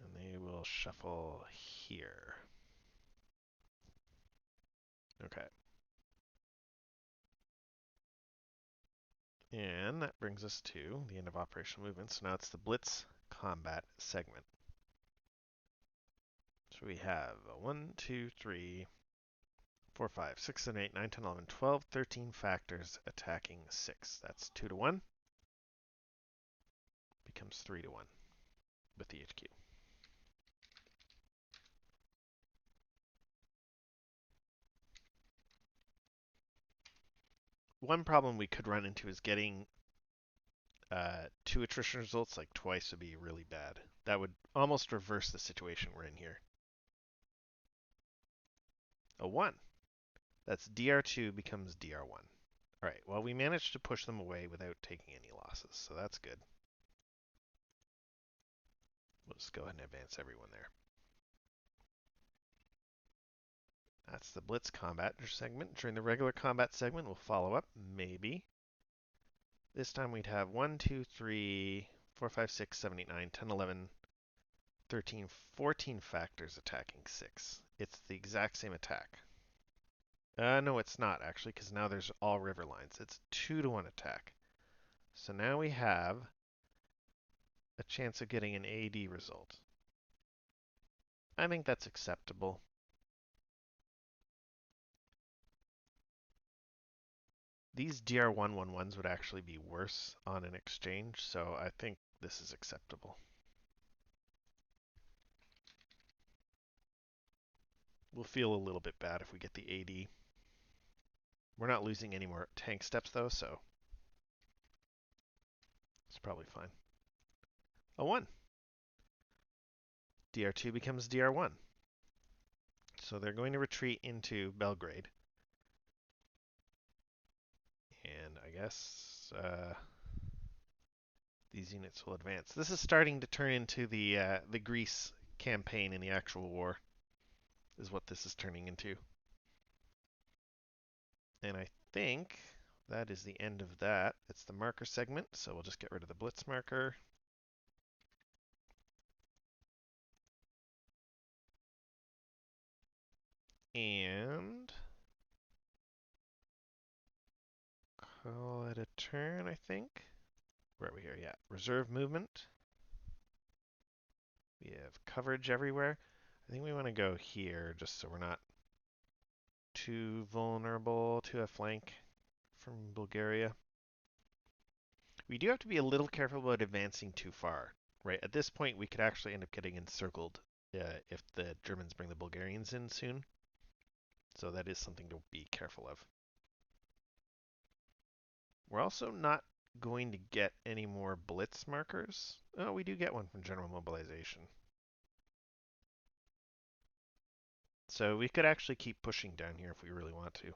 And they will shuffle here. Okay. And that brings us to the end of operational movement. So now it's the Blitz combat segment. So we have 1, 2, 3, 4, 5, 6, 7, 8, 9, 10, 11, 12, 13 factors attacking 6. That's 2 to 1. Becomes 3 to 1 with the HQ. One problem we could run into is getting 2 attrition results like twice would be really bad. That would almost reverse the situation we're in here. A 1. That's DR2 becomes DR1. Alright, well we managed to push them away without taking any losses, so that's good. We'll just go ahead and advance everyone there. That's the Blitz combat segment. During the regular combat segment, we'll follow up, maybe. This time we'd have 1, 2, 3, 4, 5, 6, 7, 8, 9, 10, 11, 13, 14 factors attacking 6. It's the exact same attack. No, it's not, actually, because now there's all river lines. It's 2 to 1 attack. So now we have a chance of getting an AD result. I think that's acceptable. These DR111s would actually be worse on an exchange, so I think this is acceptable. We'll feel a little bit bad if we get the AD. We're not losing any more tank steps though, so it's probably fine. A 1. DR2 becomes DR1. So they're going to retreat into Belgrade. And I guess these units will advance. This is starting to turn into the Greece campaign in the actual war, is what this is turning into. And I think that is the end of that. It's the marker segment, so we'll just get rid of the blitz marker. And call it a turn, I think. Where are we here? Yeah, reserve movement. We have coverage everywhere. I think we want to go here just so we're not too vulnerable to a flank from Bulgaria. We do have to be a little careful about advancing too far, right? At this point, we could actually end up getting encircled if the Germans bring the Bulgarians in soon. So that is something to be careful of. We're also not going to get any more blitz markers. Oh, we do get one from general mobilization. So we could actually keep pushing down here if we really want to.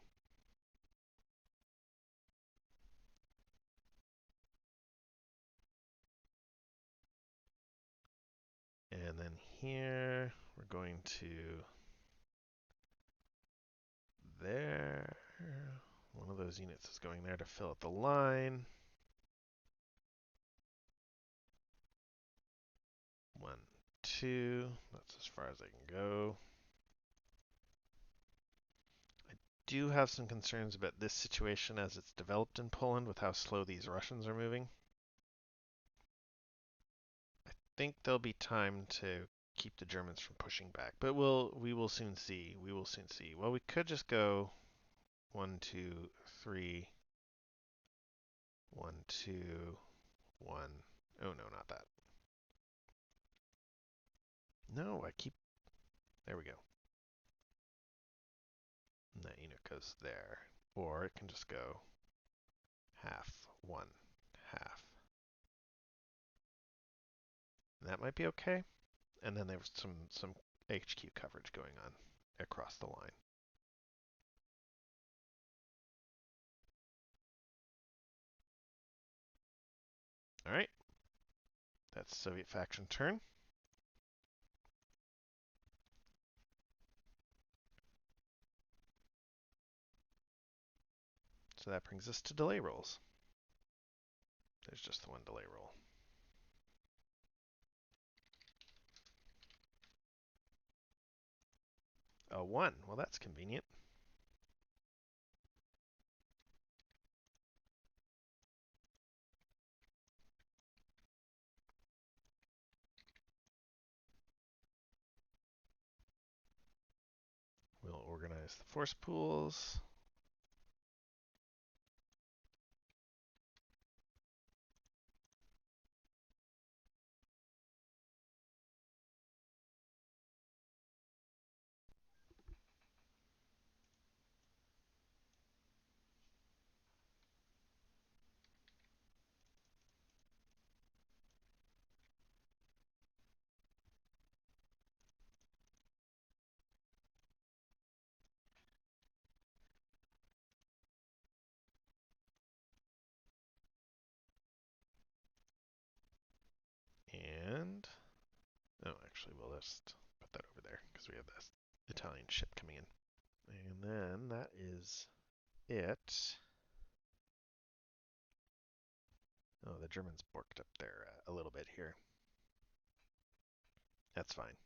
And then here, we're going to there. One of those units is going there to fill up the line. 1, 2. That's as far as I can go. I do have some concerns about this situation as it's developed in Poland with how slow these Russians are moving. I think there'll be time to keep the Germans from pushing back, but we will soon see. We will soon see. Well, we could just go 1, 2, 3. 1, 2, 1. Oh no, not that. No, I keep. There we go. And that unit goes there. Or it can just go half, 1, half. And that might be okay. And then there's some HQ coverage going on across the line. All right. That's Soviet faction turn. So that brings us to delay rolls. There's just the one delay roll. a 1. Well, that's convenient. We'll organize the force pools. And, oh, actually, we'll just put that over there because we have this Italian ship coming in. And then that is it. Oh, the Germans borked up there a little bit here. That's fine.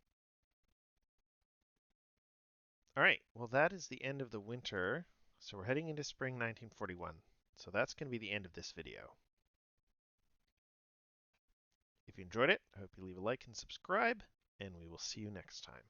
All right, well, that is the end of the winter. So we're heading into spring 1941. So that's going to be the end of this video. If you enjoyed it, I hope you leave a like and subscribe, and we will see you next time.